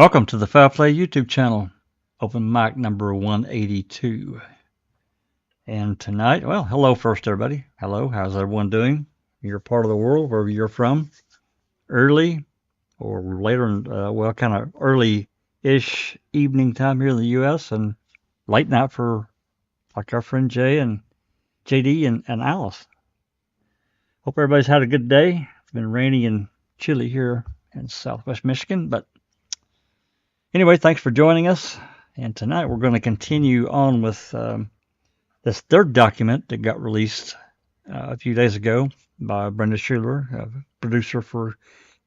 Welcome to the Foul Play YouTube channel, open mic number 182. And tonight, well, hello first, everybody. Hello, how's everyone doing? You're part of the world, wherever you're from, early or later, kind of early-ish evening time here in the U.S. and late night for like our friend Jay and JD and Alice. Hope everybody's had a good day. It's been rainy and chilly here in Southwest Michigan, but anyway, thanks for joining us. And tonight we're going to continue on with this third document that got released a few days ago by Brenda Schuler, a producer for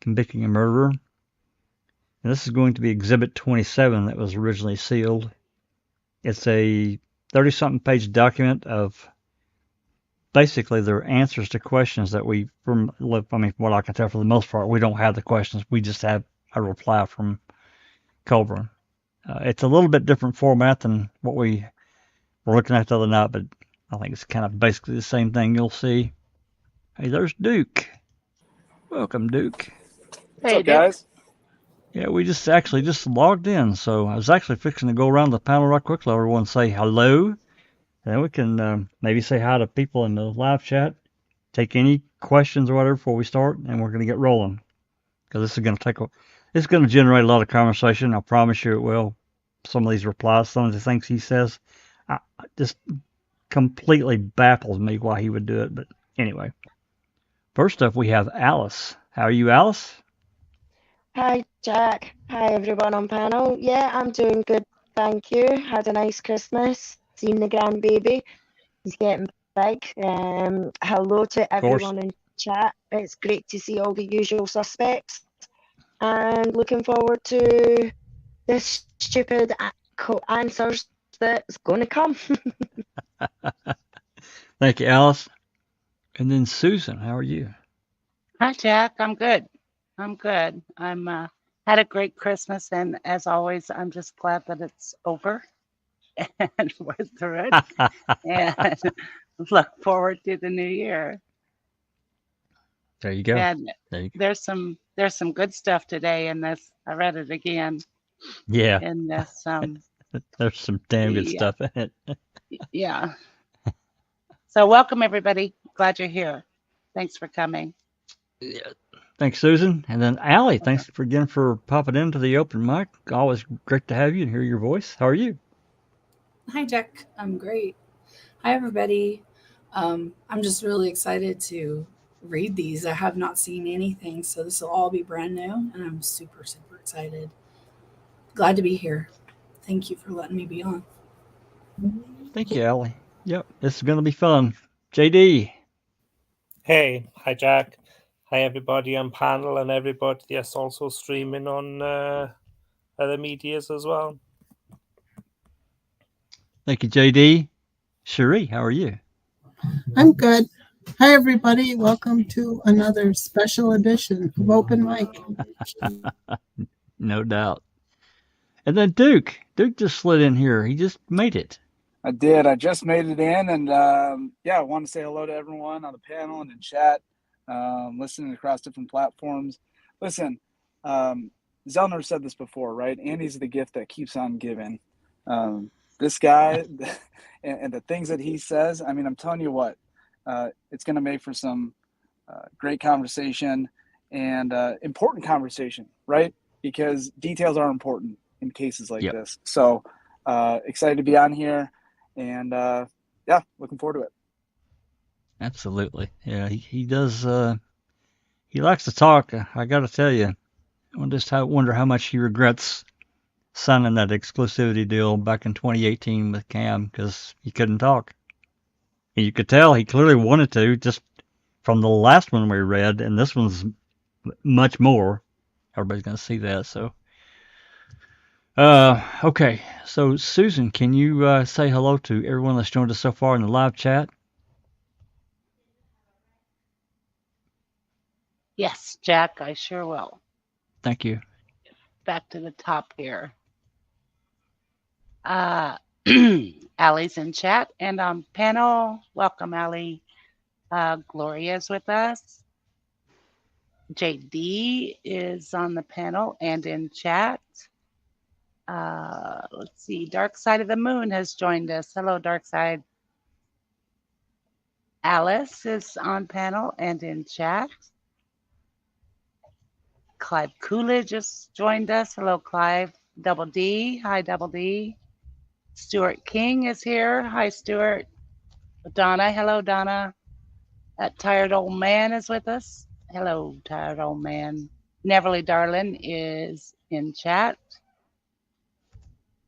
Convicting a Murderer. And this is going to be Exhibit 27 that was originally sealed. It's a 30-something page document of basically their answers to questions that from what I can tell for the most part, we don't have the questions. We just have a reply from Colborn. It's a little bit different format than what we were looking at the other night, but I think it's kind of basically the same thing you'll see. Hey, there's Duke. Welcome, Duke. What's up, guys? Yeah, we just logged in, so I was actually fixing to go around the panel right quickly. Everyone say hello, and then we can maybe say hi to people in the live chat, take any questions or whatever before we start, and we're going to get rolling. Because this is going to generate a lot of conversation. I promise you it will. Some of these replies, some of the things he says, just completely baffles me why he would do it. But anyway, first up we have Alice. How are you, Alice? Hi, Jack. Hi, everyone on panel. Yeah, I'm doing good, thank you. Had a nice Christmas. Seen the grandbaby. He's getting big. Hello to everyone in chat. It's great to see all the usual suspects. And looking forward to the stupid answers that's going to come. Thank you, Alice. And then Susan, how are you? Hi, Jack. I'm good. I'm had a great Christmas, and as always, I'm just glad that it's over and we're through it, and look forward to the new year. There you go. And there's some good stuff today in this. I read it again. Yeah. In this, there's some damn good stuff in it. Yeah. So welcome, everybody. Glad you're here. Thanks for coming. Yeah. Thanks, Susan. And then Allie, thanks again for popping into the open mic. Always great to have you and hear your voice. How are you? Hi, Jack. I'm great. Hi, everybody. I'm just really excited to read these. I have not seen anything, so this will all be brand new, and I'm super, super excited. Glad to be here. Thank you for letting me be on. Thank you, Allie. Yep, this is going to be fun. JD. Hey, hi, Jack. Hi, everybody on panel and everybody that's also streaming on other medias as well. Thank you, JD. Cherie, how are you? I'm good. Hi, everybody. Welcome to another special edition of Open Mic. No doubt. And then Duke. Duke just slid in here. He just made it. I did. I just made it in. And I want to say hello to everyone on the panel and in chat, listening across different platforms. Listen, Zellner said this before, right? Andy's the gift that keeps on giving. This guy and the things that he says, I mean, I'm telling you what, it's going to make for some great conversation and important conversation, right? Because details are important in cases like this. So excited to be on here and looking forward to it. Absolutely. Yeah, he does. He likes to talk. I got to tell you, I just wonder how much he regrets signing that exclusivity deal back in 2018 with Cam because he couldn't talk. And you could tell he clearly wanted to, just from the last one we read, and this one's much more. Everybody's going to see that. So, okay. So, Susan, can you say hello to everyone that's joined us so far in the live chat? Yes, Jack, I sure will. Thank you. Back to the top here. Allie's in chat and on panel. Welcome, Allie. Gloria's with us. JD is on the panel and in chat. Let's see. Dark Side of the Moon has joined us. Hello, Dark Side. Alice is on panel and in chat. Clive Coolidge has joined us. Hello, Clive. Double D. Hi, Double D. Stuart King is here. Hi, Stuart. Donna. Hello, Donna. That tired old man is with us. Hello, tired old man. Neverly Darlin is in chat.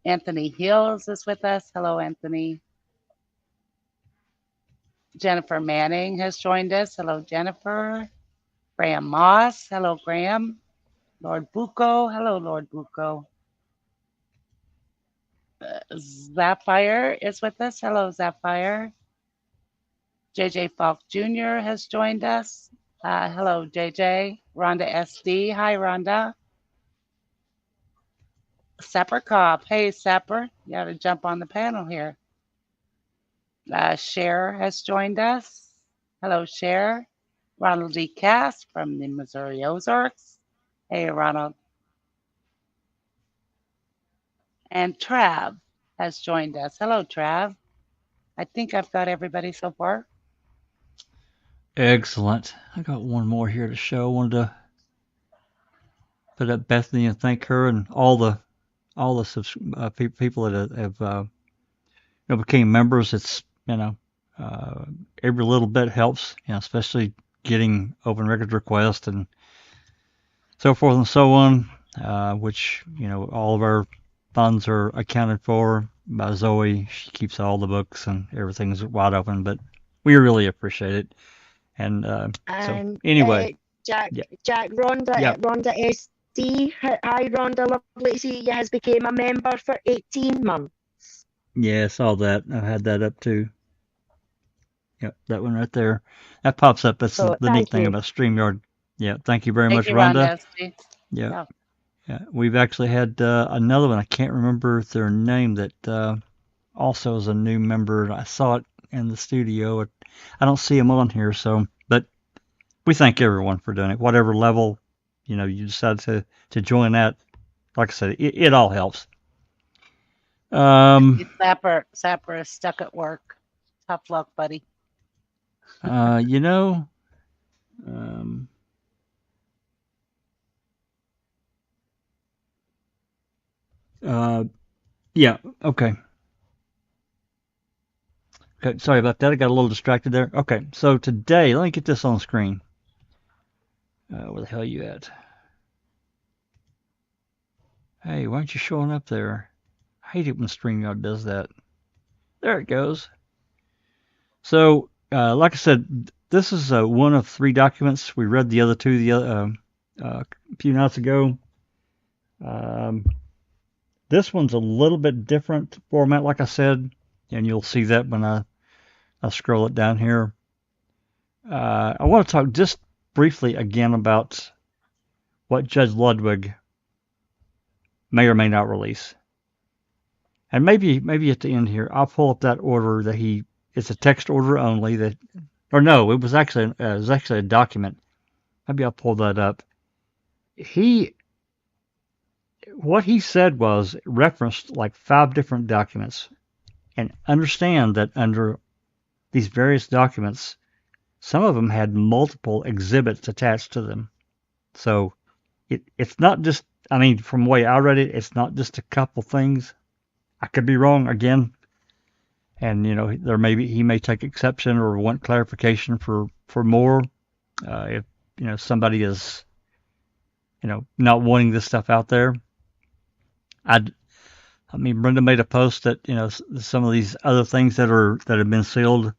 Anthony Hills is with us. Hello, Anthony. Jennifer Manning has joined us. Hello, Jennifer. Graham Moss. Hello, Graham. Lord Bucco. Hello, Lord Bucco. Zapphire is with us. Hello, Zapphire. JJ Falk Jr. has joined us. Hello, JJ. Rhonda SD. Hi, Rhonda. Sapper Cobb. Hey, Sapper. You got to jump on the panel here. Cher has joined us. Hello, Cher. Ronald D. Cass from the Missouri Ozarks. Hey, Ronald. And Trav has joined us. Hello, Trav. I think I've got everybody so far. Excellent. I got one more here to show. I wanted to put up Bethany and thank her and all the people that have became members. It's every little bit helps, especially getting open records requests and so forth and so on, which all of our funds are accounted for by Zoe. She keeps all the books and everything's wide open, but we really appreciate it. And so anyway, Jack, yeah. Jack, Rhonda, Yeah. Rhonda SD. Hi, Rhonda. Lovely to see you. Has become a member for 18 months. Yeah, I saw that. I had that up too. Yep, that one right there. That pops up. That's So the neat thank thing you. about StreamYard. Yeah, thank you very Thank much, you, Rhonda. SD. Yeah. Yeah, we've actually had another one. I can't remember their name that also is a new member. I saw it in the studio. I don't see them on here, but we thank everyone for doing it. Whatever level, you decide to join that. Like I said, it all helps. Sapper is stuck at work. Tough luck, buddy. Yeah, okay. Okay, sorry about that. I got a little distracted there. Okay, so today, let me get this on screen. Where the hell are you at? Hey, why aren't you showing up there? I hate it when StreamYard does that. There it goes. So, like I said, this is one of 3 documents. We read the other 2 a few nights ago. This one's a little bit different format, like I said, and you'll see that when I scroll it down here. I want to talk just briefly again about what Judge Ludwig may or may not release. And maybe at the end here, I'll pull up that order that it's a text order only it was actually a document. Maybe I'll pull that up. What he said was referenced like 5 different documents, and understand that under these various documents, some of them had multiple exhibits attached to them. So it's not just, from the way I read it, it's not just a couple things. I could be wrong again. And, he may take exception or want clarification for more. If, somebody is, not wanting this stuff out there. Brenda made a post that, some of these other things that have been sealed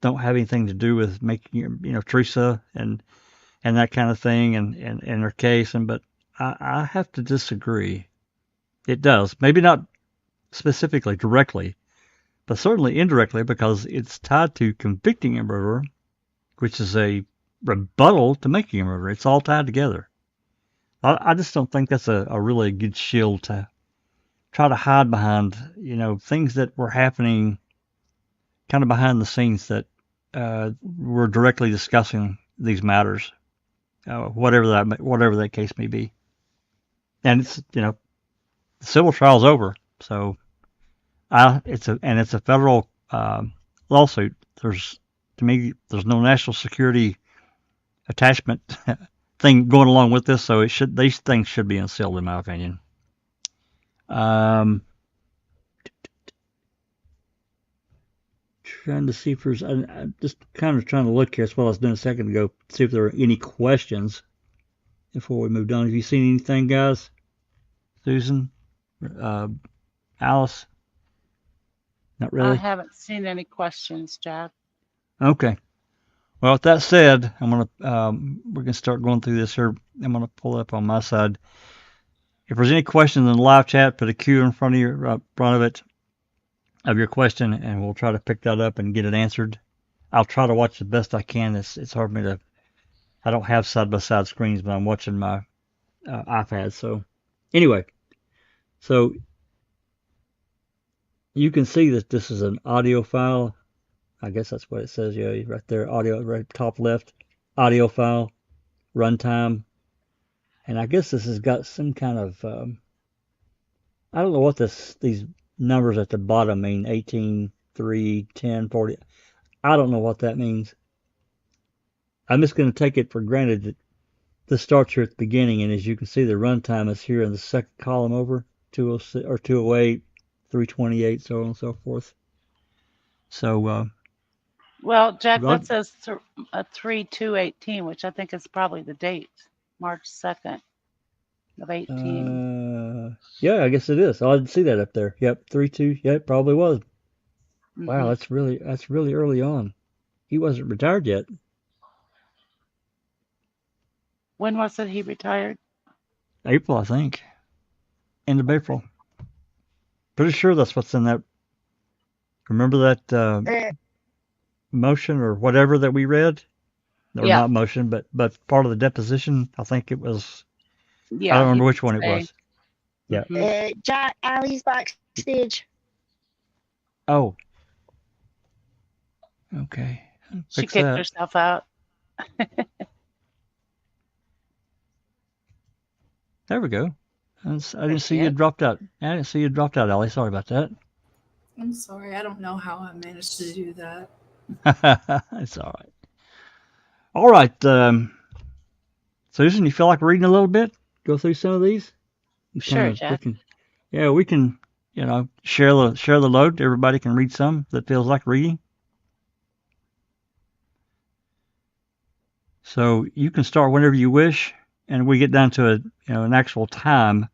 don't have anything to do with making, Teresa and that kind of thing and her case. But I have to disagree. It does. Maybe not specifically directly, but certainly indirectly, because it's tied to convicting a murderer, which is a rebuttal to making a murderer. It's all tied together. I just don't think that's a really good shield to try to hide behind, things that were happening kind of behind the scenes that were directly discussing these matters, whatever that case may be. And it's, the civil trial's over. So it's a federal lawsuit. There's no national security attachment thing going along with this, so these things should be unsealed in my opinion. Trying to see if there's, I'm just kind of trying to look here as well as doing a second ago, see if there are any questions before we moved on. Have you seen anything, guys? Susan, Alice? Not really. I haven't seen any questions, Jack. Okay. Well, with that said, we're gonna start going through this here. I'm gonna pull it up on my side. If there's any questions in the live chat, put a Q in front of it of your question, and we'll try to pick that up and get it answered. I'll try to watch the best I can. It's hard for me to. I don't have side by side screens, but I'm watching my iPad. So anyway, so you can see that this is an audio file. I guess that's what it says. Yeah, right there, audio, right top left, audio file, runtime, and I guess this has got some kind of. I don't know what these numbers at the bottom mean. 18, 3, 10, 40. I don't know what that means. I'm just going to take it for granted that this starts here at the beginning, and as you can see, the runtime is here in the second column over, 206 or 208, 328, so on and so forth. So. Well, Jack, that says 3/2/18, which I think is probably the date, March 2nd of 18. Yeah, I guess it is. Oh, I didn't see that up there. Yep, 3/2. Yeah, it probably was. Mm-hmm. Wow, that's really early on. He wasn't retired yet. When was it he retired? April, I think. End of April. Pretty sure that's what's in that. Remember that motion or whatever that we read? Or yeah. Not motion, but part of the deposition. I think it was. Yeah. I don't remember which one it was. Yeah. Jack, Ali's backstage. Oh. Okay. She kicked herself out. There we go. I didn't see you dropped out. I didn't see you dropped out, Allie. Sorry about that. I'm sorry. I don't know how I managed to do that. It's all right. All right. Susan, you feel like reading a little bit? Go through some of these? Sure, Jack. We can, share the load. Everybody can read some that feels like reading. So you can start whenever you wish, and we get down to an actual time,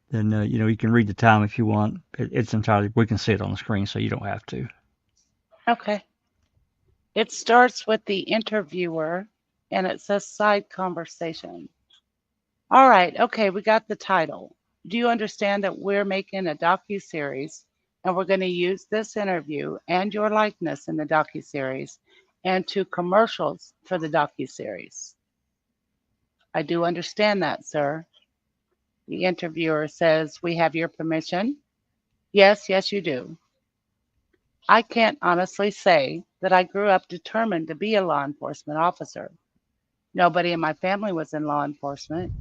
then you can read the time if you want. It's entirely, we can see it on the screen, so you don't have to. Okay. It starts with the interviewer, and it says side conversation. All right. Okay, we got the title. Do you understand that we're making a docuseries, and we're going to use this interview and your likeness in the docuseries and 2 commercials for the docuseries? I do understand that, sir. The interviewer says, we have your permission. Yes, you do. I can't honestly say that I grew up determined to be a law enforcement officer. Nobody in my family was in law enforcement.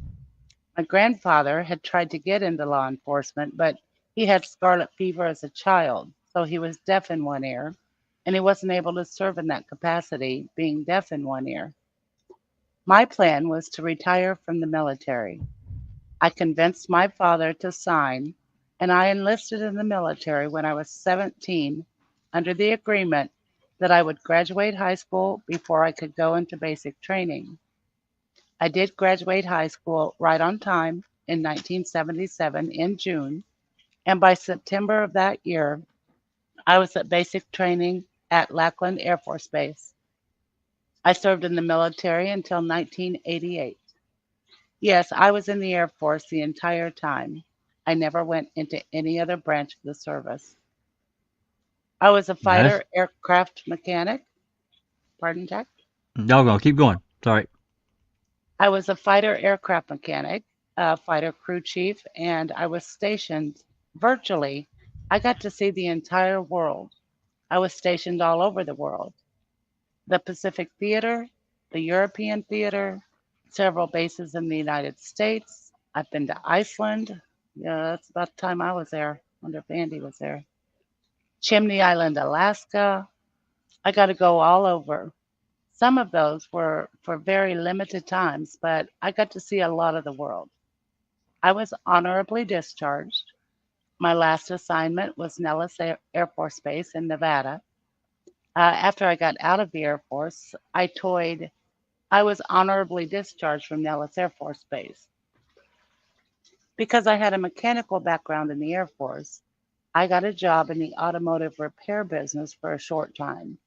My grandfather had tried to get into law enforcement, but he had scarlet fever as a child, so he was deaf in one ear, and he wasn't able to serve in that capacity, being deaf in one ear. My plan was to retire from the military. I convinced my father to sign, and I enlisted in the military when I was 17 under the agreement that I would graduate high school before I could go into basic training. I did graduate high school right on time in 1977 in June, and by September of that year, I was at basic training at Lackland Air Force Base. I served in the military until 1988. Yes, I was in the Air Force the entire time. I never went into any other branch of the service. I was a fighter aircraft mechanic. Pardon, Jack? No, keep going. Sorry. I was a fighter aircraft mechanic, a fighter crew chief, and I was stationed virtually. I got to see the entire world. I was stationed all over the world. The Pacific Theater, the European Theater, several bases in the United States. I've been to Iceland, Yeah, that's about the time I was there. Wonder if Andy was there. Chimney Island, Alaska. I got to go all over. Some of those were for very limited times, but I got to see a lot of the world. I was honorably discharged. My last assignment was Nellis Air Force Base in Nevada. After I got out of the Air Force, I was honorably discharged from Nellis Air Force Base. Because I had a mechanical background in the Air Force, I got a job in the automotive repair business for a short time.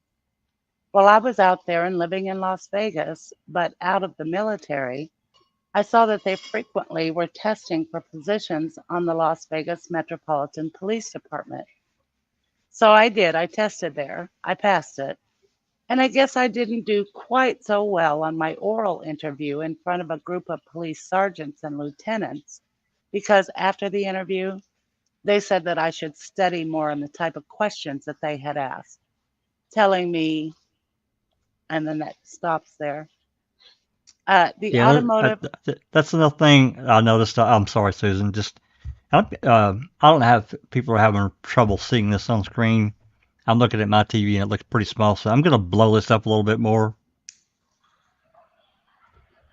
While I was out there and living in Las Vegas, but out of the military, I saw that they frequently were testing for positions on the Las Vegas Metropolitan Police Department. So I did. I tested there. I passed it. And I guess I didn't do quite so well on my oral interview in front of a group of police sergeants and lieutenants because after the interview, they said that I should study more on the type of questions that they had asked, telling me, and then that stops there. The Yeah, automotive, that's another thing I noticed. I'm sorry, Susan. I don't have people are having trouble seeing this on screen. I'm looking at my TV and it looks pretty small, so I'm going to blow this up a little bit more.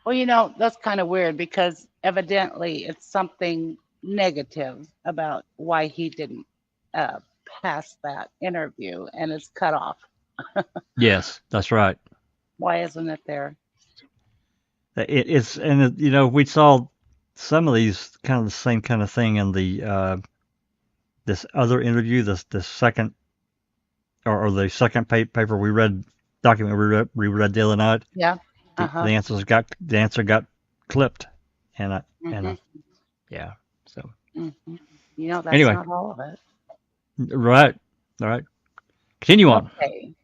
well, that's kind of weird because evidently it's something negative about why he didn't uh, pass that interview and it's cut off. Yes, that's right. Why isn't it there? We saw some of these kind of the same kind of thing in the this other interview, the second or the second paper we read, document we read the other night. Yeah. The answer got clipped, and yeah. So that's anyway, not all of it. right, all right. Continue on. Okay.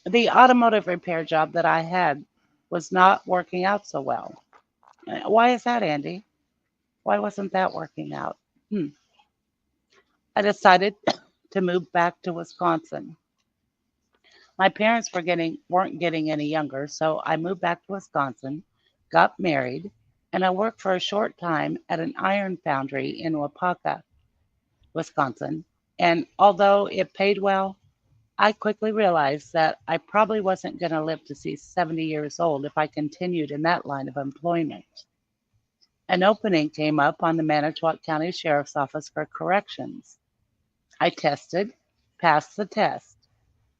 The automotive repair job that I had was not working out so well. Why is that, Andy? Why wasn't that working out? I decided to move back to Wisconsin. My parents weren't getting any younger, so I moved back to Wisconsin, got married, and I worked for a short time at an iron foundry in Waupaca, Wisconsin. And although it paid well, I quickly realized that I probably wasn't going to live to see 70 years old if I continued in that line of employment. An opening came up on the Manitowoc County Sheriff's Office for Corrections. I tested, passed the test.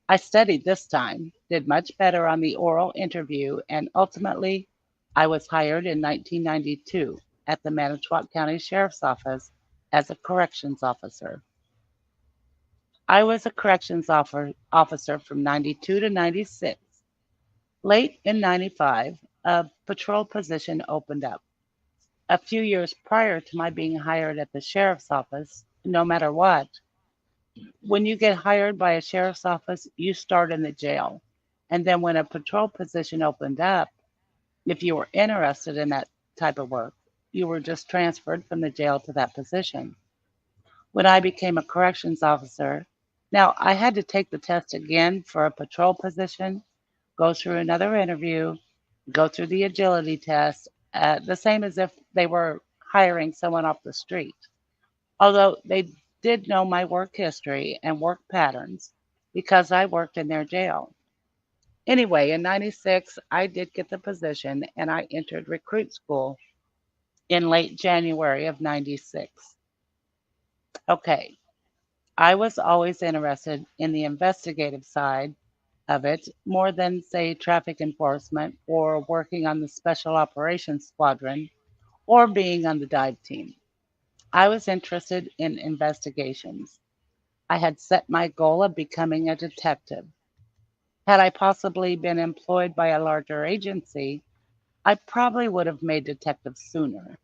I studied this time, did much better on the oral interview, and ultimately, I was hired in 1992 at the Manitowoc County Sheriff's Office as a corrections officer. I was a corrections officer from 92 to 96. Late in 95, a patrol position opened up. A few years prior to my being hired at the sheriff's office, no matter what, when you get hired by a sheriff's office, you start in the jail. And then when a patrol position opened up, if you were interested in that type of work, you were just transferred from the jail to that position. When I became a corrections officer, now I had to take the test again for a patrol position, go through another interview, go through the agility test, the same as if they were hiring someone off the street. Although they did know my work history and work patterns because I worked in their jail. Anyway, in 96, I did get the position and I entered recruit school in late January of 96. Okay, I was always interested in the investigative side of it more than, say, traffic enforcement or working on the Special Operations Squadron or being on the dive team. I was interested in investigations. I had set my goal of becoming a detective. Had I possibly been employed by a larger agency, I probably would have made detective sooner.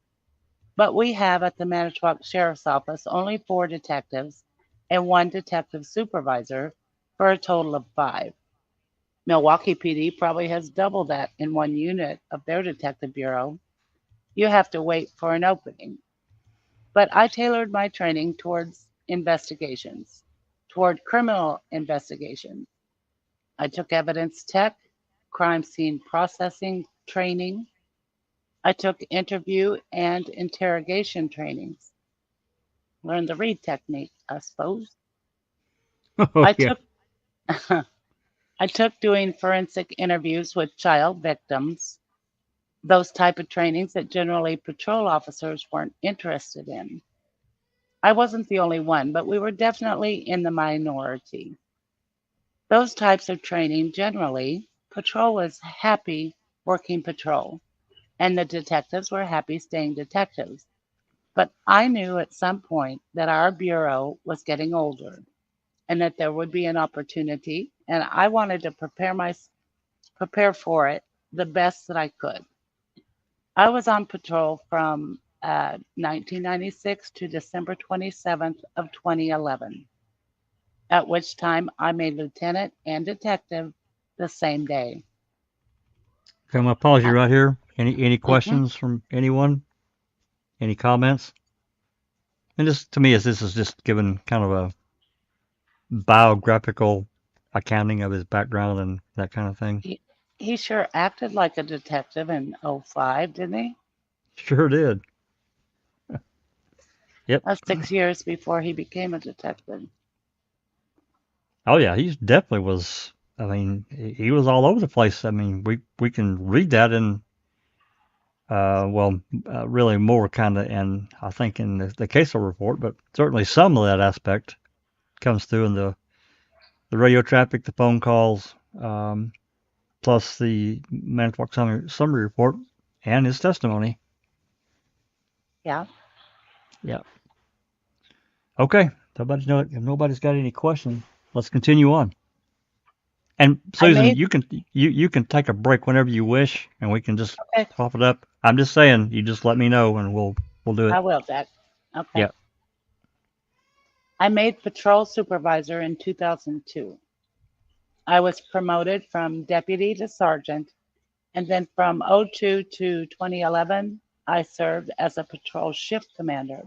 But we have at the Manitowoc Sheriff's Office only 4 detectives and 1 detective supervisor for a total of 5. Milwaukee PD probably has double that in 1 unit of their detective bureau. You have to wait for an opening. But I tailored my training towards investigations, toward criminal investigations. I took evidence tech, crime scene processing training. I took interview and interrogation trainings. Learn the read technique, I suppose. Oh, I yeah. took I took doing forensic interviews with child victims, those type of trainings that generally patrol officers weren't interested in. I wasn't the only one, but we were definitely in the minority. Those types of training generally, patrol was happy working patrol, and the detectives were happy staying detectives. But I knew at some point that our bureau was getting older and that there would be an opportunity, and I wanted to prepare for it the best that I could. I was on patrol from 1996 to December 27th of 2011, at which time I made lieutenant and detective the same day. Okay, I'm gonna pause you Uh, right here. Any mhm. questions from anyone? Any comments? And just to me, this is just giving kind of a biographical accounting of his background and that kind of thing. He sure acted like a detective in '05, didn't he? Sure did. Yep. That's 6 years before he became a detective. Oh yeah, he definitely was. I mean, he was all over the place. I mean, we can read that in really more kind of in I think in the CASO report, but certainly some of that aspect comes through in the radio traffic, the phone calls, plus the Manitowoc summary report and his testimony. Yeah. Yeah. Okay. If nobody's got any questions, let's continue on. And I Susan, made, you can take a break whenever you wish, and we can just okay, top it up. I'm just saying, you just let me know, and we'll do it. I will, Jack. Okay. Yeah. I made patrol supervisor in 2002. I was promoted from deputy to sergeant, and then from '02 to 2011, I served as a patrol shift commander.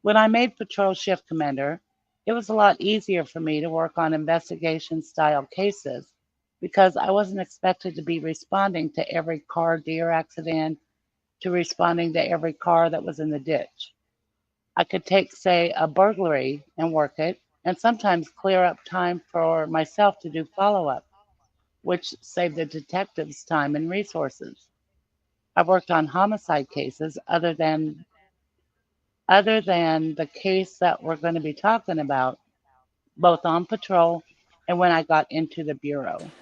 When I made patrol shift commander, it was a lot easier for me to work on investigation style cases because I wasn't expected to be responding to every car deer accident, to responding to every car that was in the ditch. I could take, say, a burglary and work it, and sometimes clear up time for myself to do follow up, which saved the detectives time and resources. I worked on homicide cases other than the case that we're going to be talking about, both on patrol and when I got into the bureau.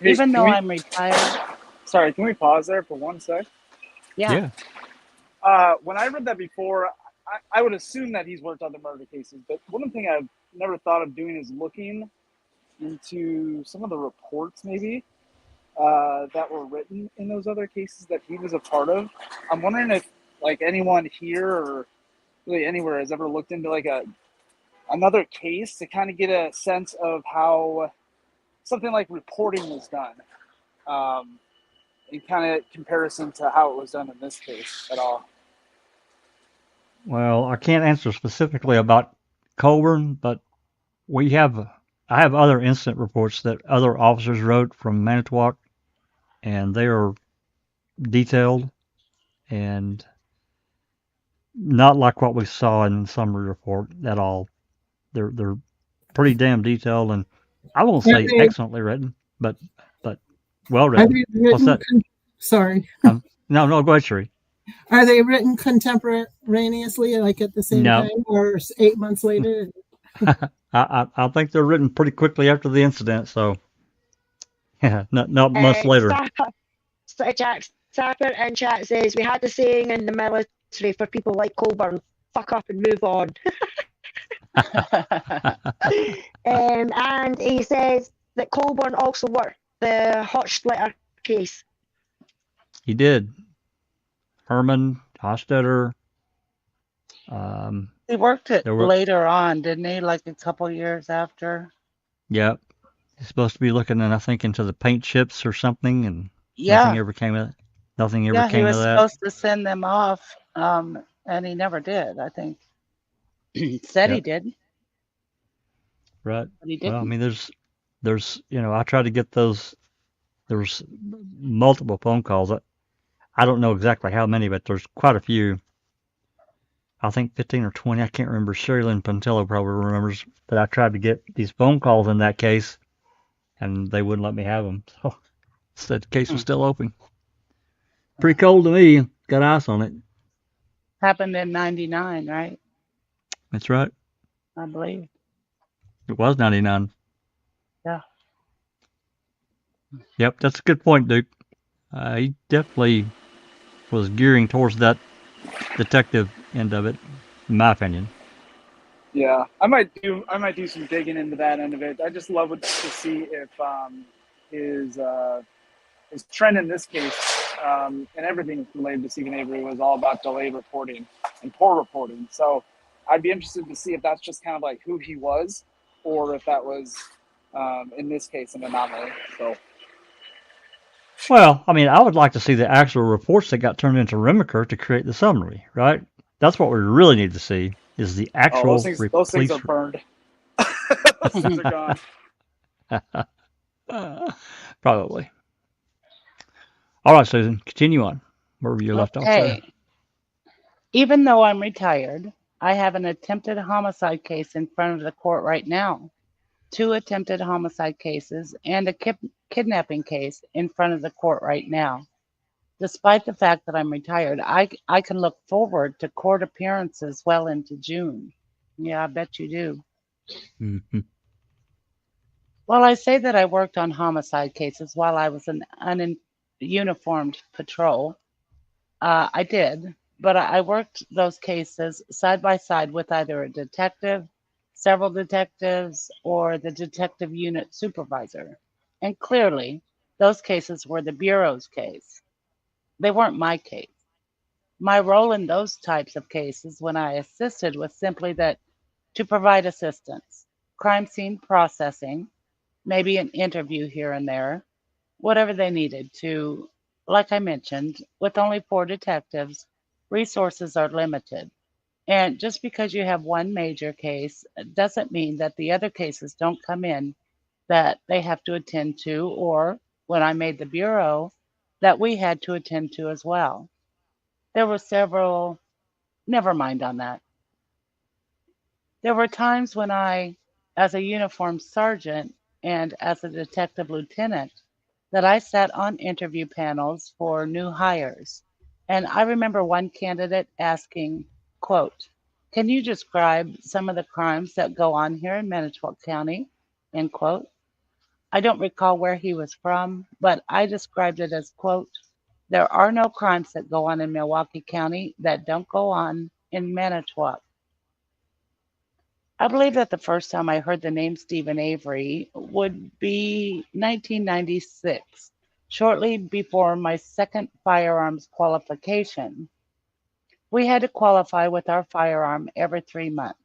Hey, Even can though we? I'm retired, Sorry, can we pause there for one sec? yeah, Yeah. When I read that before, I would assume that he's worked on the murder cases. But one thing I've never thought of doing is looking into some of the reports, maybe that were written in those other cases that he was a part of. I'm wondering if like anyone here or really anywhere has ever looked into like another case to kind of get a sense of how something like reporting was done, in kind of comparison to how it was done in this case at all. Well, I can't answer specifically about Colborn, but we have I have other incident reports that other officers wrote from Manitowoc, and they are detailed and not like what we saw in the summary report at all. They're pretty damn detailed, and I won't Are say they, excellently written, but well are written. they What's written, that? sorry, No, go ahead, Sheree. are they written contemporaneously, like at the same No, time, or 8 months later? I think they're written pretty quickly after the incident, so yeah, not much Uh, later. Jack Sapper in chat says we had a saying in the military for people like Colborn: "Fuck up and move on." And he says that Colborn also worked the hot splitter case. He did. Herman Hostetter. Um, he worked it there were later on, didn't he? Like a couple years after. yeah. He's supposed to be looking, I think, into the paint chips or something, and nothing Yeah, ever came of it. Nothing ever yeah, he came of was that. supposed to send them off, and he never did. I think he said he Yep. did, Right. but he Well, I didn't. mean, there's I tried to get those. There's multiple phone calls. I don't know exactly how many, but there's quite a few I think 15 or 20. I can't remember. Sherilyn Pontillo probably remembers that I tried to get these phone calls in that case, and they wouldn't let me have them. So said the case was still open. Pretty cold to me. Got ice on it. Happened in 99, right? That's right. I believe. It was 99. Yeah. Yep, that's a good point, Duke. He definitely was gearing towards that detective end of it, in my opinion. Yeah, I might do some digging into that end of it. I just love to see if his trend in this case and everything related to Stephen Avery was all about delayed reporting and poor reporting. So I'd be interested to see if that's just kind of like who he was, or if that was in this case an anomaly. So. Well, I mean, I would like to see the actual reports that got turned into Remaker to create the summary, right? That's what we really need to see is the actual those things are burned. Those things are gone. Probably. All right, Susan, continue on. Where were you left off there? Even though I'm retired, I have an attempted homicide case in front of the court right now. 2 attempted homicide cases and a kidnapping case in front of the court right now. Despite the fact that I'm retired, I can look forward to court appearances well into June. Yeah, I bet you do. Mm-hmm. Well, I say that I worked on homicide cases while I was an ununiformed patrol. I did, but I worked those cases side by side with either a detective, several detectives, or the detective unit supervisor. And clearly, those cases were the Bureau's case. They weren't my case. My role in those types of cases when I assisted was simply that to provide assistance, crime scene processing, maybe an interview here and there, whatever they needed to, like I mentioned, with only 4 detectives, resources are limited. And just because you have one major case doesn't mean that the other cases don't come in that they have to attend to, or when I made the Bureau, that we had to attend to as well. There were several, never mind on that. There were times when I, as a uniformed sergeant and as a detective lieutenant, that I sat on interview panels for new hires. And I remember one candidate asking, quote, "Can you describe some of the crimes that go on here in Manitowoc County?" End quote. I don't recall where he was from, but I described it as, quote, "There are no crimes that go on in Milwaukee County that don't go on in Manitowoc." I believe that the first time I heard the name Stephen Avery would be 1996, shortly before my second firearms qualification. We had to qualify with our firearm every 3 months.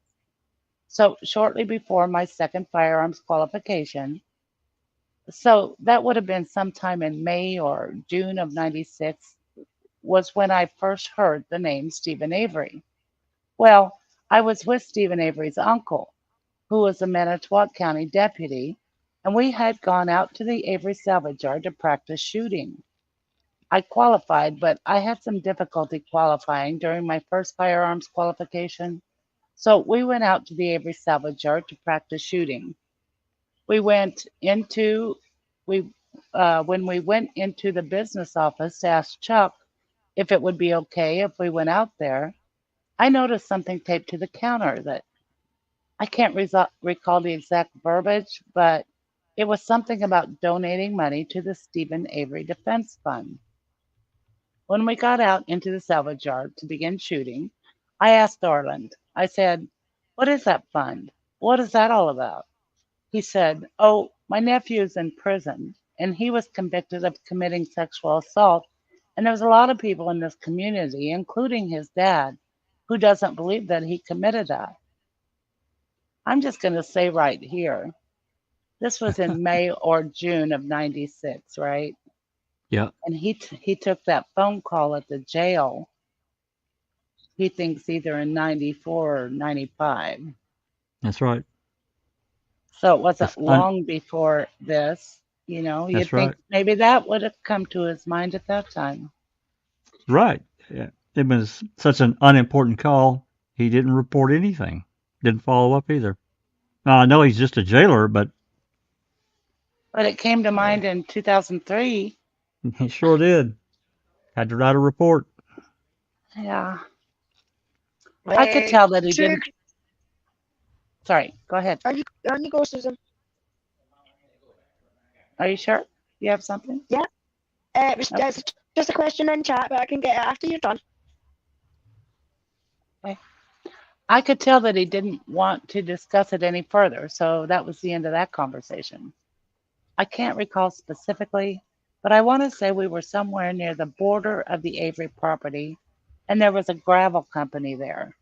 So shortly before my second firearms qualification, so that would have been sometime in May or June of 96, was when I first heard the name Stephen Avery. Well, I was with Stephen Avery's uncle, who was a Manitowoc County deputy, and we had gone out to the Avery salvage yard to practice shooting. I qualified, but I had some difficulty qualifying during my first firearms qualification. So we went out to the Avery salvage yard to practice shooting. We went into when we went into the business office to ask Chuck if it would be okay if we went out there, I noticed something taped to the counter that I can't recall the exact verbiage, but it was something about donating money to the Stephen Avery Defense Fund. When we got out into the salvage yard to begin shooting, I asked Orland, I said, "What is that fund? What is that all about?" He said, "Oh, my nephew's in prison, and he was convicted of committing sexual assault, and there's a lot of people in this community, including his dad, who doesn't believe that he committed that." I'm just going to say right here, this was in May or June of 96, right? Yeah. And he took that phone call at the jail, he thinks either in 94 or 95. That's right. So it wasn't long before this, you know. You'd think maybe that would have come to his mind at that time. Right. Yeah. It was such an unimportant call. he didn't report anything. Didn't follow up either. Now, I know he's just a jailer, but But it came to mind in 2003. he sure did. Had to write a report. Yeah. I could tell that he True. didn't. Sorry, go ahead. On you go, Susan. Are you sure you have something? Yeah. It's just a question in chat, but I can get it after you're done. I could tell that he didn't want to discuss it any further, so that was the end of that conversation. I can't recall specifically, but I want to say we were somewhere near the border of the Avery property, and there was a gravel company there.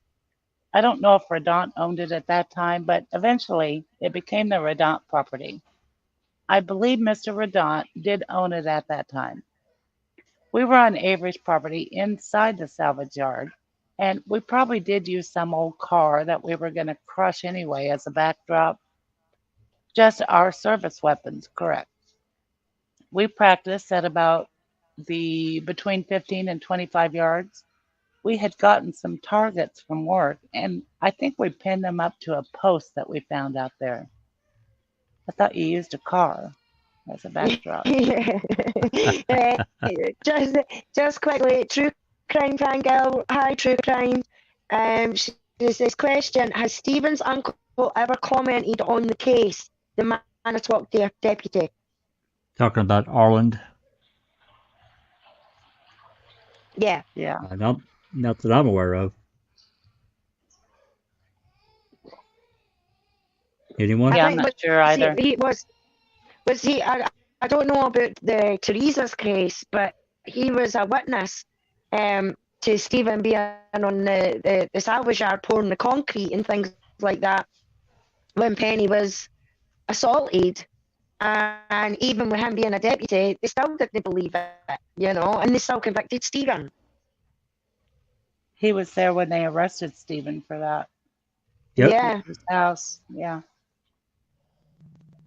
I don't know if Redant owned it at that time, but eventually it became the Redant property. I believe Mr. Redant did own it at that time. We were on Avery's property inside the salvage yard, and we probably did use some old car that we were going to crush anyway as a backdrop. Just our service weapons, correct. We practiced at about between 15 and 25 yards. We had gotten some targets from work, and I think we pinned them up to a post that we found out there. I thought you used a car as a backdrop. Just quickly, True Crime Fangirl. Hi, True Crime. There's this question: has Stephen's uncle ever commented on the case? The Manitowoc deputy. Talking about Arland. Yeah. Yeah. Not that I'm aware of. Anyone? Yeah, I'm not sure either. He was he? I don't know about the Teresa's case, but he was a witness to Stephen being on the salvage yard pouring the concrete and things like that when Penny was assaulted. And even with him being a deputy, they still didn't believe it, and they still convicted Stephen. He was there when they arrested Stephen for that. Yep. Yeah. His house, yeah.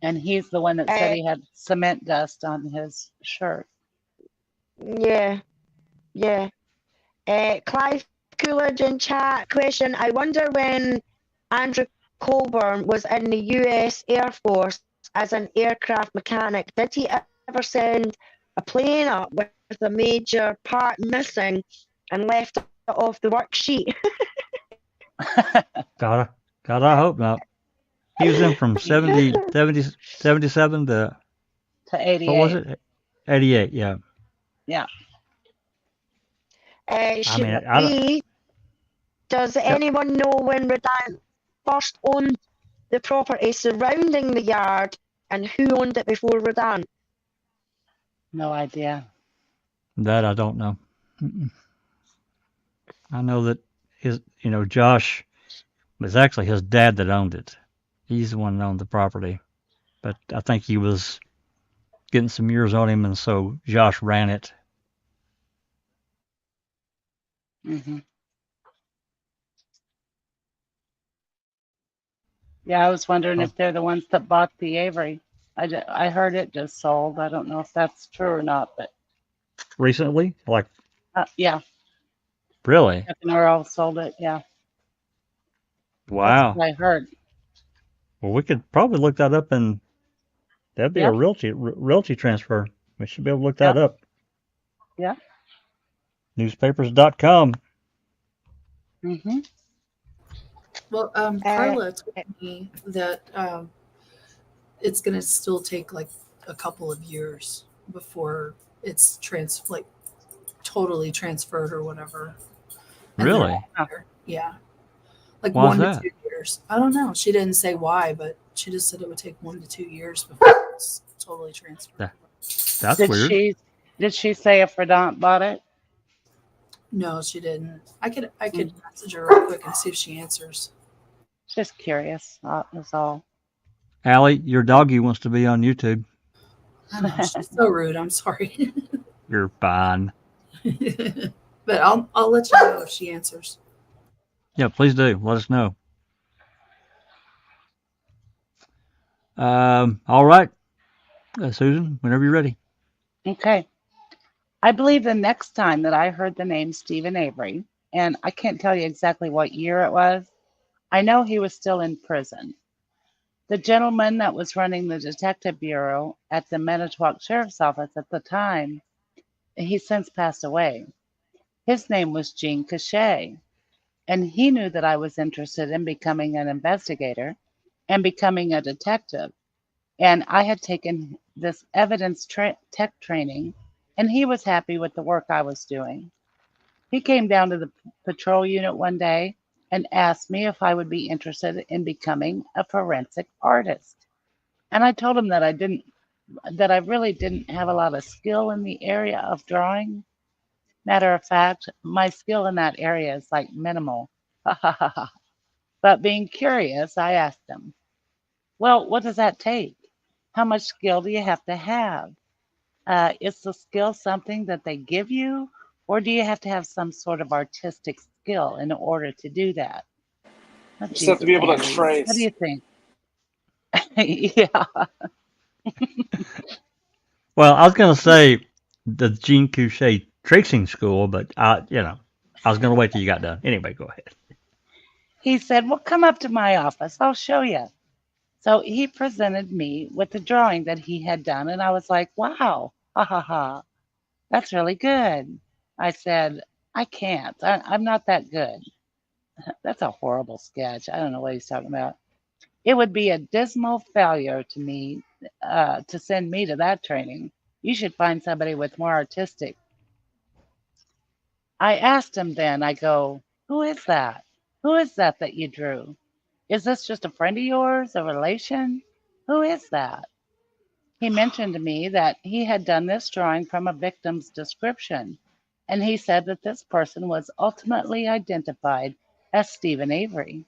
And he's the one that said he had cement dust on his shirt. Yeah. Clive Coolidge in chat question: I wonder when Andrew Colborn was in the US Air Force as an aircraft mechanic, did he ever send a plane up with a major part missing and left it off the worksheet? God, I hope not. He was in from 77 to 88. What was it? 88, yeah. Yeah. Does anyone know when Redant first owned the property surrounding the yard and who owned it before Redant? No idea. That I don't know. I know that Josh was actually his dad that owned it. He's the one that owned the property. But I think he was getting some years on him, and so Josh ran it. Mm-hmm. Yeah, I was wondering if they're the ones that bought the Avery. I heard it just sold. I don't know if that's true or not, but recently, yeah. Really? Earl sold it. Yeah. Wow. That's what I heard. Well, we could probably look that up, and that'd be a realty transfer. We should be able to look that up. Yeah. Newspapers.com. Mm-hmm. Well, Carla told me that it's going to still take like a couple of years before it's totally transferred or whatever. Really? Yeah. Like Why 1 is to 2 years. I don't know. She didn't say why, but she just said it would take 1 to 2 years before it's totally transferred. That's weird. Did she say if Redant bought it? No, she didn't. I could message her real quick and see if she answers. Just curious. That's all. Allie, your doggy wants to be on YouTube. I know, she's so rude. I'm sorry. You're fine. But I'll let you know if she answers. Yeah, please do. Let us know. All right. Susan, whenever you're ready. Okay. I believe the next time that I heard the name Stephen Avery, and I can't tell you exactly what year it was. I know he was still in prison. The gentleman that was running the detective bureau at the Manitowoc Sheriff's Office at the time, he's since passed away. His name was Gene Cachet, and he knew that I was interested in becoming an investigator and becoming a detective. And I had taken this evidence tech training, and he was happy with the work I was doing. He came down to the patrol unit one day and asked me if I would be interested in becoming a forensic artist. And I told him that I really didn't have a lot of skill in the area of drawing. Matter of fact, my skill in that area is like minimal. But being curious, I asked him, well, what does that take? How much skill do you have to have? Is the skill something that they give you, or do you have to have some sort of artistic skill in order to do that? Oh, You just have to Jesus, be able to Avery, what do trace. you think? Yeah, Well, I was going to say the Jean Couchet tracing school, but I was going to wait till you got done. Anyway, go ahead. he said, well, come up to my office. I'll show you. So he presented me with the drawing that he had done, and I was like, wow, ha ha ha, that's really good. I said, I can't. I'm not that good. That's a horrible sketch. I don't know what he's talking about. It would be a dismal failure to me to send me to that training. You should find somebody with more artistic. I asked him then, I go, who is that? Who is that you drew? Is this just a friend of yours, a relation? Who is that? He mentioned to me that he had done this drawing from a victim's description, and he said that this person was ultimately identified as Stephen Avery.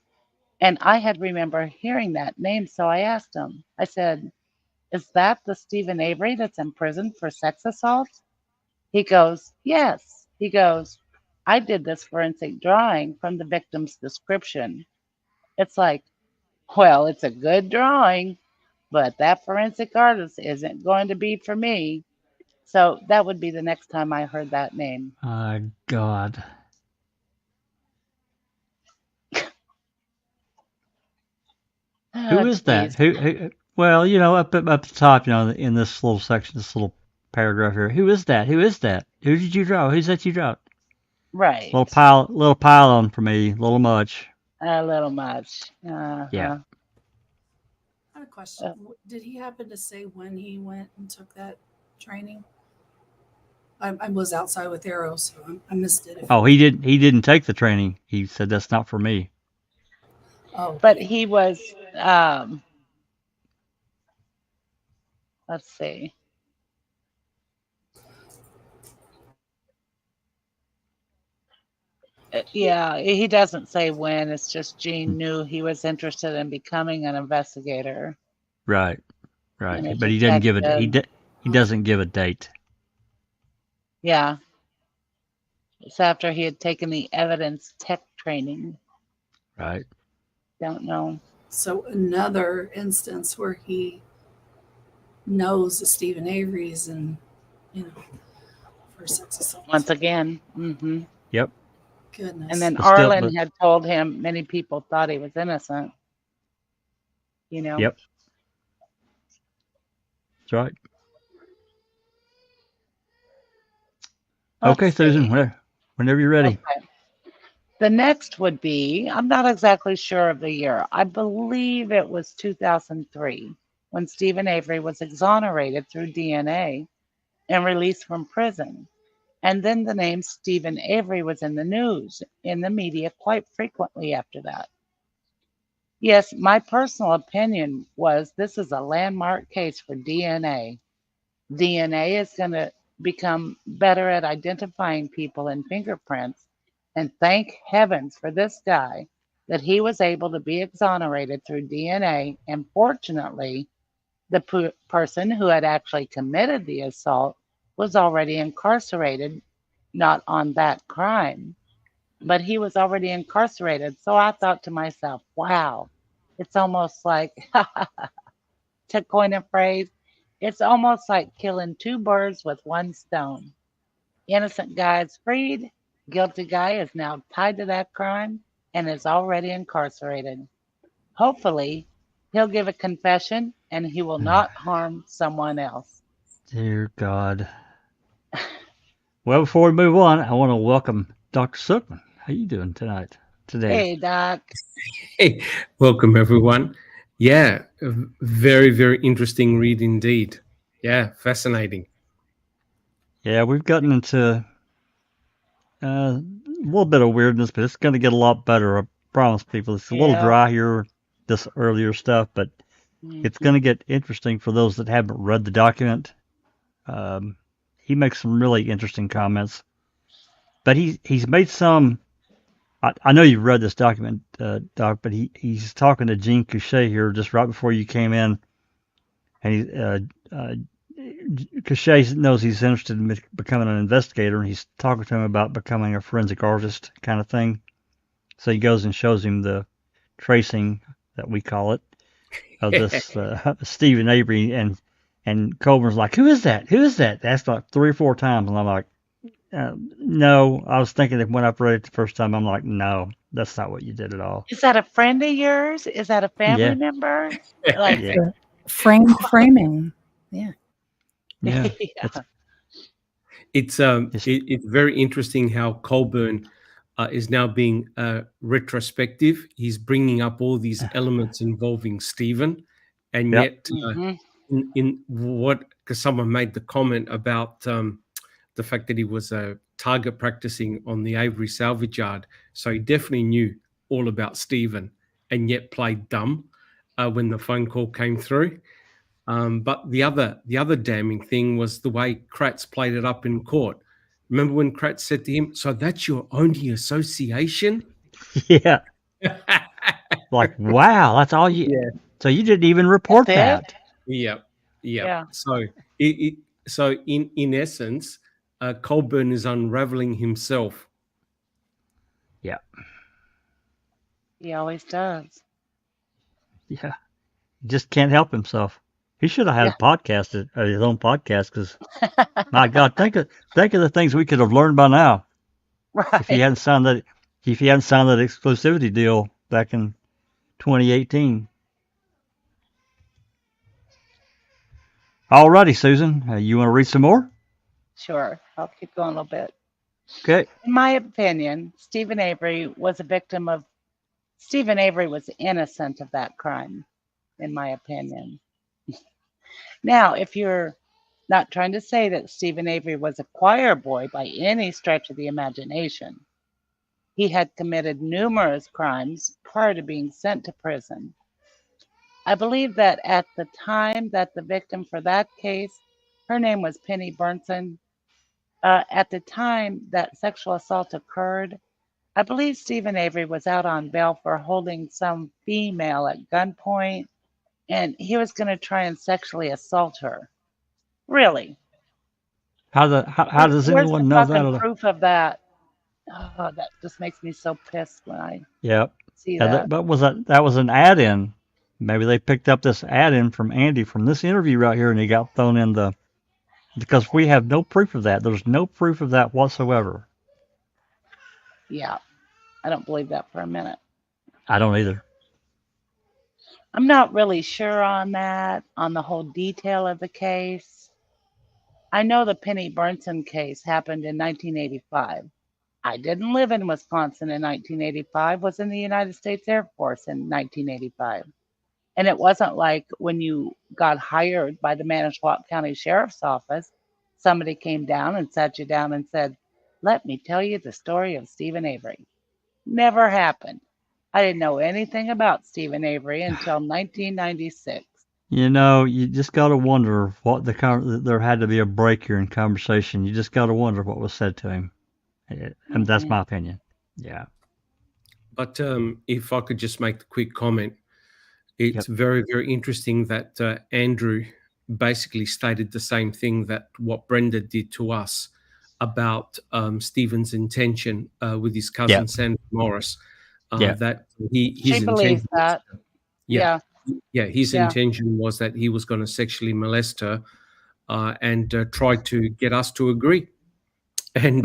And I had remember hearing that name, so I asked him, I said, is that the Stephen Avery that's in prison for sex assault? He goes, yes. He goes, I did this forensic drawing from the victim's description. It's like, well, it's a good drawing, but that forensic artist isn't going to be for me. So that would be the next time I heard that name. God. Oh, Who is that? geez. Who? Well, up at the top, in this little section, this little paragraph here. Who is that? Who is that? Who did you draw? Who's that you drew? Right. Little pile on for me. A little much. A little much. Yeah. I have a question. Did he happen to say when he went and took that training? I was outside with Arrow, so I missed it. Oh, he didn't take the training. He said that's not for me. Oh, But he was, let's see. Yeah, he doesn't say when. It's just Gene knew he was interested in becoming an investigator. Right. And a But he doesn't give detective. he doesn't give a date. Yeah. It's after he had taken the evidence tech training. Right. Don't know. so another instance where he knows that Stephen Avery's and for sex assault. Once again. Mm-hmm. Yep. Goodness. And then But still- Arlen had told him many people thought he was innocent. Yep. That's right. Okay, Let's Susan, see. whenever you're ready. Okay. The next would be, I'm not exactly sure of the year. I believe it was 2003 when Stephen Avery was exonerated through DNA and released from prison. And then the name Stephen Avery was in the news, in the media quite frequently after that. Yes, my personal opinion was this is a landmark case for DNA. DNA is going to become better at identifying people in fingerprints. And thank heavens for this guy that he was able to be exonerated through DNA. And fortunately, the person who had actually committed the assault was already incarcerated, not on that crime, but he was already incarcerated. So I thought to myself, wow, it's almost like, to coin a phrase, it's almost like killing two birds with one stone. Innocent guys freed, Guilty guy is now tied to that crime and is already incarcerated. Hopefully, he'll give a confession and he will not harm someone else. Dear God. Well, before we move on, I want to welcome Dr. Silkman. How you doing today? Hey, Doc. Hey, welcome everyone. Yeah, a very, very interesting read indeed. Yeah, fascinating. Yeah, we've gotten into a little bit of weirdness, but it's going to get a lot better. I promise people. It's a little dry here, this earlier stuff, but it's going to get interesting for those that haven't read the document. He makes some really interesting comments, but he's made some. I know you've read this document, Doc, but he's talking to Jean Couchet here just right before you came in, and Couchet knows he's interested in becoming an investigator, and he's talking to him about becoming a forensic artist kind of thing. So he goes and shows him the tracing, that we call it, of this Stephen Avery, and Colborn's like, who is that? Who is that? That's like 3 or 4 times, and I'm like, no. I was thinking that when I read it the first time, I'm like, no, that's not what you did at all. Is that a friend of yours? Is that a family member? Like, Yeah. Framing. Yeah. Yeah. It's very interesting how Colborn is now being retrospective. He's bringing up all these elements involving Stephen, and yet in what, because someone made the comment about the fact that he was a target practicing on the Avery salvage yard, so he definitely knew all about Stephen, and yet played dumb when the phone call came through. But the other damning thing was the way Kratz played it up in court. Remember when Kratz said to him, "So that's your only association?" Yeah. Like, wow, that's all you. Yeah. So you didn't even report that. Yeah. So so in essence, Colborn is unraveling himself. Yeah. He always does. Yeah. He just can't help himself. He should have had a podcast, his own podcast, because my God, think of the things we could have learned by now. Right. If he hadn't signed that exclusivity deal back in 2018. Alrighty, Susan, you want to read some more? Sure. I'll keep going a little bit. Okay. In my opinion, Stephen Avery was innocent of that crime, in my opinion. Now, if you're not trying to say that Stephen Avery was a choir boy by any stretch of the imagination, he had committed numerous crimes prior to being sent to prison. I believe that at the time that the victim for that case, her name was Penny Burnson, at the time that sexual assault occurred, I believe Stephen Avery was out on bail for holding some female at gunpoint, and he was going to try and sexually assault her. Really? How does anyone know that? Where's the proof of that? Oh, that just makes me so pissed when I see that. But that was an add-in. Maybe they picked up this add-in from Andy from this interview right here, and he got thrown in because we have no proof of that. There's no proof of that whatsoever. Yeah, I don't believe that for a minute. I don't either. I'm not really sure on that, on the whole detail of the case. I know the Penny Burnson case happened in 1985. I didn't live in Wisconsin in 1985, was in the United States Air Force in 1985. And it wasn't like when you got hired by the Manitowoc County Sheriff's Office, somebody came down and sat you down and said, "Let me tell you the story of Stephen Avery." Never happened. I didn't know anything about Stephen Avery until 1996. You just got to wonder what there had to be a break here in conversation. You just got to wonder what was said to him. And that's my opinion. Yeah. But if I could just make the quick comment, it's very, very interesting that Andrew basically stated the same thing that what Brenda did to us about Stephen's intention with his cousin Sandra Morris. That his believes that. His intention was that he was going to sexually molest her and try to get us to agree. And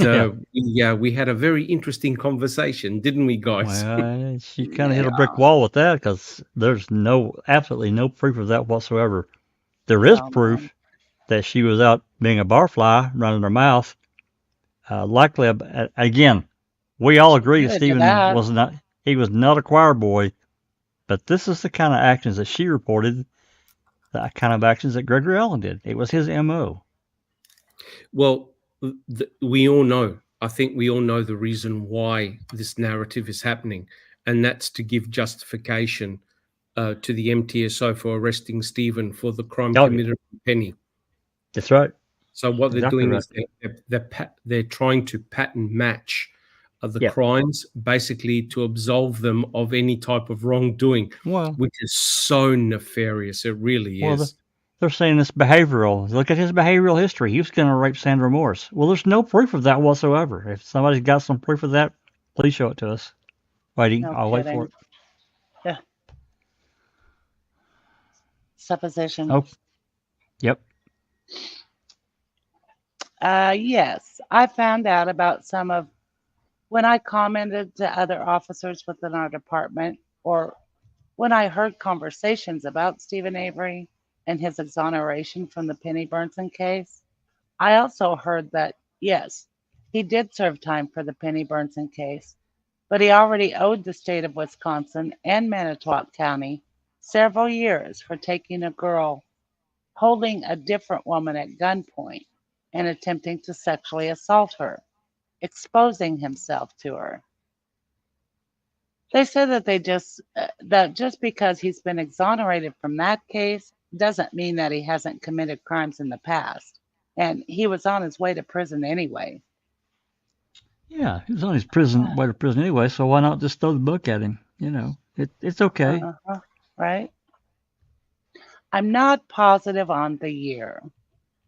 Yeah. we had a very interesting conversation, didn't we, guys? Well, she kind of hit a brick wall with that because there's absolutely no proof of that whatsoever. There is Well, no. proof that she was out being a barfly, running her mouth. Likely, again, we all agree Good to Stephen that. was not a choir boy, but this is the kind of actions that she reported, the kind of actions that Gregory Allen did. It was his MO. Well, we all know. I think we all know the reason why this narrative is happening, and that's to give justification to the MTSO for arresting Stephen for the crime committed on Penny. That's right. So what they're doing is they're trying to pattern match the crimes, basically to absolve them of any type of wrongdoing, which is so nefarious. It really is. They're saying it's behavioral. Look at his behavioral history. He was going to rape Sandra Morse. Well, there's no proof of that whatsoever. If somebody's got some proof of that, please show it to us. I'll wait for it. Yeah. Supposition. Oh, yep. Yes, I found out about some of when I commented to other officers within our department, or when I heard conversations about Stephen Avery and his exoneration from the Penny Burnson case. I also heard that, yes, he did serve time for the Penny Burnson case, but he already owed the state of Wisconsin and Manitowoc County several years for taking a girl, holding a different woman at gunpoint, and attempting to sexually assault her, exposing himself to her. They said that just because he's been exonerated from that case doesn't mean that he hasn't committed crimes in the past, and he was on his way to prison anyway. Yeah, he was on his way to prison anyway, so why not just throw the book at him? You know, it's okay. Right? I'm not positive on the year.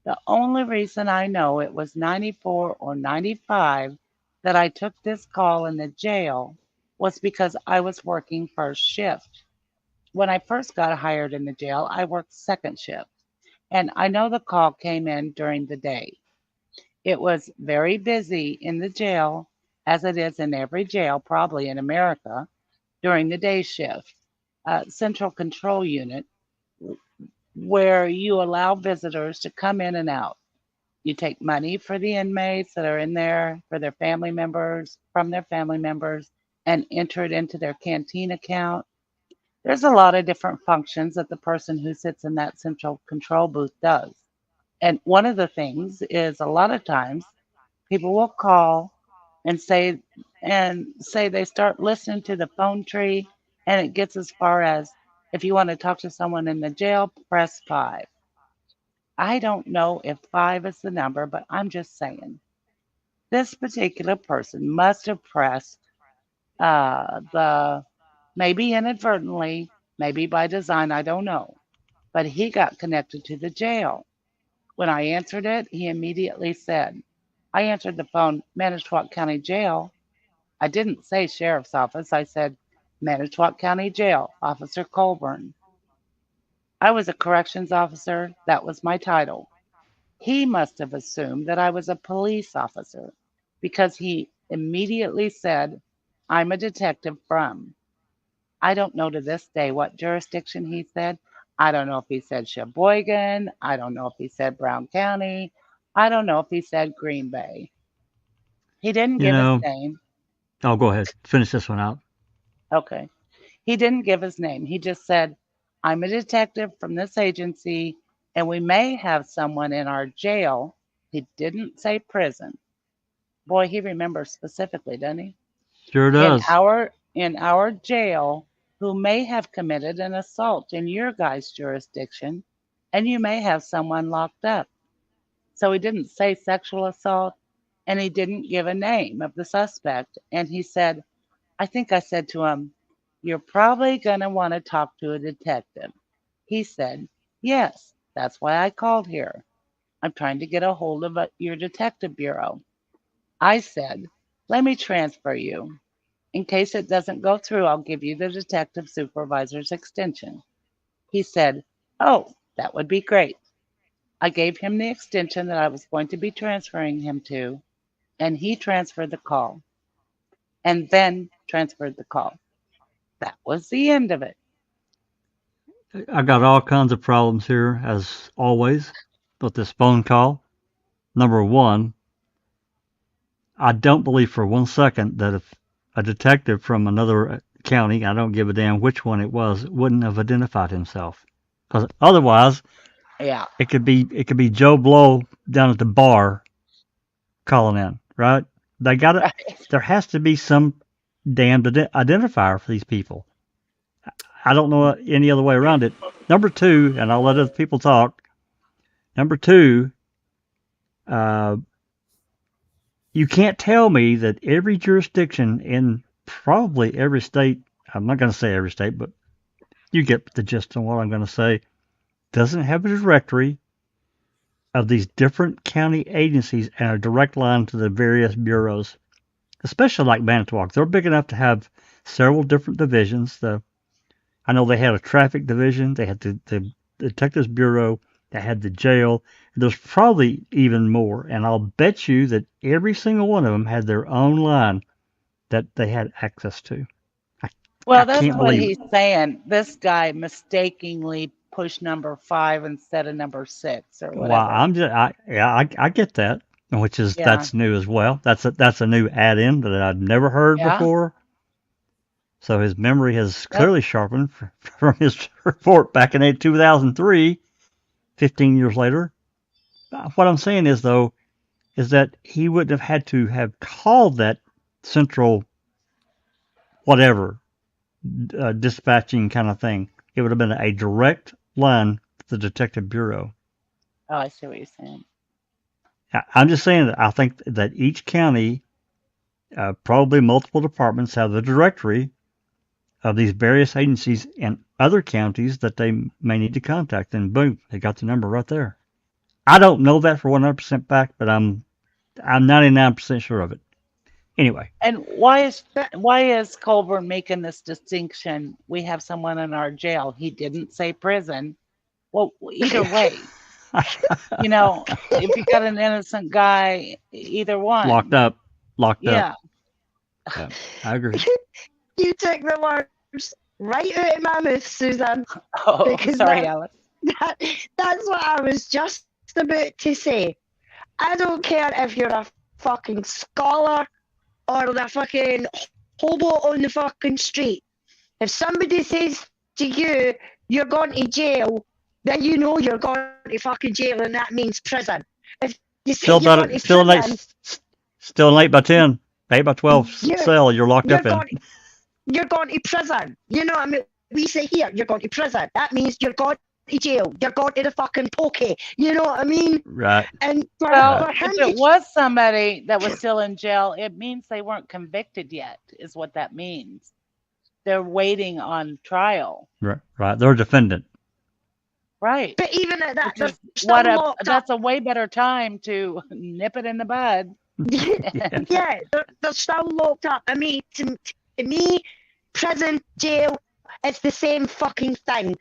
The only reason I know it was 94 or 95 that I took this call in the jail was because I was working first shift. When I first got hired in the jail, I worked second shift, and I know the call came in during the day. It was very busy in the jail, as it is in every jail, probably in America, during the day shift. Central Control Unit, where you allow visitors to come in and out. You take money for the inmates that are in there for their family members, from their family members, and enter it into their canteen account. There's a lot of different functions that the person who sits in that central control booth does. And one of the things is a lot of times people will call and say they start listening to the phone tree, and it gets as far as, if you want to talk to someone in the jail, press 5. I don't know if 5 is the number, but I'm just saying. This particular person must have pressed maybe inadvertently, maybe by design, I don't know. But he got connected to the jail. When I answered it, he immediately said, I answered the phone, Manitowoc County Jail. I didn't say Sheriff's Office. I said, Manitowoc County Jail, Officer Colborn. I was a corrections officer. That was my title. He must have assumed that I was a police officer because he immediately said, I'm a detective from. I don't know to this day what jurisdiction he said. I don't know if he said Sheboygan. I don't know if he said Brown County. I don't know if he said Green Bay. He didn't give his name. Oh, go ahead. Finish this one out. Okay. He didn't give his name. He just said, I'm a detective from this agency, and we may have someone in our jail. He didn't say prison. Boy, he remembers specifically, doesn't he? Sure does. In our jail, who may have committed an assault in your guys' jurisdiction, and you may have someone locked up. So he didn't say sexual assault, and he didn't give a name of the suspect. And he said, I think I said to him, you're probably going to want to talk to a detective. He said, yes, that's why I called here. I'm trying to get a hold of your detective bureau. I said, let me transfer you. In case it doesn't go through, I'll give you the detective supervisor's extension. He said, oh, that would be great. I gave him the extension that I was going to be transferring him to, and he transferred the call and then transferred the call. That was the end of it. I got all kinds of problems here, as always, with this phone call. Number one, I don't believe for 1 second that if a detective from another county, I don't give a damn which one it was, wouldn't have identified himself. Because otherwise, Yeah. it could be Joe Blow down at the bar calling in, right? They got it. Right. There has to be some damned identifier for these people. I don't know any other way around it. Number two, and I'll let other people talk. Number two, you can't tell me that every jurisdiction in probably every state, I'm not going to say every state, but you get the gist of what I'm going to say, doesn't have a directory of these different county agencies and a direct line to the various bureaus, especially like Manitowoc. They're big enough to have several different divisions. I know they had a traffic division. They had the Detectives Bureau. They had the jail. There's probably even more. And I'll bet you that every single one of them had their own line that they had access to. Well, I that's can't what believe he's saying. This guy mistakenly pushed number 5 instead of number 6 or Well, whatever. I get that, which is Yeah. that's new as well. That's a new add-in that I'd never heard Yeah. before. So his memory has clearly sharpened from his report back in 2003, 15 years later. What I'm saying is, though, is that he wouldn't have had to have called that central whatever dispatching kind of thing. It would have been a direct line to the Detective Bureau. Oh, I see what you're saying. I'm just saying that I think that each county, probably multiple departments, have the directory of these various agencies in other counties that they may need to contact. And boom, they got the number right there. I don't know that for 100% fact, but I'm 99% sure of it. Anyway. And why is Colborn making this distinction? We have someone in our jail. He didn't say prison. Well, either way, if you got an innocent guy, either one. Locked up. Yeah. Yeah, I agree. You took the words right out of my mouth, Susan. Oh, sorry, Alice. That's what I was just about to say. I don't care if you're a fucking scholar or the fucking hobo on the fucking street. If somebody says to you, you're going to jail, then you know you're going to fucking jail, and that means prison. If you say Still you're going to prison, still an 8 by 10, 8 by 12 cell you're locked up in. You're going to prison. You know what I mean? We say here, you're going to prison. That means you're going to jail. You're going to the fucking pokey. You know what I mean? Right. And if it was somebody that was still in jail, it means they weren't convicted yet, is what that means. They're waiting on trial. Right. They're a defendant. Right. But even at that, that's a way better time to nip it in the bud. Yeah, they're still locked up. I mean, to me, prison, jail, it's the same fucking thing.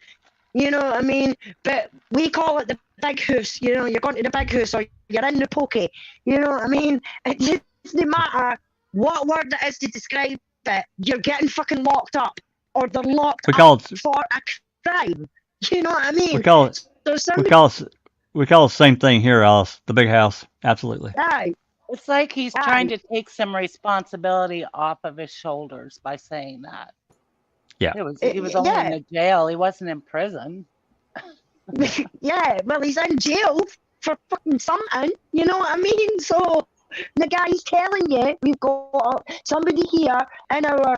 You know what I mean? But we call it the big house. You're going to the big house or you're in the pokey. You know what I mean? It doesn't matter what word it is to describe it. You're getting fucking locked up or they're locked up for a crime. You know what I mean? We call it the same thing here, Alice. The big house. Absolutely. Right. It's like he's trying to take some responsibility off of his shoulders by saying that. Yeah. He was only in the jail. He wasn't in prison. Yeah, well, he's in jail for fucking something. You know what I mean? So the guy's telling you, we've got somebody here in our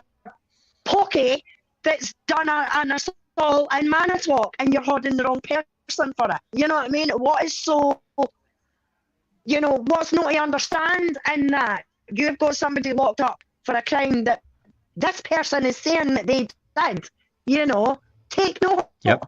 pocket that's done an assault in Manitowoc, and you're holding the wrong person for it. You know what I mean? What is so... what's not to understand in that? You've got somebody locked up for a crime that this person is saying that they did. Take note. Yep.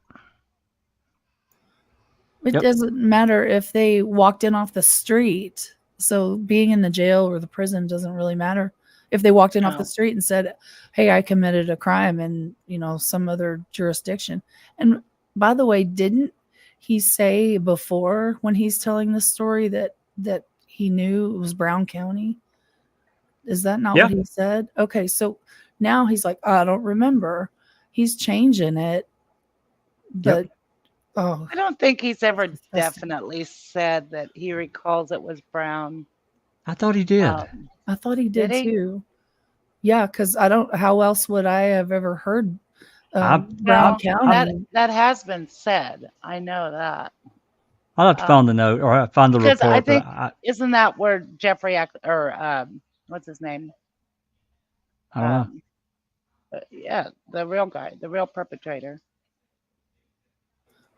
It doesn't matter if they walked in off the street. So being in the jail or the prison doesn't really matter. If they walked in off the street and said, hey, I committed a crime in, some other jurisdiction. And by the way, didn't he say before when he's telling the story that he knew it was Brown County? Is that not Yeah. what he said? Okay, so now he's like, I don't remember. He's changing it, but oh, I don't think he's ever disgusting. definitely said that he recalls it was Brown. I thought he did. I thought he did Did he? too. Yeah, because I don't. How else would I have ever heard Brown No, County? that has been said. I know that. I'll have to find the note or find the Because report. I think but isn't that where Jeffrey or what's his name? I don't know. Yeah, the real guy, the real perpetrator.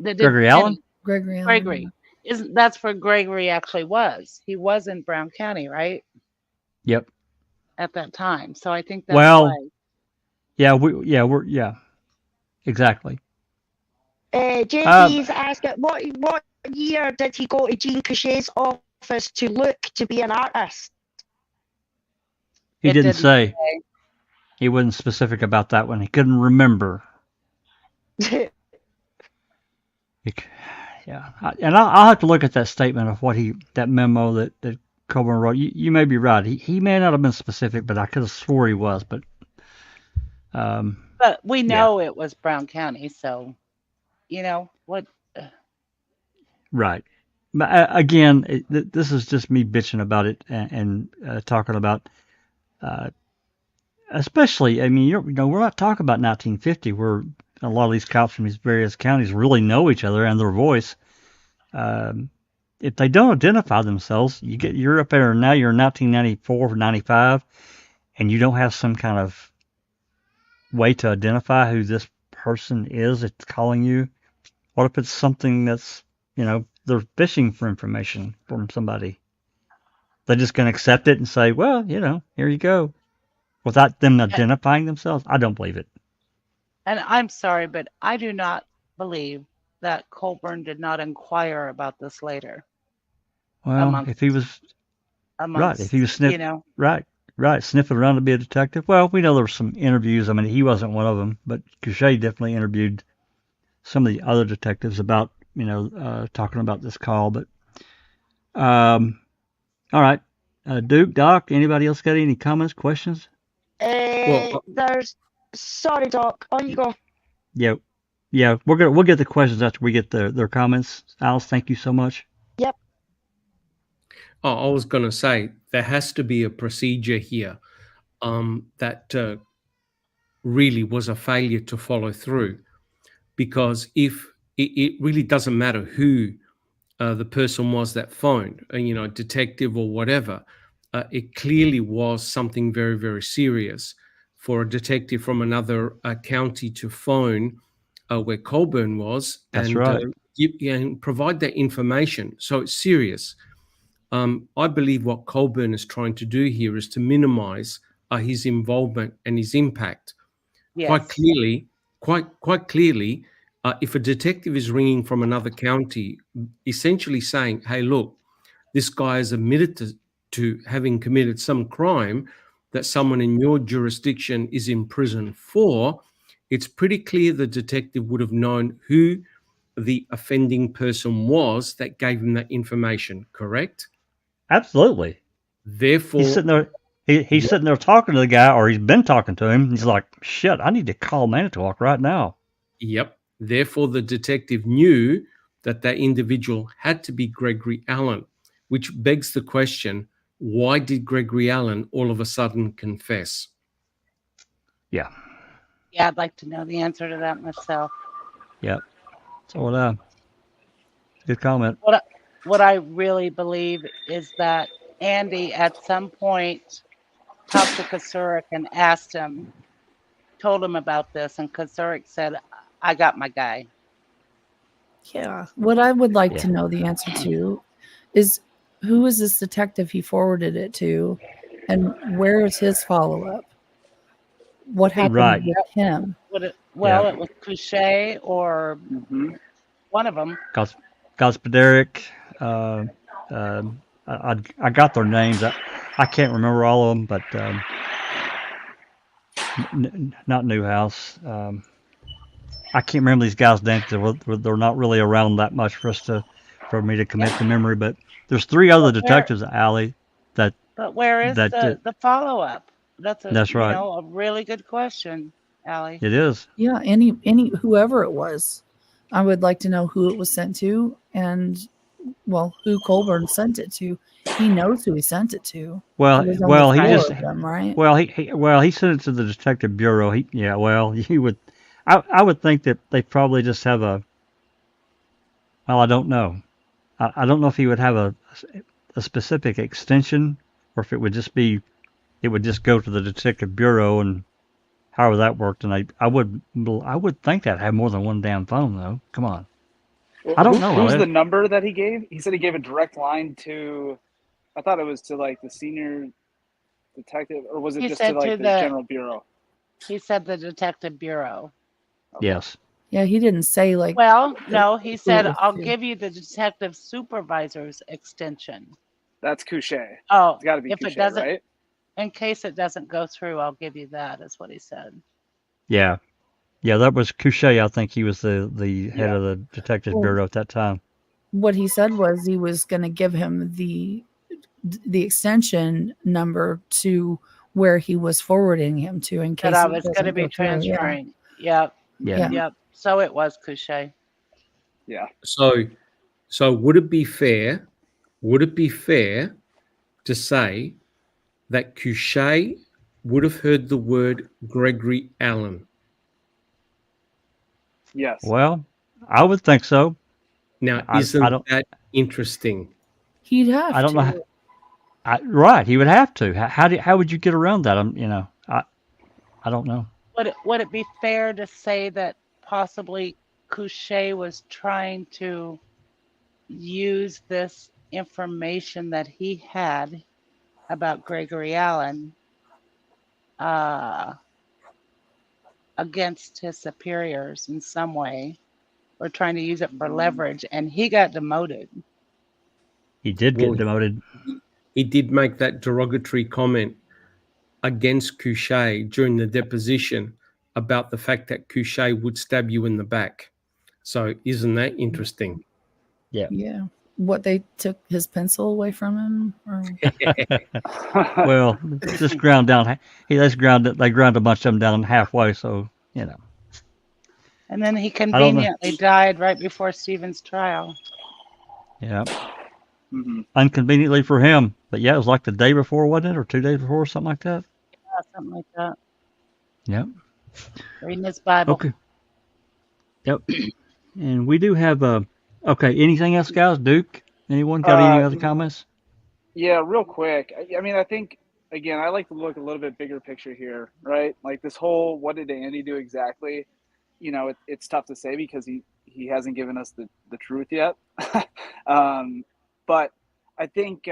Gregory Allen? Gregory Allen. Gregory. That's where Gregory actually was. He was in Brown County, right? Yep. At that time. So I think that's Well, why. we're exactly. JP's asking, what year did he go to Jean Couchet's office to look to be an artist? He didn't say. He wasn't specific about that one. He couldn't remember. Yeah, and I'll have to look at that statement of that memo that Colborn wrote. You may be right. He may not have been specific, but I could have swore he was. But we know it was Brown County, so you know what. Right. But again, this is just me bitching about it and talking about, especially. I mean, we're not talking about 1950, where a lot of these cops from these various counties really know each other and their voice. If they don't identify themselves, you're up there now. You're in 1994 or 95, and you don't have some kind of way to identify who this person is that's calling you. What if it's something that's, they're fishing for information from somebody? They're just going to accept it and say, well, here you go, without them identifying themselves? I don't believe it. And I'm sorry, but I do not believe that Colborn did not inquire about this later. Well, if he was sniffing, sniffing around to be a detective. Well, we know there were some interviews. I mean, he wasn't one of them, but Couchet definitely interviewed some of the other detectives about, talking about this call. But, all right, Duke, Doc, anybody else got any comments, questions? Sorry, Doc, on you go. Yeah, we'll get the questions after we get their comments. Alice, thank you so much. Yep. Oh, I was going to say there has to be a procedure here that really was a failure to follow through, because if it really doesn't matter who the person was that phoned, a detective or whatever, it clearly was something very, very serious for a detective from another county to phone where Colborn was. That's right. And provide that information. So it's serious. I believe what Colborn is trying to do here is to minimize his involvement and his impact. Yes. Quite clearly, if a detective is ringing from another county, essentially saying, hey, look, this guy has admitted to having committed some crime that someone in your jurisdiction is in prison for, it's pretty clear the detective would have known who the offending person was that gave him that information, correct? Absolutely. Therefore, he's sitting there. He's sitting there talking to the guy, or he's been talking to him. He's like, "Shit, I need to call Manitowoc right now." Yep. Therefore, the detective knew that individual had to be Gregory Allen, which begs the question: why did Gregory Allen all of a sudden confess? Yeah, I'd like to know the answer to that myself. Yep. So, good comment. What I really believe is that Andy at some point talked to Kasurik and told him about this, and Kasurik said, I got my guy. Yeah. What I would like to know the answer to is, who is this detective he forwarded it to, and where is his follow-up? What happened with him? It was Couchet or one of them. Gospoderic. I got their names. I can't remember all of them, but not Newhouse. I can't remember these guys' names. They're not really around that much for for me to commit to memory, but there's 3 other detectives, Allie, that. But where is that the follow up? That's right. a really good question, Allie. It is. Yeah, any whoever it was, I would like to know who it was sent to, and who Colborn sent it to. He knows who he sent it to. Well, he just them, right? he sent it to the detective bureau. He would. I would think that they probably just have a. Well, I don't know. I don't know if he would have a specific extension, or if it would just go to the detective bureau, and however that worked. And I would think that have more than one damn phone, though. Come on. Well, I don't know. Who's the number that he gave? He said he gave a direct line to. I thought it was to like the senior detective, or was it just to like the general bureau? He said the detective bureau. Okay. Yes. Yeah, he didn't say like. Well, no, he said I'll give you the detective supervisor's extension. That's Couché. Oh, it's got to be Couché, right? In case it doesn't go through, I'll give you that. Is what he said. Yeah, that was Couché. I think he was the head of the detective bureau at that time. What he said was he was going to give him the extension number to where he was forwarding him to in case I was going to be transferring. Yeah. Yep. So it was Couché. Yeah. So would it be fair? Would it be fair to say that Couché would have heard the word Gregory Allen? Yes. Well, I would think so. Now, isn't that interesting? He'd have to. I don't know. Right, he would have to. How would you get around that? I don't know. Would it be fair to say that possibly Couché was trying to use this information that he had about Gregory Allen against his superiors in some way, or trying to use it for leverage, and he got demoted? He did get demoted. He did make that derogatory comment against Couché during the deposition about the fact that Couché would stab you in the back. So isn't that interesting? Yeah. Yeah. What, they took his pencil away from him? Or... Well, just ground down. They ground a bunch of them down halfway, so you know. And then he conveniently died right before Stephen's trial. Yeah. Mm-hmm. Inconveniently for him, but yeah, it was like the day before, wasn't it, or 2 days before, something like that? Yeah, something like that. Yep. Reading his Bible. Okay. Yep. And we do have okay. Anything else, guys? Duke? Anyone got any other comments? Yeah, real quick. I mean, I think again, I like to look a little bit bigger picture here, right? Like this whole, what did Andy do exactly? You know, it's tough to say because he hasn't given us the truth yet. But I think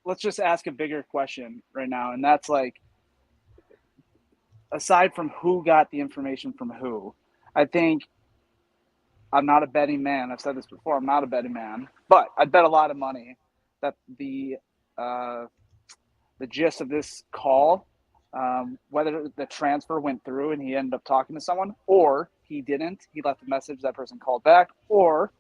let's just ask a bigger question right now, and that's like, aside from who got the information from who, I think, I'm not a betting man. I've said this before. I'm not a betting man, but I'd bet a lot of money that the gist of this call, whether the transfer went through and he ended up talking to someone, or he didn't, he left a message, that person called back, or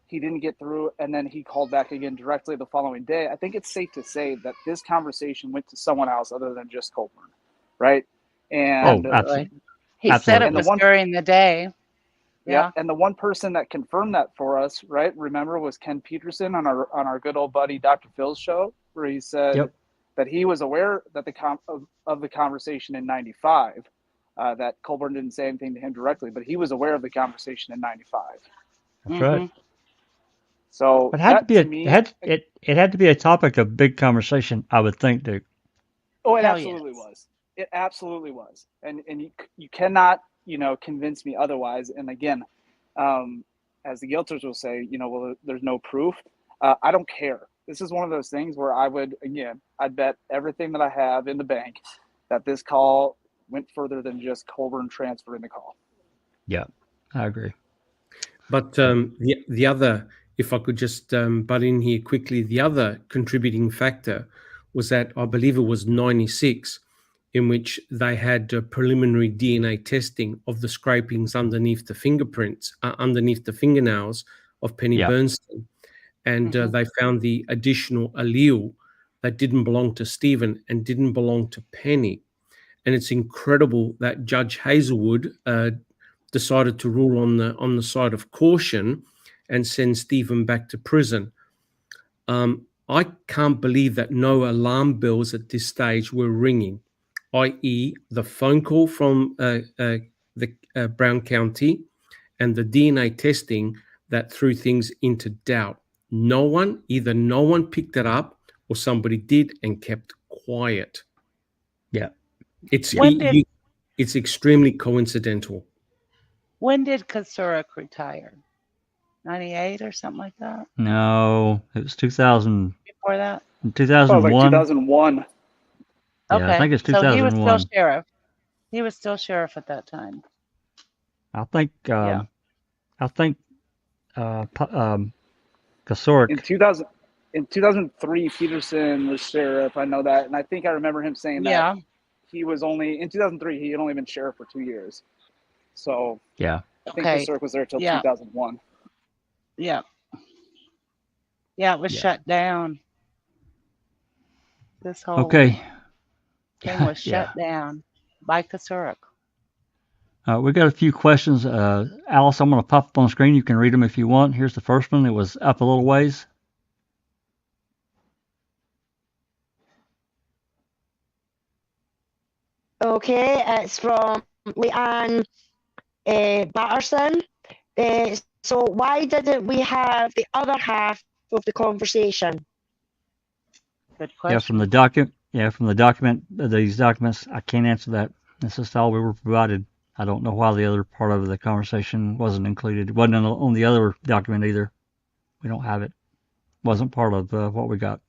he didn't get through and then he called back again directly the following day. I think it's safe to say that this conversation went to someone else other than just Colborn, right? And he said it was during the day. Yeah, and the one person that confirmed that for us, right, remember, was Ken Peterson on our good old buddy Dr. Phil's show, where he said that he was aware that of the conversation in '95, that Colborn didn't say anything to him directly, but he was aware of the conversation in '95. That's right. So it had to be it had to be a topic of big conversation, I would think, Duke. Oh, it absolutely was. It absolutely was, and you cannot, convince me otherwise. And again, as the guilters will say, well, there's no proof. I don't care. This is one of those things where I'd bet everything that I have in the bank that this call went further than just Colborn transferring the call. Yeah, I agree. But the other, if I could just butt in here quickly, the other contributing factor was that I believe it was 96, in which they had preliminary DNA testing of the scrapings underneath the fingerprints, underneath the fingernails of Penny Bernstein. and they found the additional allele that didn't belong to Stephen and didn't belong to Penny. And it's incredible that Judge Hazelwood decided to rule on the side of caution and send Stephen back to prison. I can't believe that no alarm bells at this stage were ringing, i.e. the phone call from the Brown County and the DNA testing that threw things into doubt. Either no one picked it up or somebody did and kept quiet. Yeah. It's extremely coincidental. When did Kasurek retire? 98 or something like that? No, it was 2000. Before that? 2001. Like 2001. Yeah, Okay. I think it's 2001. So he was still sheriff. He was still sheriff at that time. I think. Yeah. I think. Kasurek. In 2003, Peterson was sheriff. I know that, and I think I remember him saying that he was only in 2003. He had only been sheriff for 2 years. So yeah, I think Kasurek was there till 2001. Yeah. Yeah, it was shut down. This whole thing was shut down by Kasurek. We got a few questions. Alice, I'm going to pop up on screen. You can read them if you want. Here's the first one. It was up a little ways. Okay, it's from Leanne Batterson. So why didn't we have the other half of the conversation? Good question. Yeah, from the document. Yeah, from the document. These documents, I can't answer that. This is all we were provided. I don't know why the other part of the conversation wasn't included. It wasn't on the other document either. We don't have it. Wasn't part of what we got.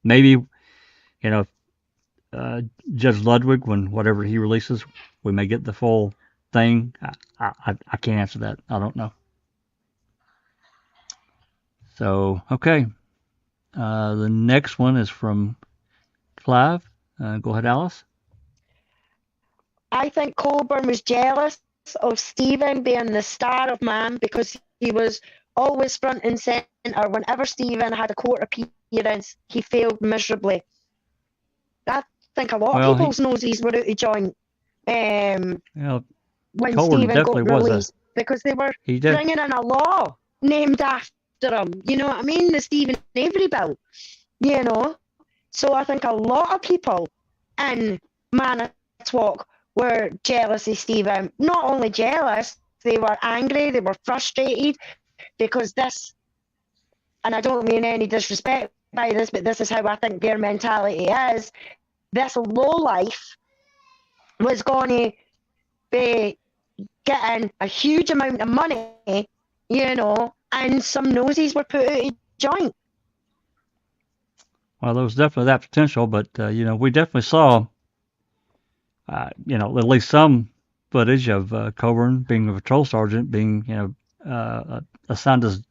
Maybe, Judge Ludwig, when whatever he releases, we may get the full thing. I can't answer that. I don't know. So, okay. The next one is from Clive. Go ahead, Alice. I think Colborn was jealous of Stephen being the star of man because he was always front and centre. Whenever Stephen had a court appearance, he failed miserably. I think a lot of people's noses were out of joint when Colborn Stephen got released because they were bringing in a law named after him. You know what I mean? The Stephen Avery bill. So I think a lot of people in Manitowoc were jealous of Stephen. Not only jealous, they were angry, they were frustrated because this, and I don't mean any disrespect by this, but this is how I think their mentality is. This lowlife was going to be getting a huge amount of money, and some noses were put out of joint. Well, there was definitely that potential, but, we definitely saw, at least some footage of Colborn being a patrol sergeant, being, assigned as,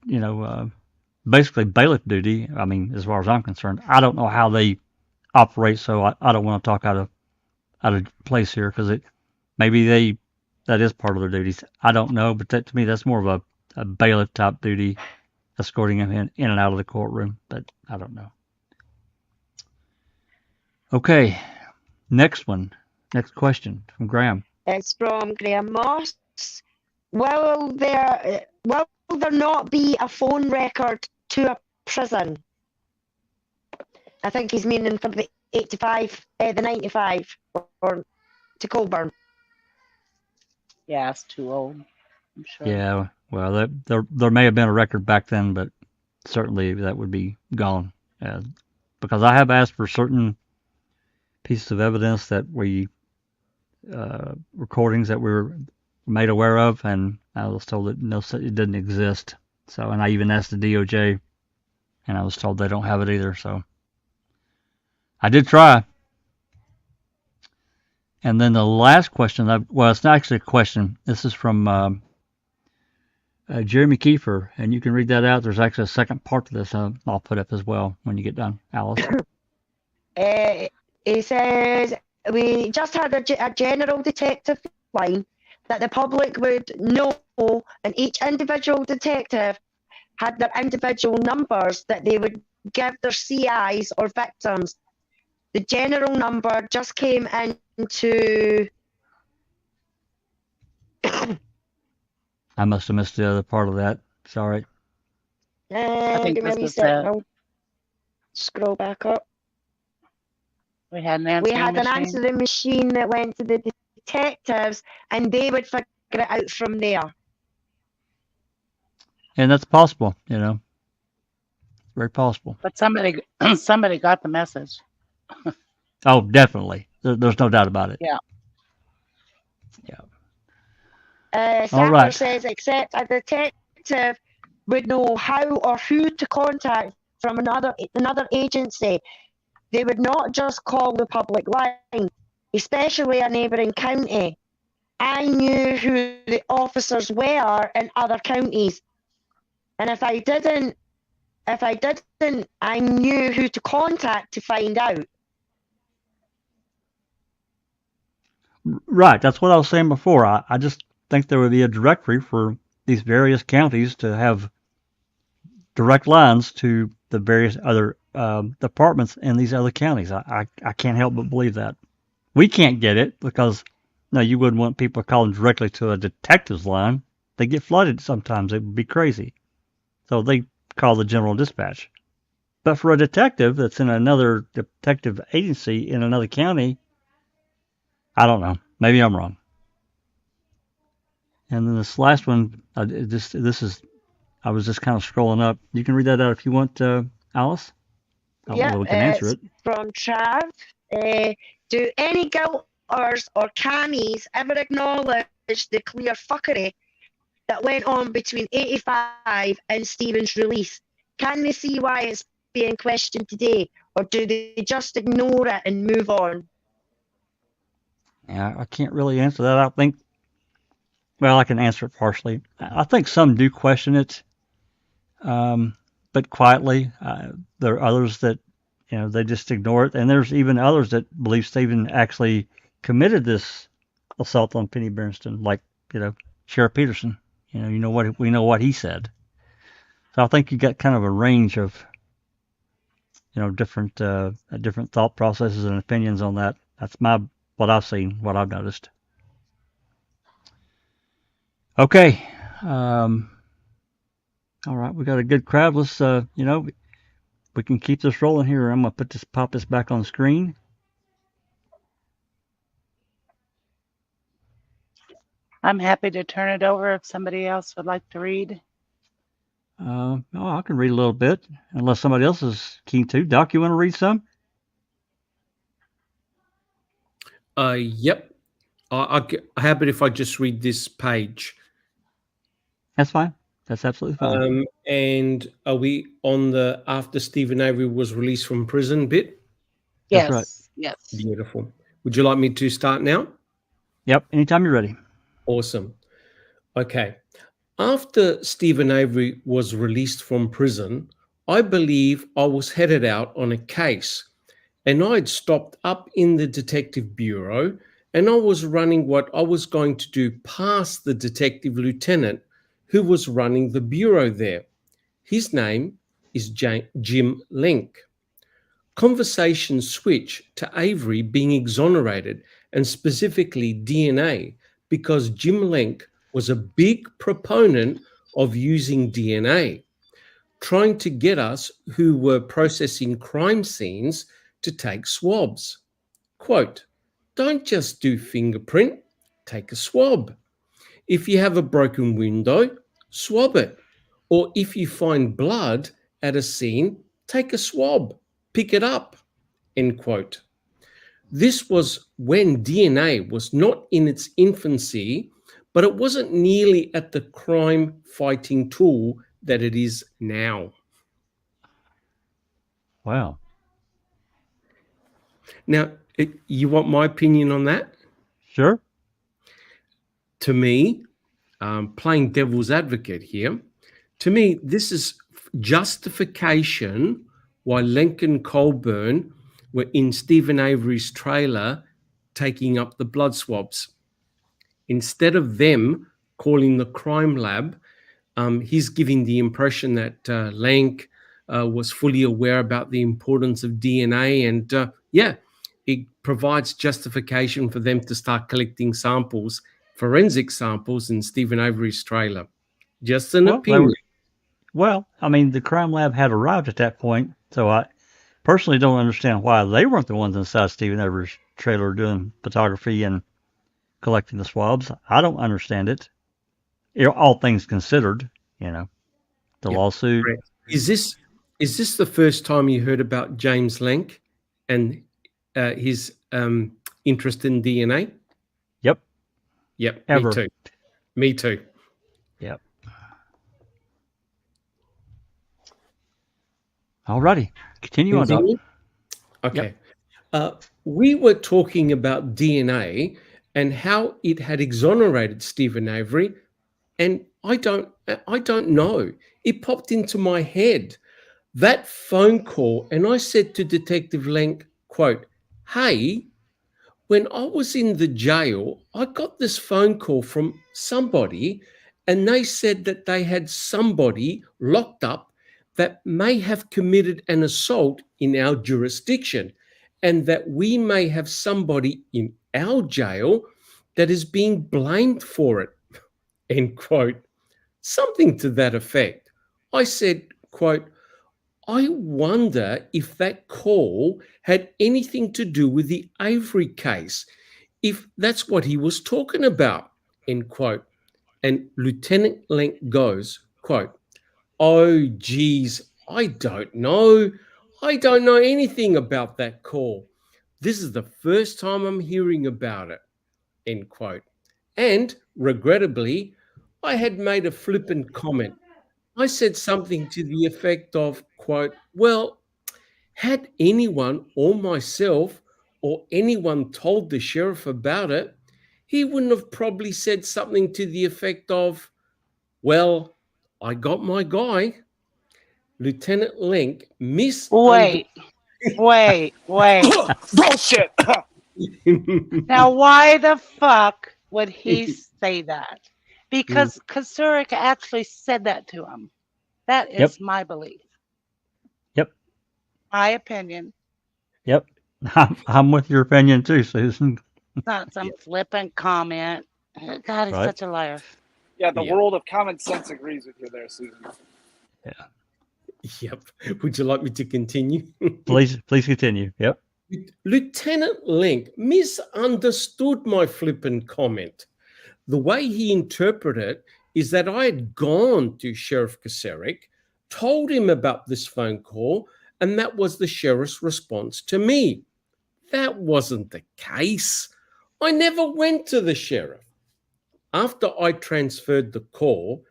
basically bailiff duty. I mean, as far as I'm concerned, I don't know how they operate, so I don't want to talk out of place here because that is part of their duties. I don't know, but to me, that's more of a bailiff type duty, escorting him in and out of the courtroom, but I don't know. Okay, next question from Graham. It's from Graham Moss. Will there not be a phone record to a prison? I think he's meaning for the 95, or to Colborn. Yeah, it's too old, I'm sure. Yeah, well, there may have been a record back then, but certainly that would be gone. Because I have asked for certain pieces of evidence that recordings that we were made aware of, and I was told that no, it didn't exist. So, and I even asked the DOJ, and I was told they don't have it either. So, I did try. And then the last question, it's not actually a question. This is from Jeremy Kiefer, and you can read that out. There's actually a second part to this. I'll put up as well when you get done, Alice. He says, we just had a general detective line that the public would know, and each individual detective had their individual numbers that they would give their CIs or victims. The general number just came into... I must have missed the other part of that. Sorry. I think Give me a this wee is second. it. I'll scroll back up. We had an We answering had an machine. answering machine that went to the detectives, and they would figure it out from there. And that's possible, you know. Very possible. But somebody got the message. Oh, definitely. There's no doubt about it. Yeah. All Sapper right. says, except a detective would know how or who to contact from another agency. They would not just call the public line, especially a neighbouring county. I knew who the officers were in other counties, and if I didn't, I knew who to contact to find out. Right. That's what I was saying before. I just think there would be a directory for these various counties to have direct lines to the various other departments in these other counties. I can't help but believe that. We can't get it because, no, you wouldn't want people calling directly to a detective's line. They get flooded sometimes. It would be crazy. So they call the general dispatch. But for a detective that's in another detective agency in another county, I don't know. Maybe I'm wrong. And then this last one, I was just kind of scrolling up. You can read that out if you want, Alice. I don't know whether we can answer it. From Trav. Do any guilters or cannies ever acknowledge the clear fuckery that went on between 85 and Stephen's release? Can they see why it's being questioned today, or do they just ignore it and move on? Yeah, I can't really answer that. I think, well, I can answer it partially. I think some do question it, but quietly. There are others that, they just ignore it. And there's even others that believe Stephen actually committed this assault on Penny Berenstain, like, Sheriff Peterson. We know what he said. So I think you got kind of a range of, different thought processes and opinions on that. That's what I've seen, what I've noticed. Okay. All right, we got a good crowd. Let's, we can keep this rolling here. I'm gonna pop this back on the screen. I'm happy to turn it over if somebody else would like to read. I can read a little bit, unless somebody else is keen to. Doc, you want to read some? Yep. How about if I just read this page? That's fine. That's absolutely fine. And are we on the after Stephen Avery was released from prison bit? Yes. That's right. Yes. Beautiful. Would you like me to start now? Yep. Anytime you're ready. Awesome. Okay. After Stephen Avery was released from prison, I believe I was headed out on a case, and I'd stopped up in the detective bureau, and I was running what I was going to do past the detective lieutenant who was running the bureau there. His name is Jim Lenk. Conversation switched to Avery being exonerated, and specifically DNA, because Jim Lenk was a big proponent of using DNA, trying to get us who were processing crime scenes to take swabs. Quote, don't just do fingerprint, take a swab. If you have a broken window, swab it. Or if you find blood at a scene, take a swab, pick it up, end quote. This was when DNA was not in its infancy, but it wasn't nearly at the crime-fighting tool that it is now. Wow. Now, you want my opinion on that? Sure. To me, playing devil's advocate here, to me, this is justification why Lenk and Colborn were in Stephen Avery's trailer taking up the blood swabs. Instead of them calling the crime lab he's giving the impression that Lank was fully aware about the importance of DNA, and it provides justification for them to start collecting samples, forensic samples, in Stephen Avery's trailer. Just an opinion. I mean, the crime lab had arrived at that point, so I personally don't understand why they weren't the ones inside Stephen Avery's trailer doing photography and collecting the swabs. I don't understand it. All things considered, the lawsuit. Correct. Is this the first time you heard about James Lank and his interest in DNA? Yep. Ever. Me too. Me too. Yep. Alrighty. Continue on, Doc. Okay. Yep. We were talking about DNA and how it had exonerated Stephen Avery, and I don't know. It popped into my head, that phone call, and I said to Detective Lank, quote, "Hey, when I was in the jail, I got this phone call from somebody, and they said that they had somebody locked up that may have committed an assault in our jurisdiction, and that we may have somebody in our jail that is being blamed for it," end quote. Something to that effect. I said, quote, "I wonder if that call had anything to do with the Avery case, if that's what he was talking about," end quote. And Lieutenant Lank goes, quote, "Oh, geez, I don't know. I don't know anything about that call. This is the first time I'm hearing about it," end quote. And regrettably, I had made a flippant comment. I said something to the effect of, quote, "Well, had anyone or myself or anyone told the sheriff about it, he wouldn't have probably said something to the effect of, 'Well, I got my guy.'" Lieutenant Lank Wait. Bullshit. Now, why the fuck would he say that? Because Kasurik actually said that to him. That is my belief. Yep. My opinion. Yep. I'm with your opinion too, Susan. Not some flippant comment. God, he's such a liar. Yeah, the world of common sense agrees with you there, Susan. Yeah. Yep. Would you like me to continue? Please continue. Yep. Lieutenant Lank misunderstood my flippant comment. The way he interpreted it is that I had gone to Sheriff Kasurik, told him about this phone call, and that was the sheriff's response to me. That wasn't the case. I never went to the sheriff. After I transferred the call,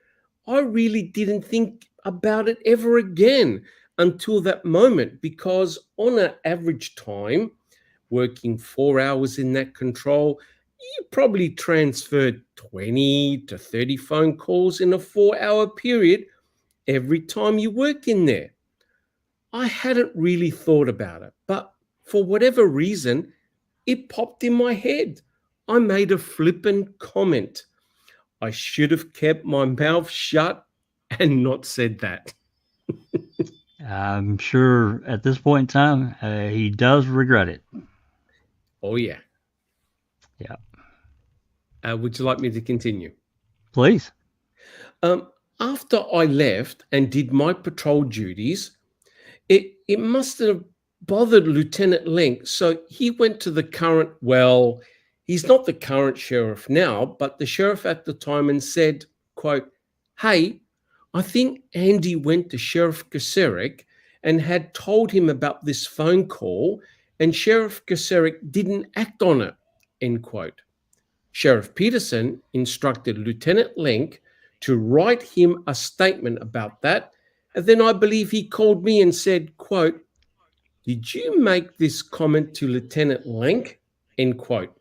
I really didn't think about it ever again until that moment, because on an average time, working 4 hours in that control, you probably transferred 20 to 30 phone calls in a 4-hour period every time you work in there. I hadn't really thought about it, but for whatever reason, it popped in my head. I made a flippant comment. I should have kept my mouth shut and not said that. I'm sure at this point in time, he does regret it. Oh, yeah. Yeah. Would you like me to continue? Please. After I left and did my patrol duties, it must have bothered Lieutenant Lank, so he went to the current, well, he's not the current sheriff now, but the sheriff at the time, and said, quote, "Hey, I think Andy went to Sheriff Kasurik and had told him about this phone call, and Sheriff Kasurik didn't act on it," end quote. Sheriff Peterson instructed Lieutenant Lank to write him a statement about that, and then I believe he called me and said, quote, "Did you make this comment to Lieutenant Lank?" end quote.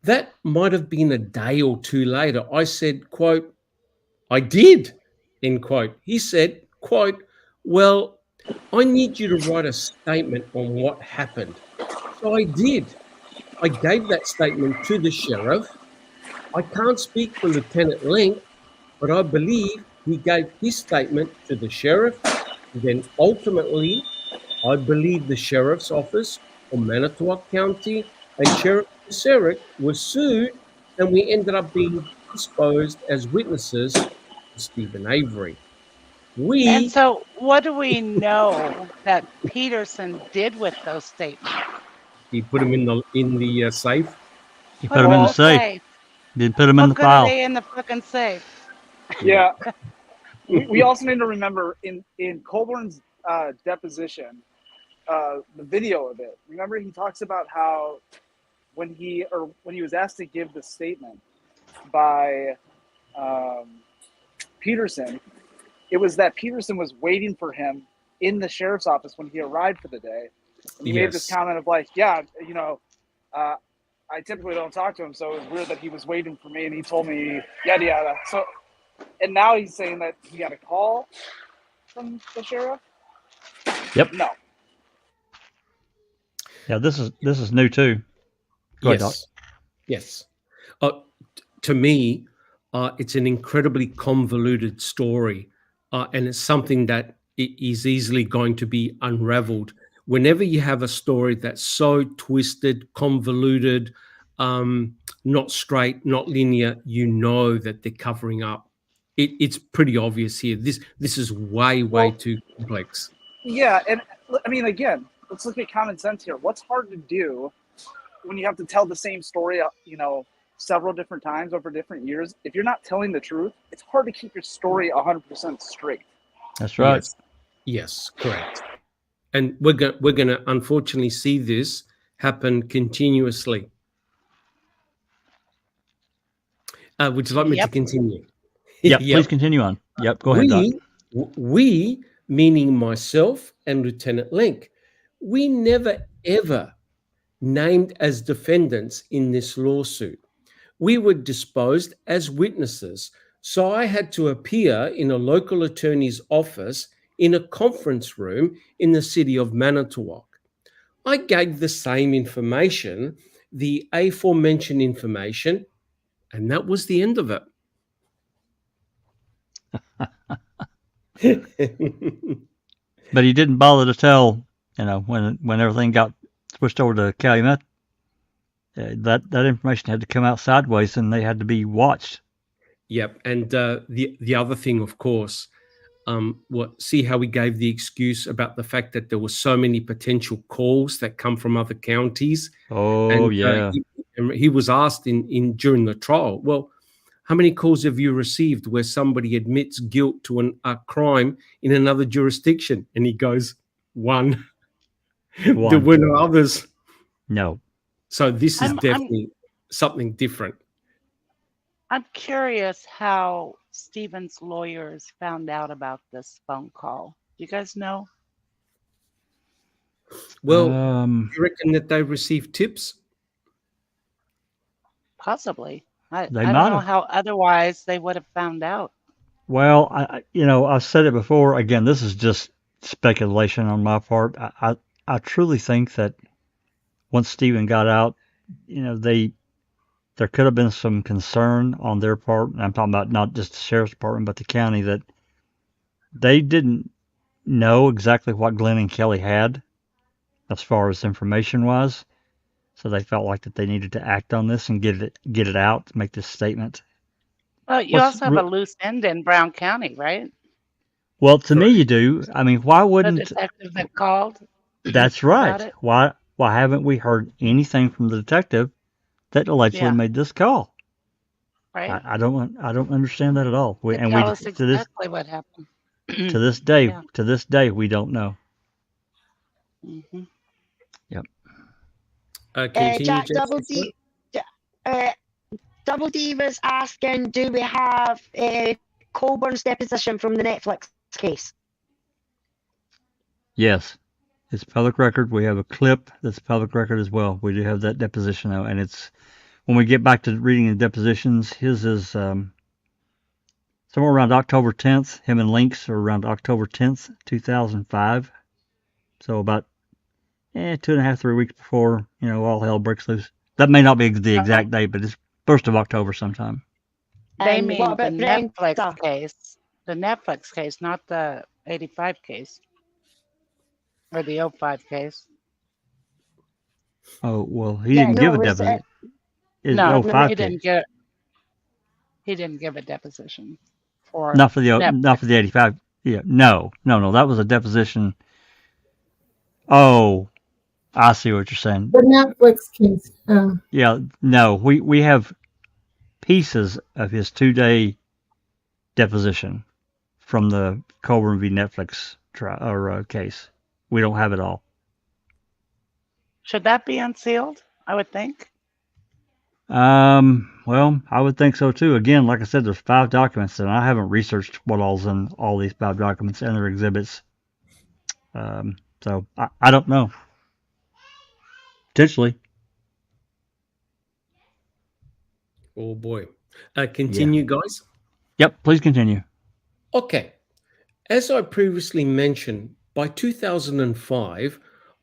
That might have been a day or two later. I said, quote, "I did," end quote. He said, quote, "Well, I need you to write a statement on what happened." So I did. I gave that statement to the sheriff. I can't speak for Lieutenant Lank, but I believe he gave his statement to the sheriff. Then ultimately, I believe the sheriff's office for Manitowoc County and Sheriff Sarek were sued, and we ended up being disposed as witnesses to Stephen Avery. And We so, what do we know that Peterson did with those statements? he put them in the safe. He put them in the safe. Didn't put them in What the good are file. they in the fucking safe? Yeah. We also need to remember in Colborn's deposition, the video of it. Remember, he talks about how when he was asked to give the statement by Peterson, it was that Peterson was waiting for him in the sheriff's office when he arrived for the day. And he made this comment of like, yeah, I typically don't talk to him, so it was weird that he was waiting for me and he told me yada yada. So, and now he's saying that he got a call from the sheriff. Yep. No. Yeah, this is new too. Go ahead, Doc. Yes. To me, it's an incredibly convoluted story, and it's something that is easily going to be unraveled. Whenever you have a story that's so twisted, convoluted, not straight, not linear, you know that they're covering up. It's pretty obvious here. This is way too complex. Yeah, and I mean, again, let's look at common sense here. What's hard to do when you have to tell the same story, several different times over different years? If you're not telling the truth, it's hard to keep your story 100% straight. That's right. Yes, correct. And we're going to unfortunately see this happen continuously. Would you like me to continue? Yep, please continue on. Yep, go ahead, Doc. We, meaning myself and Lieutenant Link, we never ever named as defendants in this lawsuit. We were disposed as witnesses, so I had to appear in a local attorney's office in a conference room in the city of Manitowoc. I gave the same information, the aforementioned information, and that was the end of it. But he didn't bother to tell, when everything got switched over to Calumet, that information had to come out sideways and they had to be watched. Yep, and the other thing, of course, see how we gave the excuse about the fact that there were so many potential calls that come from other counties. Oh, yeah. He was asked during the trial, well, how many calls have you received where somebody admits guilt to a crime in another jurisdiction? And he goes, one. There were no others. No. So this is definitely something different. I'm curious how Stephen's lawyers found out about this phone call. Do you guys know? Well, do you reckon that they received tips? Possibly. I don't know how otherwise they would have found out. Well, I've said it before. Again, this is just speculation on my part. I truly think that once Stephen got out, there could have been some concern on their part. And I'm talking about not just the sheriff's department, but the county, that they didn't know exactly what Glenn and Kelly had as far as information was. So they felt like that they needed to act on this and get it out, make this statement. Well, you also have a loose end in Brown County, right? Well, to me, you do. I mean, why wouldn't the detective that called? That's right. Why haven't we heard anything from the detective that allegedly made this call? Right. I don't understand that at all. Tell us exactly what happened. To this day, we don't know. Mm-hmm. Yep. Jack, Double D was asking, do we have Colborn's deposition from the Netflix case? Yes, it's public record. We have a clip that's public record as well. We do have that deposition though, and it's when we get back to reading the depositions, his is somewhere around October 10th. Him and Link's are around October 10th, 2005. So about 2.5, 3 weeks before, all hell breaks loose. That may not be the exact date, but it's 1st of October sometime. They What mean the about Netflix Brenda? case. The Netflix case, not the 85 case. Or the 05 case. Oh, well, he Yeah, didn't no, give a it was, deposition. It's No, 05 he case. didn't give a deposition for Not for the Netflix. 85. Yeah, no, that was a deposition. Oh, I see what you're saying. The Netflix case. Yeah, no, we have pieces of his 2-day deposition from the Colborn v. Netflix case. We don't have it all. Should that be unsealed? I would think. Well, I would think so too. Again, like I said, there's 5 documents, and I haven't researched what all's in all these 5 documents and their exhibits. So I don't know. Potentially. Oh boy. Continue, guys. Yep, please continue. Okay. As I previously mentioned, by 2005,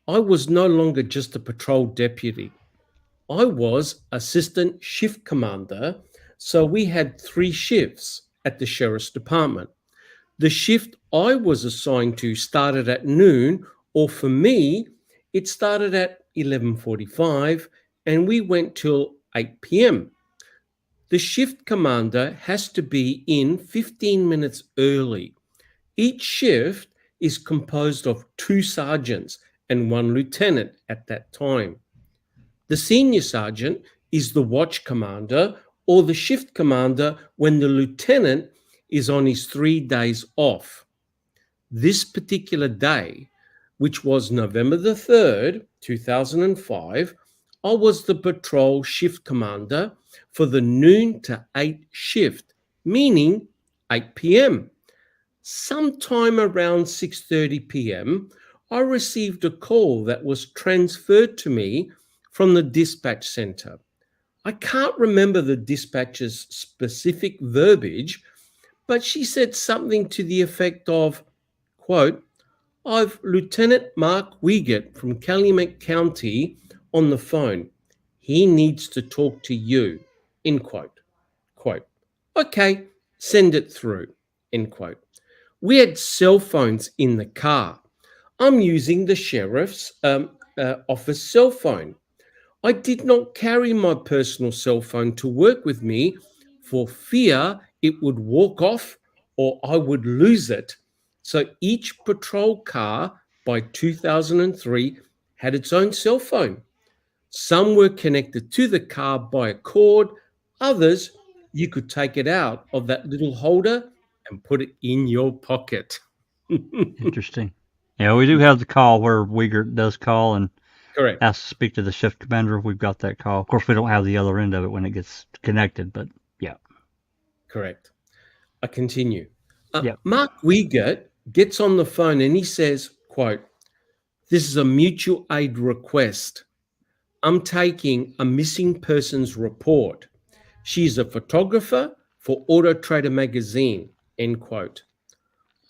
I was no longer just a patrol deputy. I was assistant shift commander, so we had 3 shifts at the Sheriff's Department. The shift I was assigned to started at noon, or for me, it started at 11:45 and we went till 8 p.m. The shift commander has to be in 15 minutes early. Each shift is composed of 2 sergeants and 1 lieutenant at that time. The senior sergeant is the watch commander or the shift commander when the lieutenant is on his 3 days off. This particular day, which was November the 3rd, 2005, I was the patrol shift commander for the noon to 8 shift, meaning 8 p.m. Sometime around 6:30 p.m., I received a call that was transferred to me from the dispatch center. I can't remember the dispatcher's specific verbiage, but she said something to the effect of, quote, "I've Lieutenant Mark Wiegert from Calumet County on the phone. He needs to talk to you," end quote. Quote, "Okay, send it through," end quote. We had cell phones in the car. I'm using the sheriff's office cell phone. I did not carry my personal cell phone to work with me for fear it would walk off or I would lose it. So each patrol car by 2003 had its own cell phone. Some were connected to the car by a cord. Others, you could take it out of that little holder and put it in your pocket. Interesting. Yeah, we do have the call where Wiegert does call and Correct. asks to speak to the shift commander. We've got that call. Of course, we don't have the other end of it when it gets connected, but yeah. Correct. I continue. Yep. Mark Wiegert gets on the phone and he says, quote, "This is a mutual aid request. I'm taking a missing persons report. She's a photographer for Auto Trader magazine," end quote.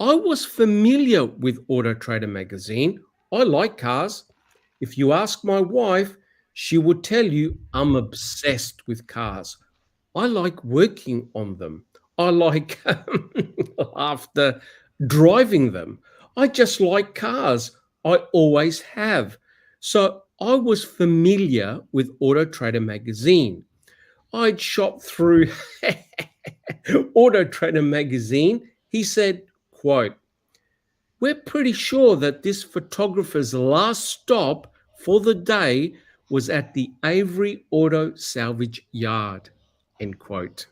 I was familiar with Auto Trader magazine. I like cars. If you ask my wife, she would tell you I'm obsessed with cars. I like working on them. I like after driving them. I just like cars. I always have. So I was familiar with Auto Trader magazine. I'd shopped through Auto Trader magazine. He said, quote, "We're pretty sure that this photographer's last stop for the day was at the Avery Auto Salvage Yard," end quote.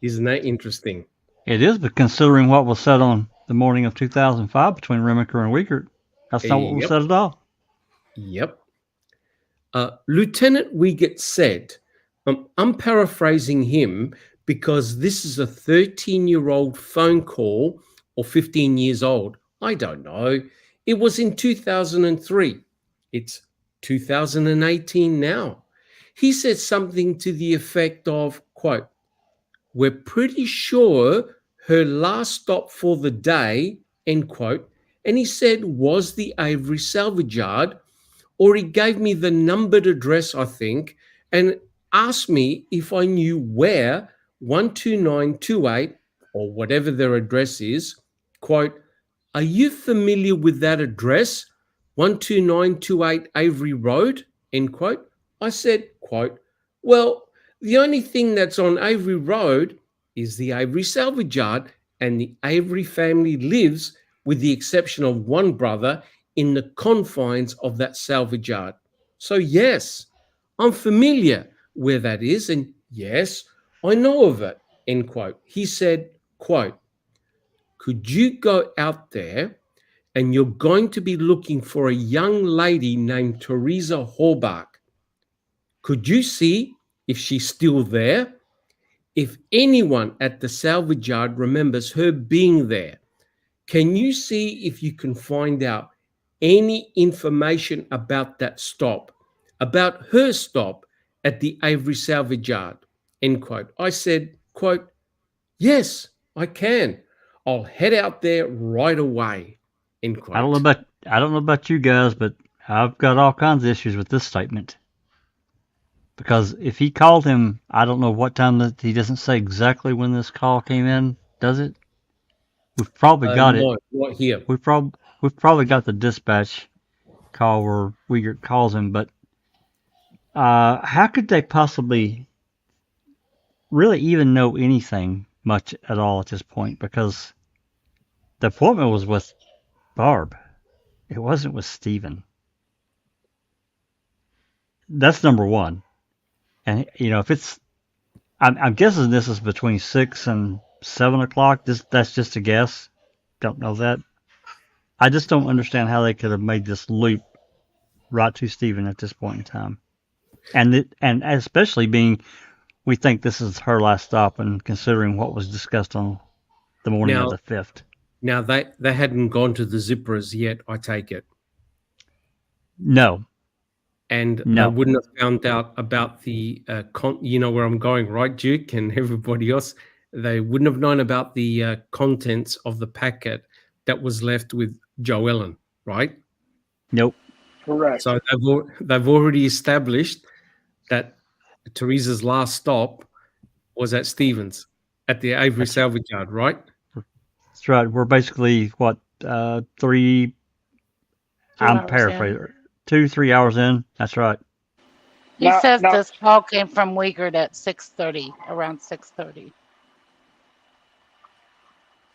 Isn't that interesting? It is, but considering what was said on the morning of 2005 between Remaker and Wiegert, that's not what was said at all. Yep. Lieutenant Wiegert said, I'm paraphrasing him because this is a 13-year-old phone call or 15 years old. I don't know. It was in 2003. It's 2018 now. He said something to the effect of, quote, "We're pretty sure her last stop for the day," end quote. And he said, was the Avery Salvage Yard, or he gave me the numbered address, I think, and asked me if I knew where 12928, or whatever their address is, quote, "Are you familiar with that address, 12928 Avery Road?" End quote. I said, quote, "Well, the only thing that's on Avery Road is the Avery salvage yard, and the Avery family lives, with the exception of one brother, in the confines of that salvage yard. So yes, I'm familiar where that is, and yes, I know of it," end quote. He said, quote, "Could you go out there, and you're going to be looking for a young lady named Teresa Horbach. Could you see if she's still there? If anyone at the salvage yard remembers her being there, can you see if you can find out any information about that stop, about her stop at the Avery salvage yard?" End quote. I said, quote, "Yes, I can. I'll head out there right away." End quote. I don't know about you guys, but I've got all kinds of issues with this statement. Because if he called him, I don't know what time that he doesn't say exactly when this call came in, does it? We've probably got it. No, not here. We've probably got the dispatch call where Wiegert calls him, but how could they possibly really even know anything much at all at this point? Because the appointment was with Barb. It wasn't with Stephen. That's number one. And, if it's, I'm guessing this is between 6 and 7 o'clock. That's just a guess. Don't know that. I just don't understand how they could have made this loop right to Stephen at this point in time. And especially being, we think this is her last stop, and considering what was discussed on the morning of the 5th. Now, they hadn't gone to the zippers yet, I take it. No. And they wouldn't have found out about the, where I'm going, right, Duke, and everybody else. They wouldn't have known about the contents of the packet that was left with Joellen, right? Nope. Correct. So they've already established that Teresa's last stop was at Stevens, at the Avery salvage yard, right? That's right. We're basically, 3 I'm paraphrasing. 2-3 hours in. That's right. He says this call came from Wiegert at 6:30, around 6:30.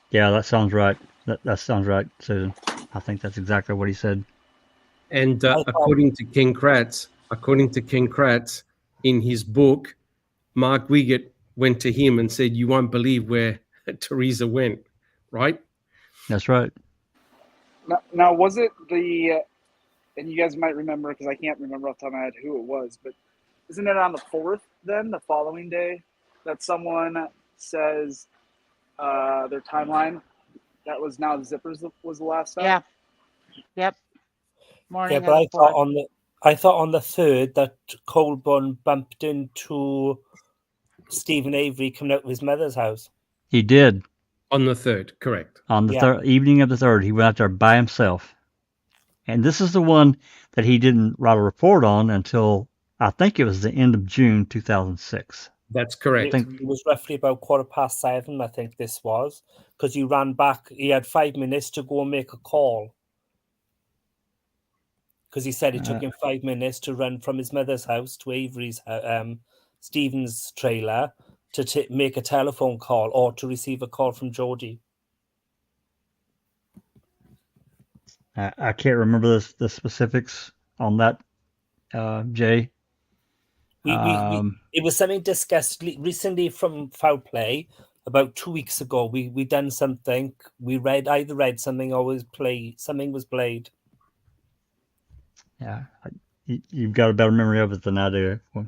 Yeah, that sounds right. That sounds right, Susan. I think that's exactly what he said. And according to Ken Kratz, in his book, Mark Wiegert went to him and said, "You won't believe where Teresa went," right? That's right. Now was it and you guys might remember, because I can't remember off the top of my head who it was, but isn't it on the 4th then, the following day, that someone says their timeline, that was now the zippers was the last stop? Yeah. Yep. Morning. Yeah, but I thought on the 3rd that Colborn bumped into Stephen Avery coming out of his mother's house. He did. On the 3rd, correct. On the evening of the 3rd, he went out there by himself. And this is the one that he didn't write a report on until, I think it was the end of June 2006. That's correct. It was roughly about 7:15, I think this was, because he ran back. He had 5 minutes to go and make a call. Because he said it took him 5 minutes to run from his mother's house to Avery's, Stephen's trailer to make a telephone call or to receive a call from Jody. I can't remember the specifics on that, Jay. It was something discussed recently from Foul Play about 2 weeks ago. We done something. We either read something or something was played. Yeah, you've got a better memory of it than I do. I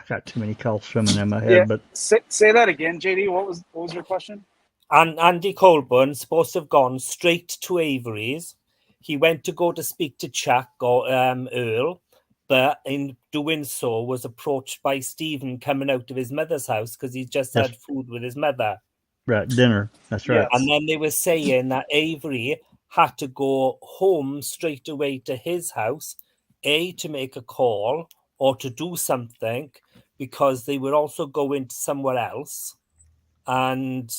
got too many calls swimming in my head. Yeah. But say that again, JD. What was your question? And Andy Colborn supposed to have gone straight to Avery's. He went to go to speak to Chuck or Earl, but in doing so was approached by Stephen coming out of his mother's house because he just had food with his mother. Right, dinner. That's right. And then they were saying that Avery had to go home straight away to his house, to make a call or to do something, because they were also going to somewhere else. And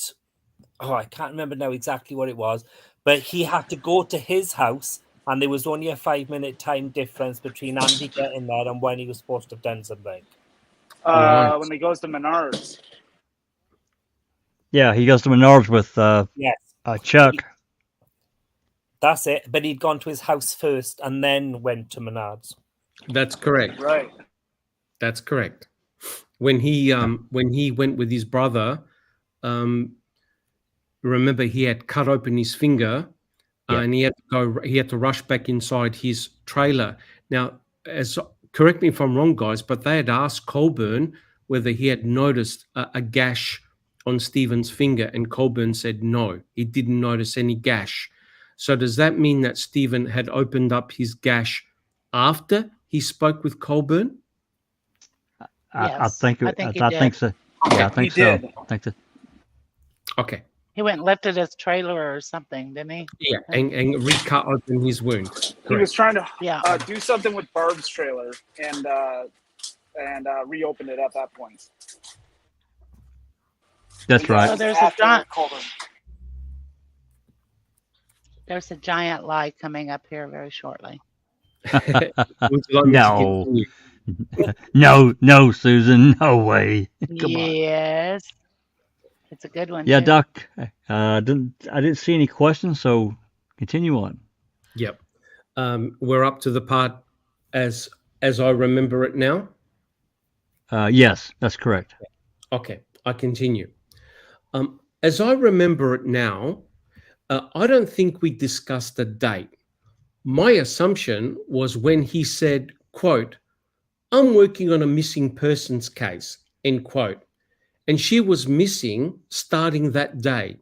I can't remember now exactly what it was, but he had to go to his house, and there was only a 5-minute time difference between Andy getting there and when he was supposed to have done something. When he goes to Menards. Yeah, he goes to Menards with Chuck. That's it. But he'd gone to his house first and then went to Menards. That's correct. Right. That's correct. When he went with his brother, remember he had cut open his finger, and he had to rush back inside his trailer. Now, correct me if I'm wrong, guys, but they had asked Colborn whether he had noticed a gash on Stephen's finger, and Colborn said no, he didn't notice any gash. So does that mean that Stephen had opened up his gash after he spoke with Colborn? I think so. Okay. Yeah, I think so. Did. I think so. Okay. He went and lifted his trailer or something, didn't he? Yeah, and recut open his wound. He was trying to do something with Barb's trailer and reopened it at that point. That's right. So there's a giant lie coming up here very shortly. No, Susan, no way. Come on. Yes, it's a good one. Yeah, too. Doc. I didn't see any questions, so continue on. Yep. We're up to the part as I remember it now. Yes, that's correct. Okay, I continue. As I remember it now, I don't think we discussed a date. My assumption was when he said, quote, "I'm working on a missing persons case," end quote, and she was missing starting that day.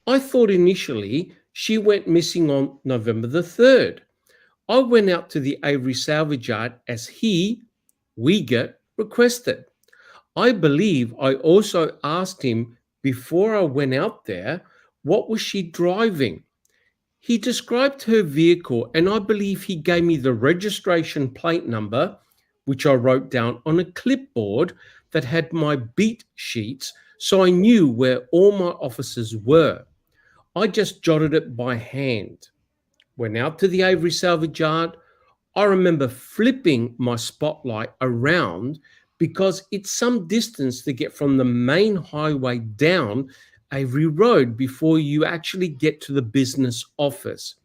I thought initially she went missing on November the 3rd. I went out to the Avery salvage yard as Wiegert, requested. I believe I also asked him before I went out there, what was she driving? He described her vehicle, and I believe he gave me the registration plate number, which I wrote down on a clipboard that had my beat sheets, so I knew where all my officers were. I just jotted it by hand. Went out to the Avery salvage yard. I remember flipping my spotlight around because it's some distance to get from the main highway down Avery Road before you actually get to the business office.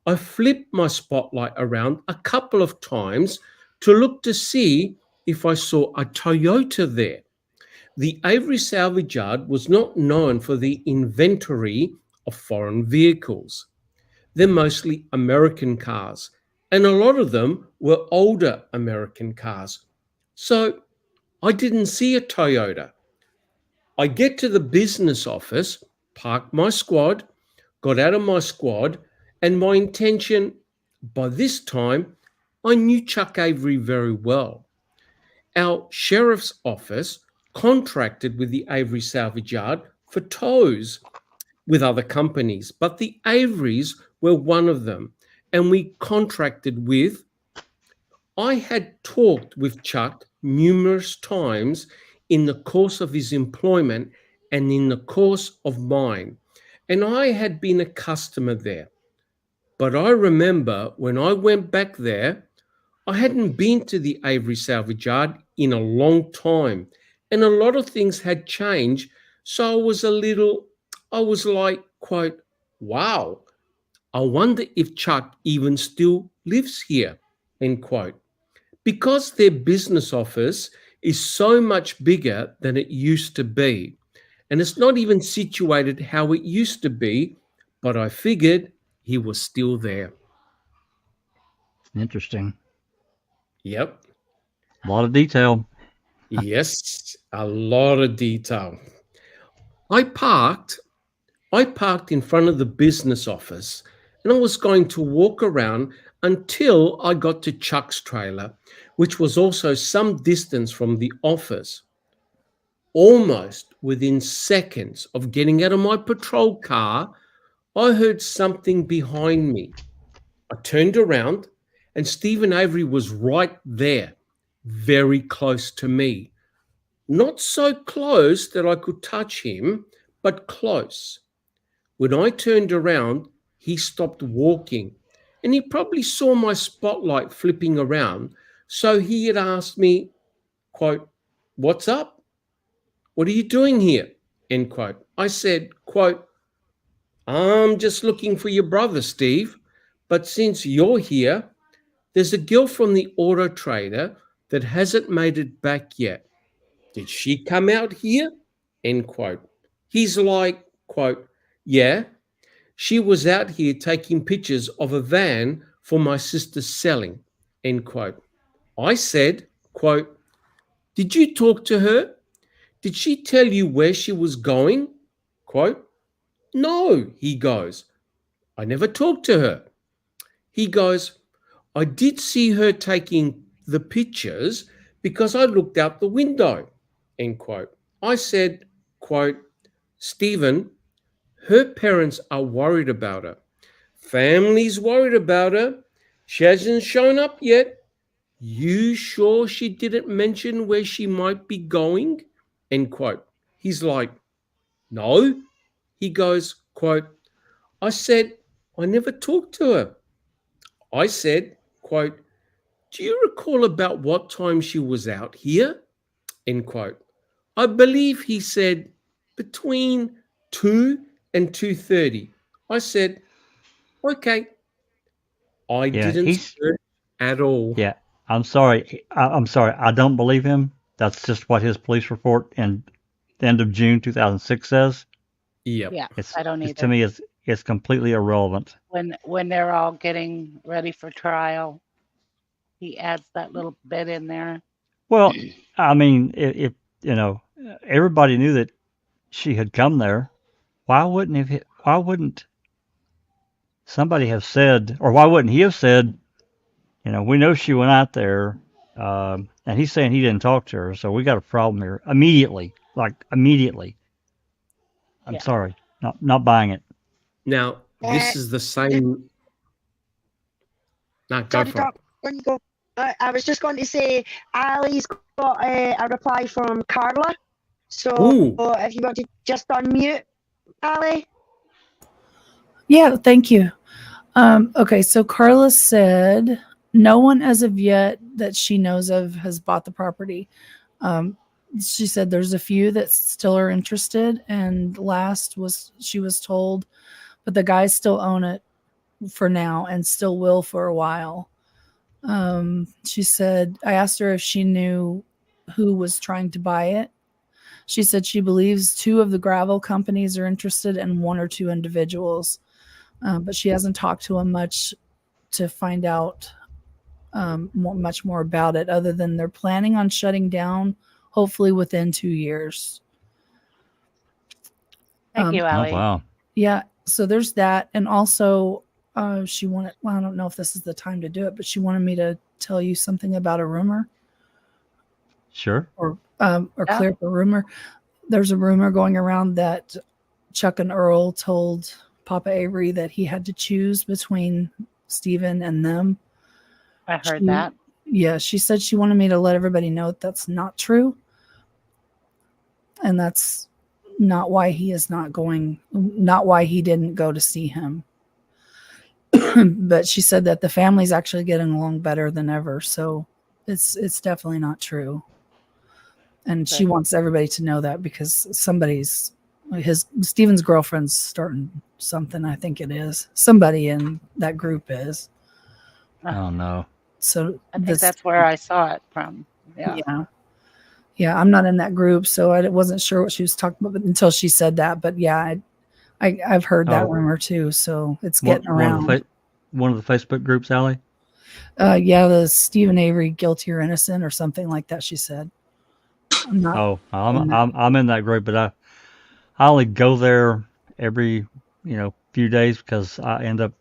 I flipped my spotlight around a couple of times to look to see if I saw a Toyota there. The Avery salvage yard was not known for the inventory of foreign vehicles. They're mostly American cars, and a lot of them were older American cars. So I didn't see a Toyota. I get to the business office, parked my squad, got out of my squad, and my intention, by this time, I knew Chuck Avery very well. Our sheriff's office contracted with the Avery salvage yard for tows with other companies, but the Averys were one of them, and we contracted with. I had talked with Chuck numerous times in the course of his employment and in the course of mine, and I had been a customer there. But I remember when I went back there, I hadn't been to the Avery salvage yard in a long time, and a lot of things had changed, so I was like, quote, "Wow, I wonder if Chuck even still lives here," end quote. Because their business office is so much bigger than it used to be, and it's not even situated how it used to be, but I figured he was still there. Interesting. Yep. A lot of detail. Yes, a lot of detail. I parked in front of the business office, and I was going to walk around until I got to Chuck's trailer, which was also some distance from the office. Almost within seconds of getting out of my patrol car, I heard something behind me. I turned around, and Stephen Avery was right there, very close to me. Not so close that I could touch him, but close. When I turned around, he stopped walking, and he probably saw my spotlight flipping around, so he had asked me, quote, "What's up? What are you doing here?" End quote. I said, quote, "I'm just looking for your brother, Steve, but since you're here, there's a girl from the auto trader that hasn't made it back yet. Did she come out here?" End quote. He's like, quote, "Yeah, she was out here taking pictures of a van for my sister's selling." End quote. I said, quote, "Did you talk to her? Did she tell you where she was going?" Quote, "No," he goes, "I never talked to her." He goes, "I did see her taking the pictures because I looked out the window." End quote. I said, quote, "Stephen, her parents are worried about her. Family's worried about her. She hasn't shown up yet. You sure she didn't mention where she might be going?" End quote. He's like, "No." He goes, quote, "I said, I never talked to her." I said, quote, "Do you recall about what time she was out here?" End quote. I believe he said between 2 and 2:30. I said, "Okay." I didn't search at all. Yeah, I'm sorry. I'm sorry. I don't believe him. That's just what his police report in the end of June 2006 says. Yep. Yeah, I don't either. To me, it's completely irrelevant. When they're all getting ready for trial, he adds that little bit in there. Well, I mean, if you know, everybody knew that she had come there. Why wouldn't somebody have said, or why wouldn't he have said, we know she went out there, and he's saying he didn't talk to her, so we got a problem here immediately. I'm sorry, not buying it. Now this is the same. No, go for it. When you go, I was just going to say, Ali's got a reply from Carla. So if you want to just unmute, Ali. Yeah, thank you. Okay, so Carla said no one as of yet that she knows of has bought the property. She said there's a few that still are interested, and she was told, but the guys still own it for now and still will for a while. She said, I asked her if she knew who was trying to buy it. She said she believes 2 of the gravel companies are interested and 1 or 2 individuals, but she hasn't talked to them much to find out much more about it, other than they're planning on shutting down hopefully within 2 years. Thank you, Ali. Oh, wow. Yeah, so there's that. And also she wanted, well, I don't know if this is the time to do it, but she wanted me to tell you something about a rumor. Sure. Or clear up a rumor. There's a rumor going around that Chuck and Earl told Papa Avery that he had to choose between Stephen and them. I heard that. Yeah, she said she wanted me to let everybody know that's not true. And that's not why he didn't go to see him. But she said that the family's actually getting along better than ever. So it's definitely not true. And she wants everybody to know that, because Stephen's girlfriend's starting something. I think it is. Somebody in that group is. Oh no. So I think that's where I saw it from. Yeah. I'm not in that group, so I wasn't sure what she was talking about until she said that. But yeah, I've heard that rumor too. So it's getting around. One of the Facebook groups, Ali? Yeah, the Stephen Avery Guilty or Innocent or something like that, she said. I'm in that group, but I only go there every few days because I end up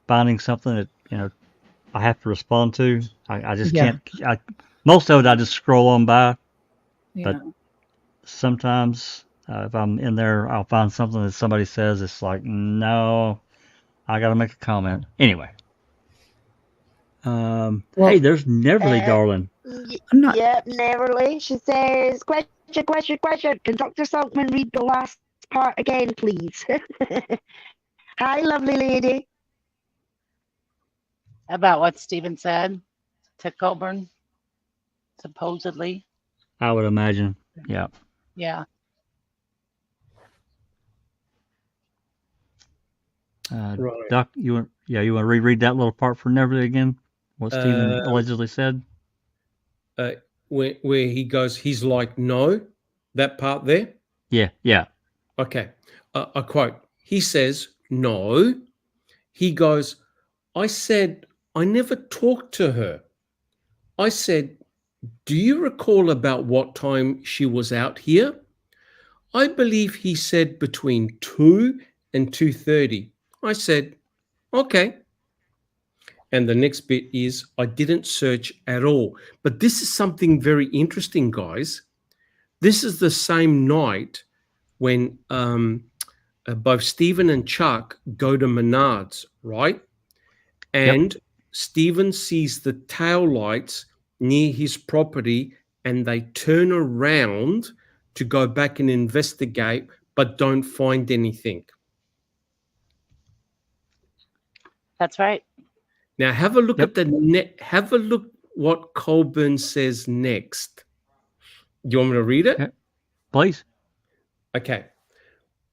finding something that I have to respond to. I just can't. Most of it I just scroll on by, but sometimes if I'm in there, I'll find something that somebody says. It's like, no, I got to make a comment anyway. Hey, there's Neverly, darling. I'm not. Yep, Neverly. She says, question. Can Dr. Silkman read the last part again, please? Hi, lovely lady. About what Stephen said to Colborn, supposedly. I would imagine. Yeah. Yeah. Right. Doc, you want to reread that little part for Neverly again? What Stephen allegedly said? Where he goes, he's like, no, that part there? Yeah. Okay. I quote, he says, no. He goes, I said, I never talked to her. I said, do you recall about what time she was out here? I believe he said between 2 and 2:30. I said, okay. And the next bit is, I didn't search at all. But this is something very interesting, guys. This is the same night when both Stephen and Chuck go to Menards, right? And Stephen sees the tail lights near his property and they turn around to go back and investigate, but don't find anything. That's right. Now have a look at have a look what Colborn says next. Do you want me to read it? Please. Okay.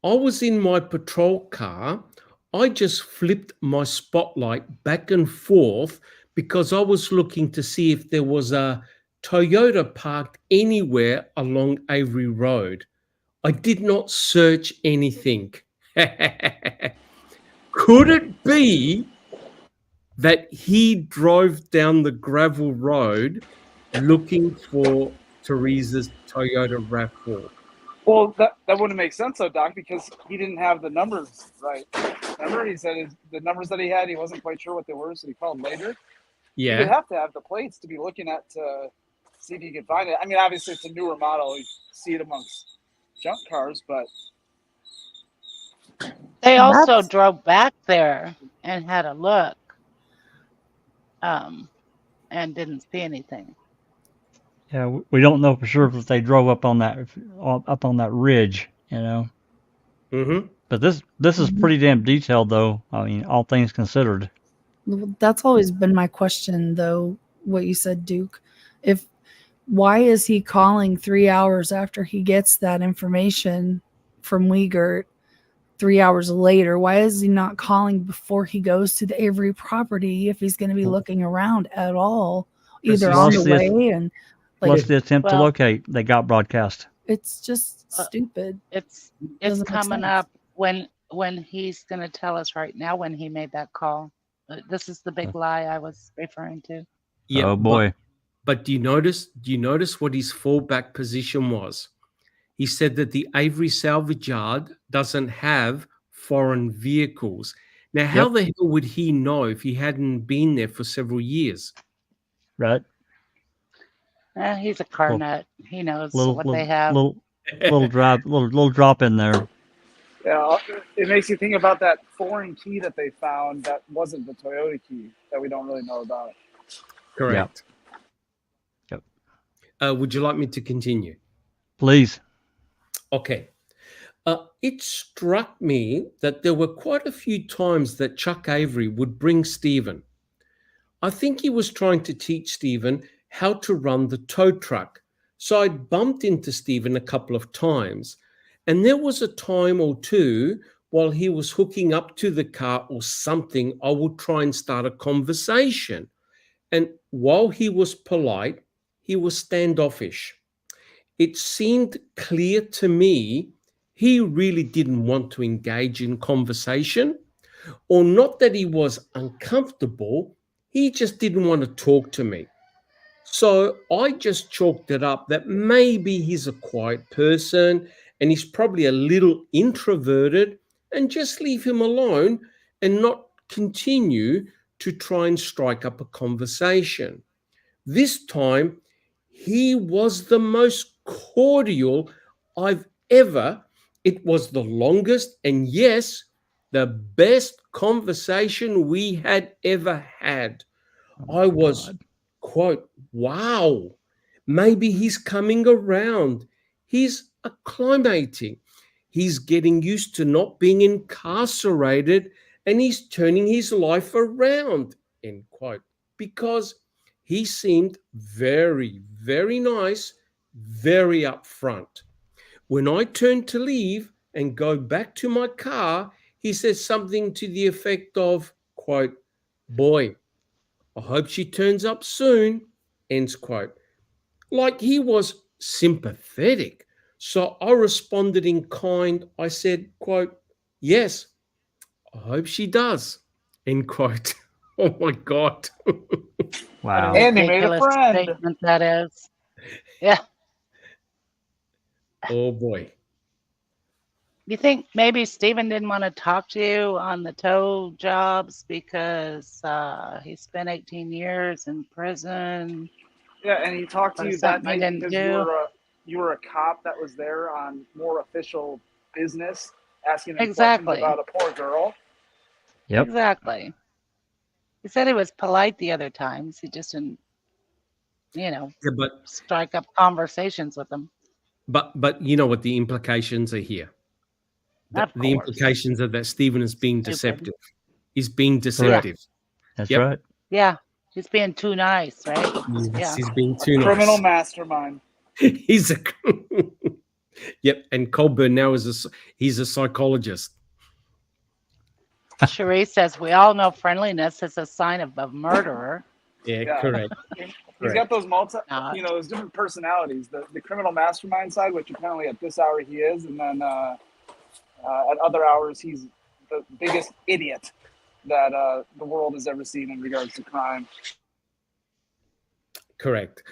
I was in my patrol car. I just flipped my spotlight back and forth because I was looking to see if there was a Toyota parked anywhere along Avery Road. I did not search anything. Could it be that he drove down the gravel road looking for Teresa's Toyota RAV4? Well, that wouldn't make sense, though, Doc, because he didn't have the numbers right. Remember, he said the numbers that he had, he wasn't quite sure what they were, so he called later. Yeah. You have to have the plates to be looking at to see if you can find it. I mean, obviously, it's a newer model. You see it amongst junk cars, but... They also drove back there and had a look and didn't see anything. Yeah, we don't know for sure if they drove up on that ridge, you know. Mm-hmm. But this is pretty damn detailed, though. I mean, all things considered. That's always been my question, though. What you said, Duke. Why is he calling 3 hours after he gets that information from Wiegert? 3 hours later, why is he not calling before he goes to the Avery property if he's going to be looking around at all, either on the way and what's the attempt to locate? They got broadcast. It's just stupid. It's coming up when he's going to tell us right now when he made that call. This is the big lie I was referring to. Yeah, oh boy! But do you notice what his fallback position was? He said that the Avery salvage yard doesn't have foreign vehicles. Now, how the hell would he know if he hadn't been there for several years? Right. He's a car nut. He knows what they have. Little drop in there. Yeah, it makes you think about that foreign key that they found that wasn't the Toyota key that we don't really know about. Correct. Yep. Would you like me to continue? Please. Okay. It struck me that there were quite a few times that Chuck Avery would bring Stephen. I think he was trying to teach Stephen how to run the tow truck. So I bumped into Stephen a couple of times. And there was a time or two while he was hooking up to the car or something, I would try and start a conversation. And while he was polite, he was standoffish. It seemed clear to me he really didn't want to engage in conversation, or not that he was uncomfortable, he just didn't want to talk to me. So I just chalked it up that maybe he's a quiet person and he's probably a little introverted, and just leave him alone and not continue to try and strike up a conversation. This time, he was the most cordial I've ever. It was the longest and, yes, the best conversation we had ever had. I was, God. quote, wow, maybe he's coming around. He's acclimating. He's getting used to not being incarcerated and he's turning his life around, end quote, because he seemed very, very nice, very upfront. When I turned to leave and go back to my car, he says something to the effect of, quote, boy, I hope she turns up soon, ends quote. Like he was sympathetic. So I responded in kind. I said, quote, yes, I hope she does, end quote. Oh my God. Wow. What a Andy made a ridiculous friend. statement that is. Yeah. Oh boy. You think maybe Stephen didn't want to talk to you on the tow jobs because he spent 18 years in prison? Yeah, and he talked to Or you that something he night didn't because do? you were a cop that was there on more official business, asking him questions Exactly. about a poor girl. Yep. Exactly. He said he was polite the other times. He just didn't, Yeah, strike up conversations with them. but you know what the implications are here. Of The course. implications are that Stephen is being Stupid. deceptive. He's being deceptive. That's Yep. right. Yeah. He's being too nice, right? Yes, Yeah. he's being too Criminal nice. mastermind. He's a yep. And Colborn now he's a psychologist. Cherie says we all know friendliness is a sign of a murderer. Yeah, correct. He's got those those different personalities. The criminal mastermind side, which apparently at this hour he is, and then at other hours he's the biggest idiot that the world has ever seen in regards to crime. Correct.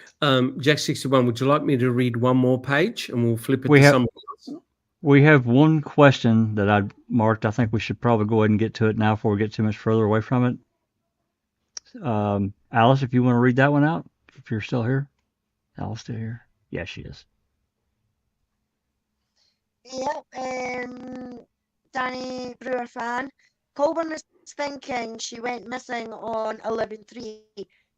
Jack 61, would you like me to read one more page and we'll flip it We to have- somebody else? We have one question that I marked. I think we should probably go ahead and get to it now before we get too much further away from it. Alice, if you want to read that one out, if you're still here. Alice still here? Yeah, she is. Yep, Danny Brewer fan. Colborn was thinking she went missing on 11/3.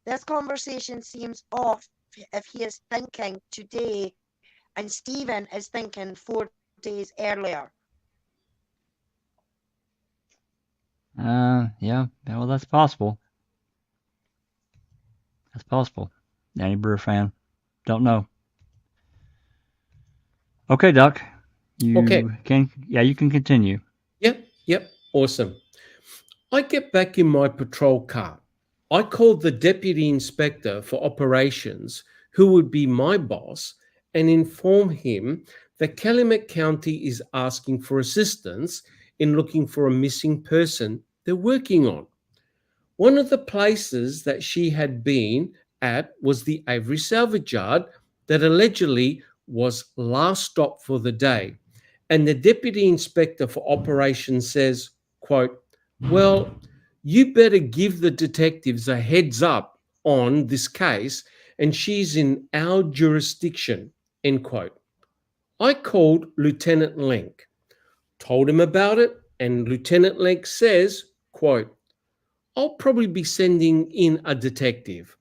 This conversation seems off if he is thinking today and Stephen is thinking 4 days earlier. Yeah, well, that's possible. That's possible. Danny Brewer fan. Don't know. Okay, Doc. You can continue. Yep. Awesome. I get back in my patrol car. I called the deputy inspector for operations, who would be my boss, and inform him that Calumet County is asking for assistance in looking for a missing person they're working on. One of the places that she had been at was the Avery salvage yard that allegedly was last stop for the day. And the deputy inspector for operations says, quote, well, you better give the detectives a heads up on this case, and she's in our jurisdiction, end quote. I called Lieutenant Lenk, told him about it, and Lieutenant Lenk says, quote, I'll probably be sending in a detective.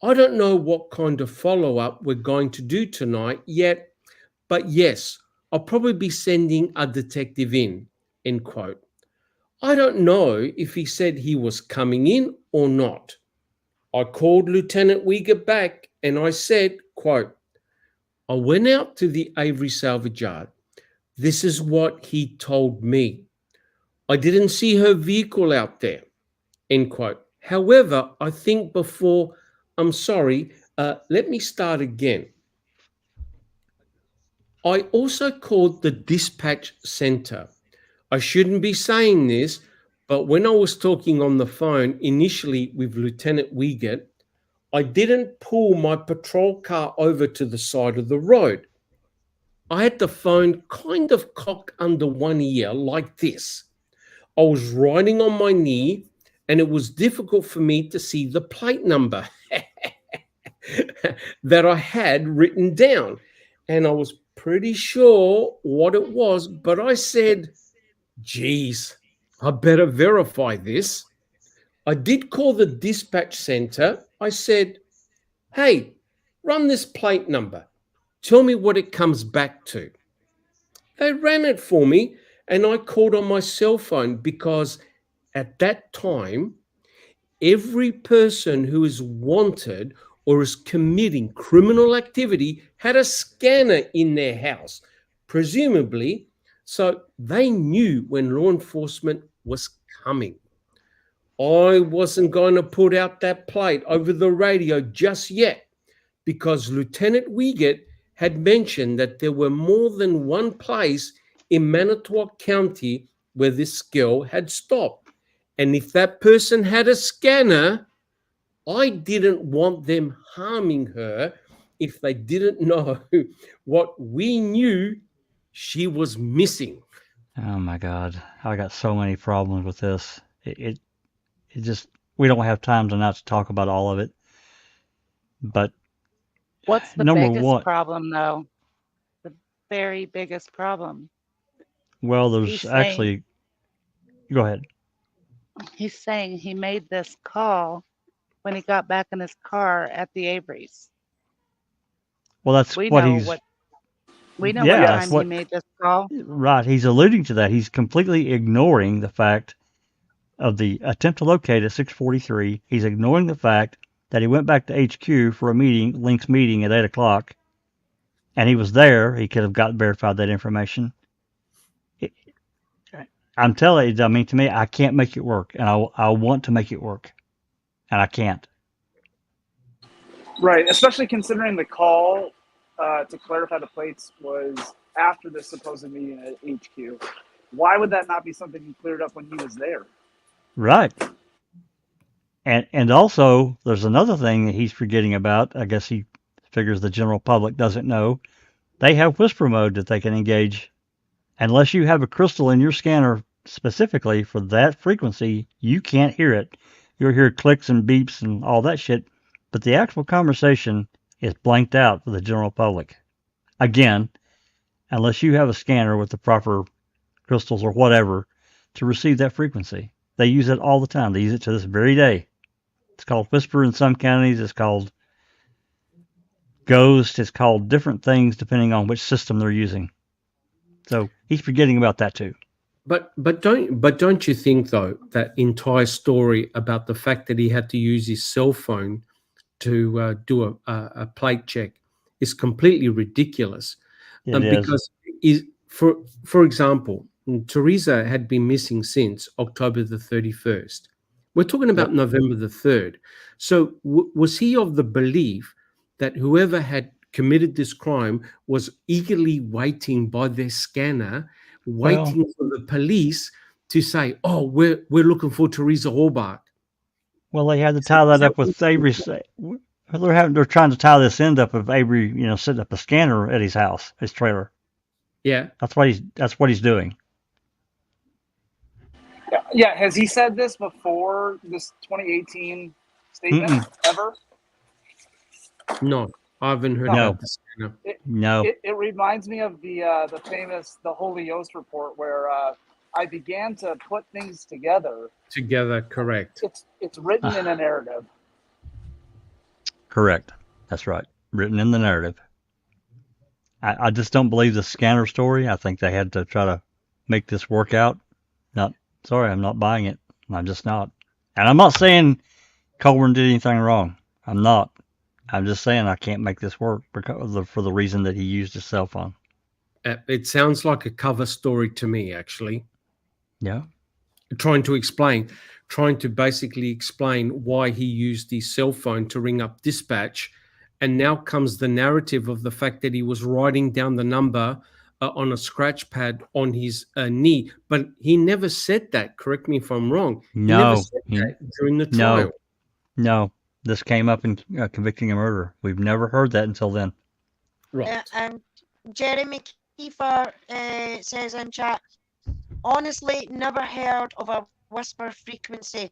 I don't know what kind of follow-up we're going to do tonight yet, but yes, I'll probably be sending a detective in, end quote. I don't know if he said he was coming in or not. I called Lieutenant Uyghur back and I said, quote, I went out to the Avery salvage yard. This is what he told me. I didn't see her vehicle out there, end quote. However, I think let me start again. I also called the dispatch center. I shouldn't be saying this, but when I was talking on the phone initially with Lieutenant Uyghur, I didn't pull my patrol car over to the side of the road. I had the phone kind of cocked under one ear like this. I was riding on my knee and it was difficult for me to see the plate number that I had written down. And I was pretty sure what it was, but I said, geez, I better verify this. I did call the dispatch center. I said, hey, run this plate number. Tell me what it comes back to. They ran it for me, and I called on my cell phone because at that time, every person who is wanted or is committing criminal activity had a scanner in their house, presumably, so they knew when law enforcement was coming. I wasn't going to put out that plate over the radio just yet because Lieutenant Wiegert had mentioned that there were more than one place in Manitowoc County where this girl had stopped. And if that person had a scanner, I didn't want them harming her if they didn't know what we knew she was missing. Oh my God. I got so many problems with this. It just, we don't have time tonight to talk about all of it. But What's the number biggest one, problem, though? The very biggest problem. well, there's He's saying, actually, go ahead. he's saying he made this call when he got back in his car at the Averys. Well, that's We what know he's, what we know yeah, what that's time what, he made this call. right. He's alluding to that. He's completely ignoring the fact of the attempt to locate at 6:43. He's ignoring the fact that he went back to HQ for a meeting, Link's meeting at 8 o'clock, and he was there. He could have verified that information. I'm telling you, I mean, to me, I can't make it work, and I want to make it work, and I can't. Right, especially considering the call to clarify the plates was after the supposed meeting at HQ. Why would that not be something he cleared up when he was there? Right. And also, there's another thing that he's forgetting about. I guess he figures the general public doesn't know. They have whisper mode that they can engage. Unless you have a crystal in your scanner specifically for that frequency, you can't hear it. You'll hear clicks and beeps and all that shit, but the actual conversation is blanked out for the general public. Again, unless you have a scanner with the proper crystals or whatever to receive that frequency. They use it all the time. They use it to this very day. It's called whisper in some counties. It's called ghost. It's called different things depending on which system they're using. So he's forgetting about that too. But don't you think though that entire story about the fact that he had to use his cell phone to do a plate check is completely ridiculous? Because for example, Teresa had been missing since October the 31st. We're talking about November the 3rd. So was he of the belief that whoever had committed this crime was eagerly waiting by their scanner, waiting for the police to say, "Oh, we're looking for Teresa Hallbach"? Well, they had to tie that up with Avery. They're trying to tie this end up of Avery, setting up a scanner at his house, his trailer. Yeah, that's what he's doing. Yeah. Has he said this before this 2018 statement ever? No, I haven't heard about this. It reminds me of the famous The Holy Ghost report where I began to put things together. Correct. It's written in a narrative. Correct. That's right. Written in the narrative. I just don't believe the scanner story. I think they had to try to make this work out. I'm not buying it. I'm just not. And I'm not saying Colborn did anything wrong. I'm not. I'm just saying I can't make this work for the reason that he used his cell phone. It sounds like a cover story to me, actually. Yeah. Trying to basically explain why he used his cell phone to ring up dispatch. And now comes the narrative of the fact that he was writing down the number on a scratch pad on his knee. But he never said that. Correct me if I'm wrong. He never said that during the trial. No. This came up in convicting a murder. We've never heard that until then. Right. And Jeremy Kiefer says in chat, honestly, never heard of a whisper frequency.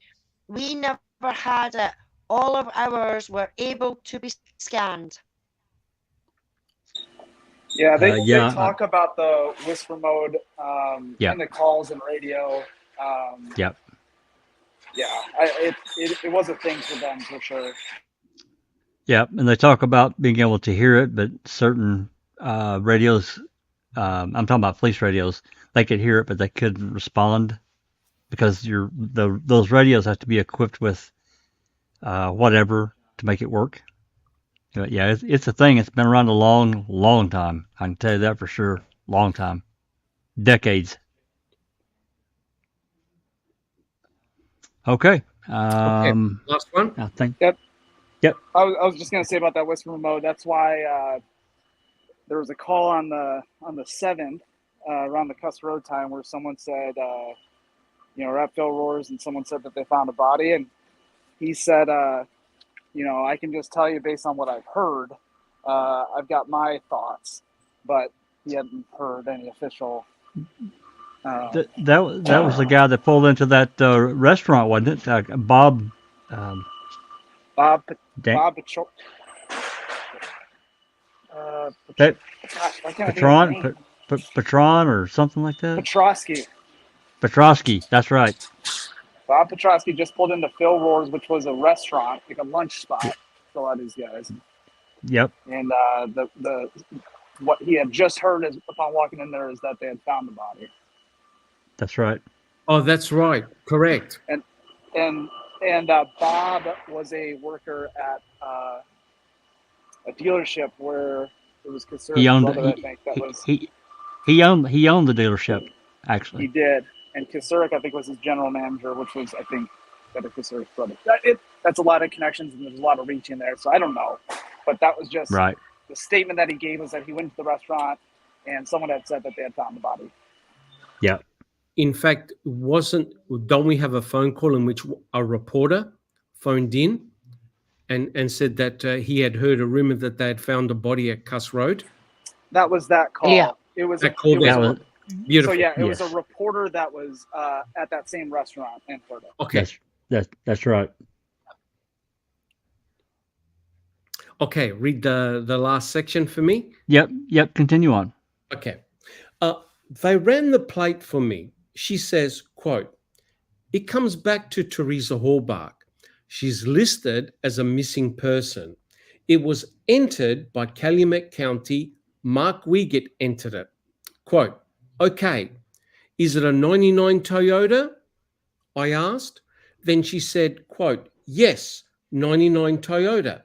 We never had it. All of ours were able to be scanned. Yeah, they talk about the whisper mode in the calls and radio. yeah, it was a thing for them for sure. Yeah, and they talk about being able to hear it, but certain radios, I'm talking about police radios, they could hear it, but they couldn't respond because those radios have to be equipped with whatever to make it work. But yeah, it's a thing. It's been around a long, long time. I can tell you that for sure. Long time, decades. Okay. Last one. I think. Yep. Yep. I was just gonna say about that whisper mode. That's why there was a call on the 7th around the Cuss Road time where someone said, we're at Phil Roars, and someone said that they found a body, and he said, I can just tell you based on what I've heard. I've got my thoughts, but he hadn't heard any official. That was the guy that pulled into that restaurant, wasn't it? Bob. Bob Patron or something like that. Petrosky, that's right. Bob Petrosky just pulled into Phil Roars, which was a restaurant, like a lunch spot for a lot of these guys. Yep. And the what he had just heard upon walking in there is that they had found the body. That's right. Oh, that's right. Correct. And Bob was a worker at a dealership where it was considered he owned. brother, I think that was he owned the dealership actually. He did, and Kasurik I think was his general manager, which was I think that Kasurik's brother. That's a lot of connections and there's a lot of reach in there, so I don't know, but that was just right. The statement that he gave was that he went to the restaurant and someone had said that they had found the body. Yeah. In fact, don't we have a phone call in which a reporter phoned in and said that he had heard a rumor that they had found a body at Cuss Road? That was that call. Yeah. It was beautiful. So yeah, it was a reporter that was at that same restaurant in Florida. Okay. That's right. Okay, read the last section for me. Yep, continue on. Okay. They ran the plate for me. She says, quote, "It comes back to Teresa Hallbach. She's listed as a missing person. It was entered by Calumet County. Mark Wiegert entered it. Quote, okay, is it a 99 Toyota? I asked. Then she said, quote, yes, 99 Toyota.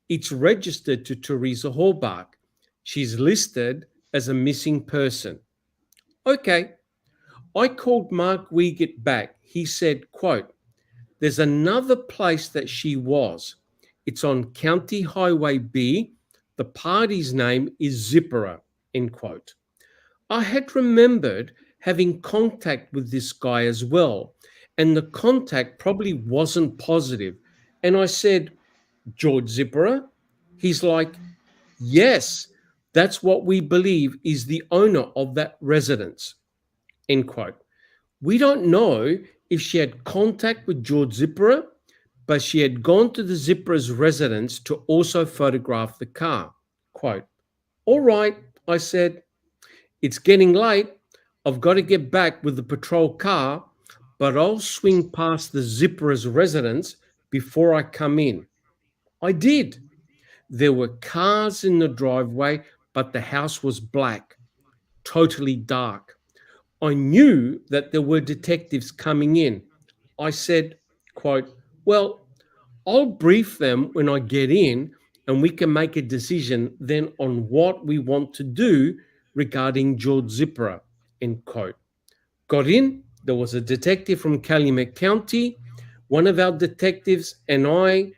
It's registered to Teresa Hallbach. She's listed as a missing person. Okay. I called Mark Wiegert back. He said, quote, there's another place that she was. It's on County Highway B. The party's name is Zippera, end quote. I had remembered having contact with this guy as well, and the contact probably wasn't positive. And I said, George Zippera? He's like, yes, that's what we believe is the owner of that residence, end quote. We don't know if she had contact with George Zippera, but she had gone to the Zippera's residence to also photograph the car. Quote, all right, I said, it's getting late. I've got to get back with the patrol car, but I'll swing past the Zippera's residence before I come in. I did. There were cars in the driveway, but the house was black, totally dark. I knew that there were detectives coming in. I said, quote, well, I'll brief them when I get in and we can make a decision then on what we want to do regarding George Zippera, end quote. Got in, there was a detective from Calumet County, one of our detectives, and I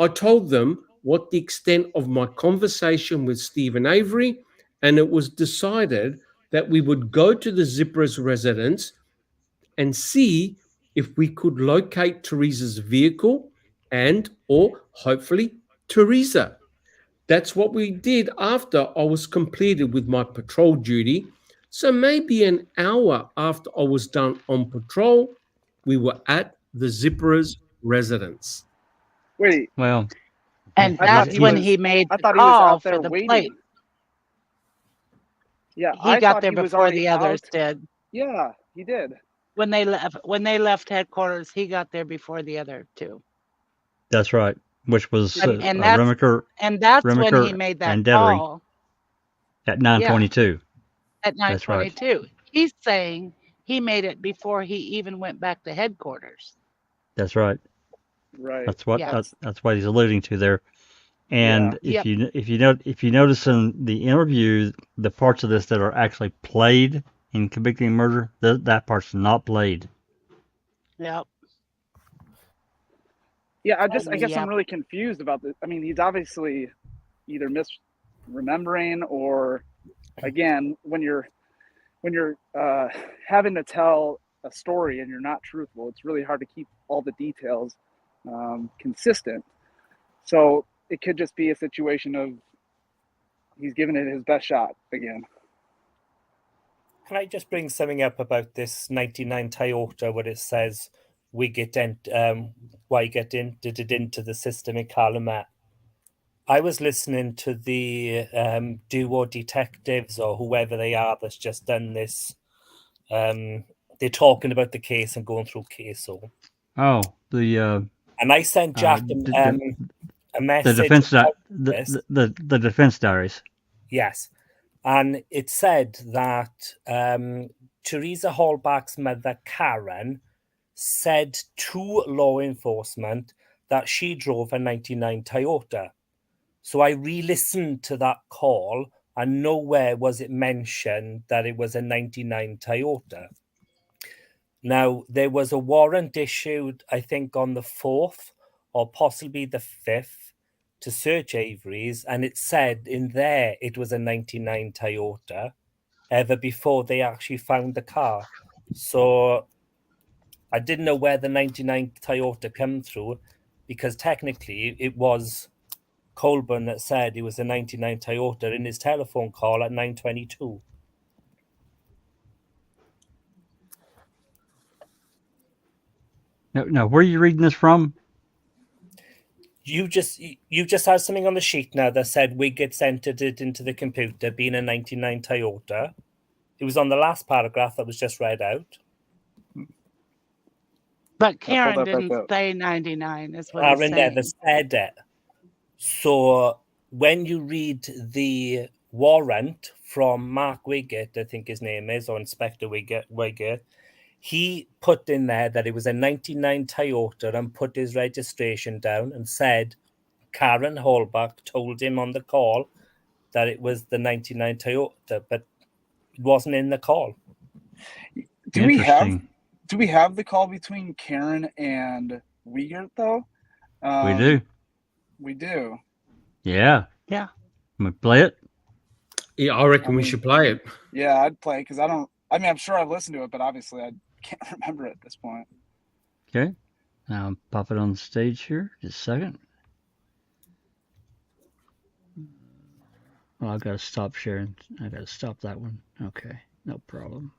told them what the extent of my conversation with Stephen Avery, and it was decided that we would go to the Zippera's residence and see if we could locate Teresa's vehicle and or hopefully Teresa. That's what we did after I was completed with my patrol duty. So maybe an hour after I was done on patrol, we were at the Zippera's residence. Wait. Well, and that's when he made the call for the plate. Yeah, he got there before the others did. Yeah, he did. when they left headquarters, he got there before the other two. That's right. Which was And that's when he made that and Avery call at 9:22. at That's right. 9:22. He's saying he made it before he even went back to headquarters. That's right. Right. That's what Yeah. that's what he's alluding to there. And if you notice in the interview, the parts of this that are actually played in Convicting Murder, that part's not played. Yep. Yeah, I guess I'm really confused about this. I mean, he's obviously either misremembering or, again, when you're having to tell a story and you're not truthful, it's really hard to keep all the details consistent. So it could just be a situation of he's giving it his best shot again. Can I just bring something up about this 99 Toyota where it says we get why get did it into the system in Calumet? I was listening to the duo detectives or whoever they are that's just done this. They're talking about the case and going through case. Oh, the and I sent Jack a message. The defense diaries. Yes. And it said that Teresa Hallback's mother, Karen, said to law enforcement that she drove a 99 Toyota. So I re-listened to that call and nowhere was it mentioned that it was a 99 Toyota. Now, there was a warrant issued, I think, on the 4th or possibly the 5th to search Avery's, and it said in there it was a 99 Toyota ever before they actually found the car. So I didn't know where the 99 Toyota came through because technically it was Colborn that said it was a 99 Toyota in his telephone call at 9:22. Now, where are you reading this from? You just had something on the sheet now that said we get entered it into the computer being a 99 Toyota. It was on the last paragraph that was just read out. But Karen didn't say 99 is what Karen he's saying. never said it. So when you read the warrant from Mark Wiggett, I think his name is, or Inspector Wiggett, he put in there that it was a 99 Toyota and put his registration down and said Karen Hallback told him on the call that it was the 99 Toyota, but it wasn't in the call. Do we have the call between Karen and Wiegert though? We do. We do. Yeah. Yeah. Can we play it? Yeah, I reckon we should play it. Yeah, I'd play it because I'm sure I've listened to it, but obviously I can't remember it at this point. Okay. Now pop it on the stage here. Just a second. Well, I've got to stop sharing. I got to stop that one. Okay. No problem.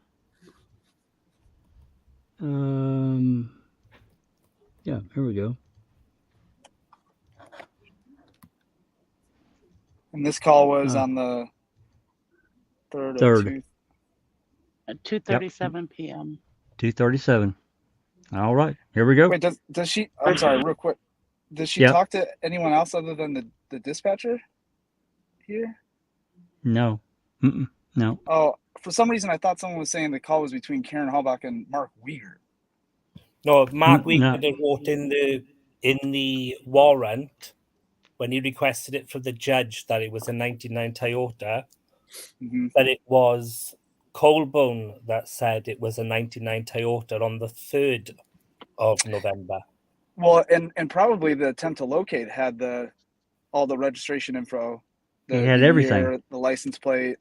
Yeah, here we go. And this call was on the 3rd. At 2:37 p.m. 2:37. All right, here we go. Wait, does she? I'm sorry, real quick. Does she talk to anyone else other than the dispatcher here? No. No. Oh, for some reason I thought someone was saying the call was between Karen Hallback and Mark Wiegert. No, Mark Wiegert wrote in the warrant when he requested it from the judge that it was a 99 Toyota, that it was Colborn that said it was a 99 Toyota on the 3rd of November. Well, and probably the attempt to locate had all the registration info. They had everything. Year, the license plate.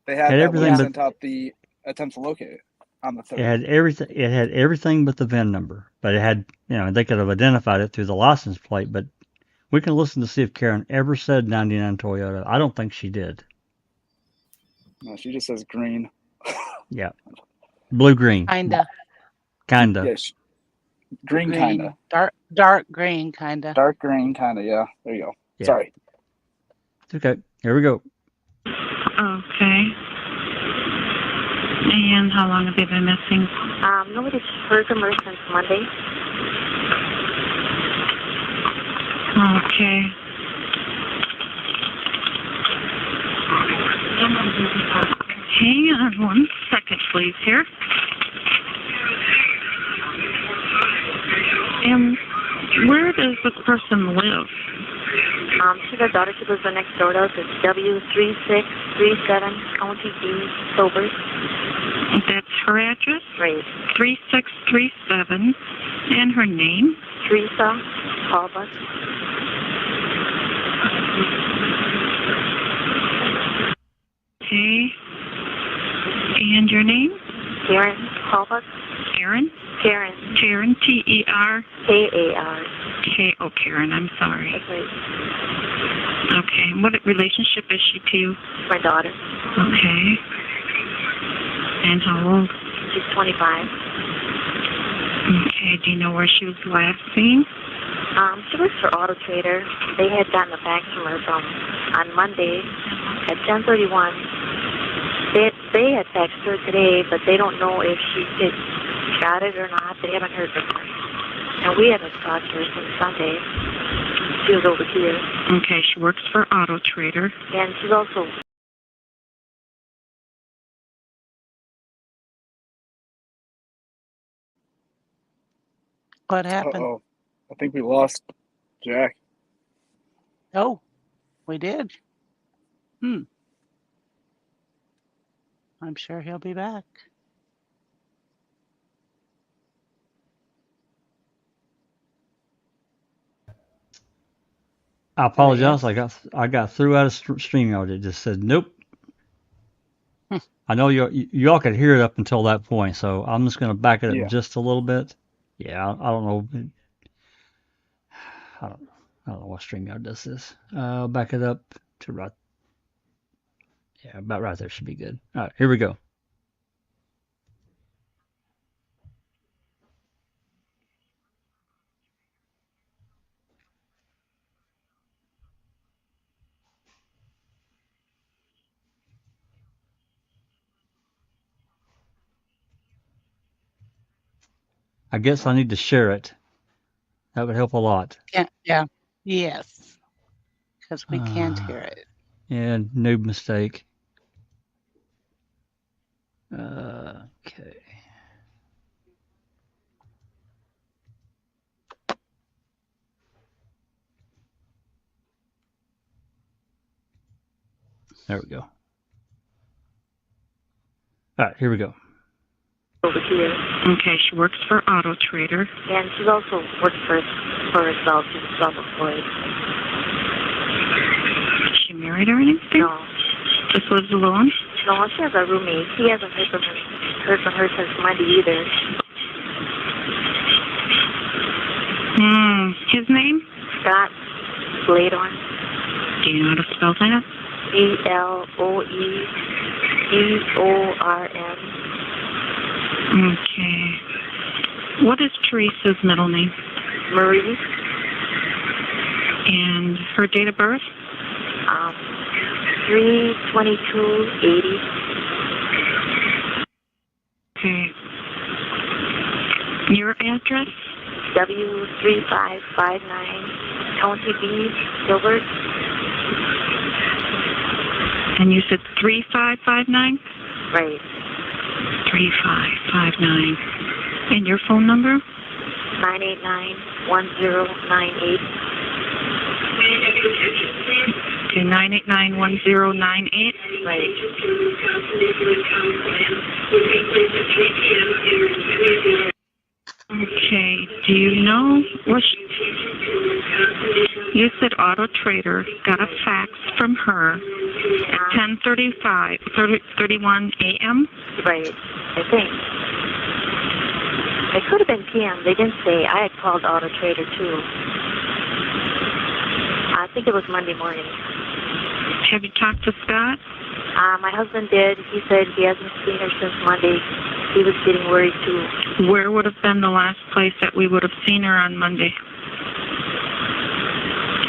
They had everything. Sent out the attempt to locate it on the 3rd. It had everything. It had everything but the VIN number. But it had, they could have identified it through the license plate. But we can listen to see if Karen ever said 99 Toyota. I don't think she did. No, she just says green. Yeah, blue-green. Kinda. Yes. Green kinda. Dark green kinda. Dark green kinda. Yeah. There you go. Yeah. Sorry. It's okay. Here we go. Okay. And how long have they been missing? Nobody's heard from her since Monday. Okay. Hang on one second, please, here. And where does the person live? She's our daughter. She lives right next door to us. It's W3637 County D, Silver. That's her address? Right. 3637. And her name? Teresa Colborn. Okay. And your name? Karen Colborn. Karen? Karen. Karen, T-E-R? K-A-R. K. Oh, Karen, I'm sorry. That's right. Okay. What relationship is she to you? My daughter. Okay. And how old? She's 25. Okay. Do you know where she was last seen? She works for Auto Trader. They had gotten a fax from her on Monday at 10:31. They had faxed her today, but they don't know if she got it or not. They haven't heard from her. And we haven't talked to her since Sunday. She was over here. Okay, she works for Auto Trader. And she's also... What happened? Uh-oh. I think we lost Jack. Oh, we did. I'm sure he'll be back. I apologize. I got through out of StreamYard. It just said nope. I know y'all could hear it up until that point, so I'm just going to back it up just a little bit. Yeah, I don't know. I don't know what StreamYard does this. I'll back it up to right. Yeah, about right there should be good. All right, here we go. I guess I need to share it. That would help a lot. Yeah. Yes. Because we can't hear it. Yeah, no mistake. Okay. There we go. All right, here we go. over here. Okay, she works for Auto Trader. And she's also works for herself. She's self-employed. Is she married or anything? No. Just lives alone? No, she has a roommate. He hasn't heard from her since Monday either. His name? Scott Bladorn. Do you know how to spell that? B-L-O-E-D-O-R-N. Okay. What is Teresa's middle name? Marie. And her date of birth? 3/22/80. Okay. Your address? W3559 County B, Gilbert. And you said 3559? Right. 3559. And your phone number? 989-1098. Okay, 989-1098. Right. Okay, do you know what you said Auto Trader got a fax from her at 10:31 a.m.? Right, I think. It could have been PM. They didn't say. I had called Auto Trader too. I think it was Monday morning. Have you talked to Scott? My husband did. He said he hasn't seen her since Monday. He was getting worried too. Where would have been the last place that we would have seen her on Monday?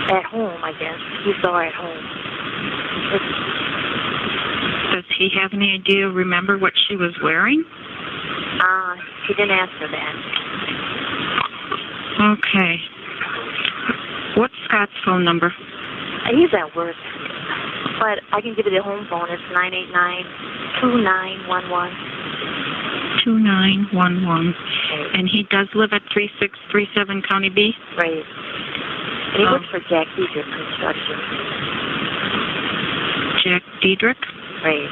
At home, I guess. He saw her at home. Does he have any idea, remember what she was wearing? He didn't answer that. Okay. What's Scott's phone number? He's at work. But I can give you the home phone. It's 989-2911. 2911. And he does live at 3637 County B? Right. And he works for Jack Diedrich Construction. Jack Diedrich? Right.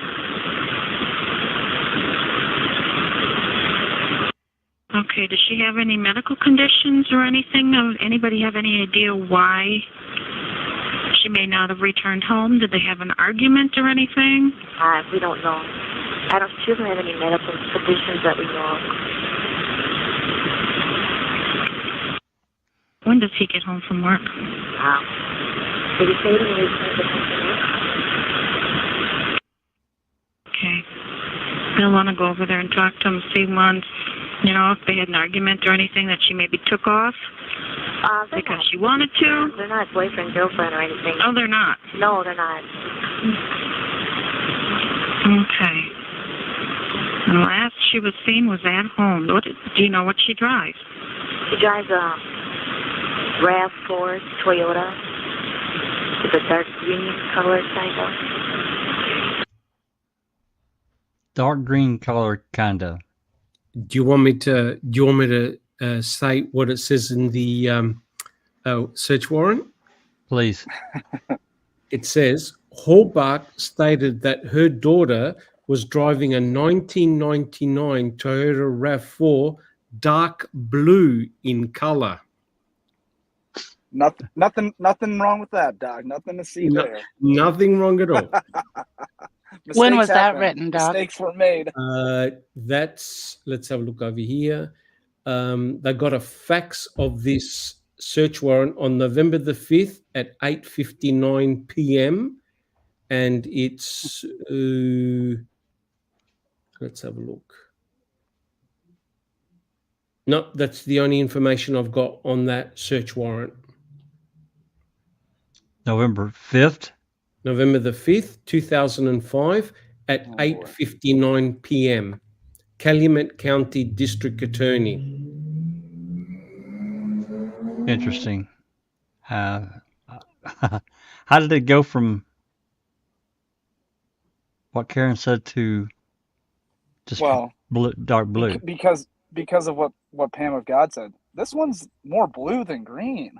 Okay, does she have any medical conditions or anything? Anybody have any idea why she may not have returned home? Did they have an argument or anything? We don't know. She doesn't have any medical conditions that we know of. When does he get home from work? Did he say when he returned home from work? Okay. They'll want to go over there and talk to him, see once, if they had an argument or anything that she maybe took off because she wanted to. They're not boyfriend, girlfriend or anything. Oh, they're not? No, they're not. Okay. And the last she was seen was at home. Do you know what she drives? She drives a RAV4 Toyota with a dark green color, kind of. Dark green color, kind of. Do you want me to say what it says in the search warrant? Please. It says Hallbach stated that her daughter was driving a 1999 Toyota RAV4 dark blue in color. Nothing wrong with that, Doc. Nothing to see there. Nothing wrong at all. When was that written, Doc? Mistakes were made. Let's have a look over here. They got a fax of this search warrant on November the 5th at 8:59 p.m. And it's, let's have a look. No, that's the only information I've got on that search warrant. November 5th? November the 5th, 2005 at 8:59 p.m. Calumet County District Attorney. Interesting. How did it go from what Karen said to just dark blue? Because of what Pam of God said. This one's more blue than green.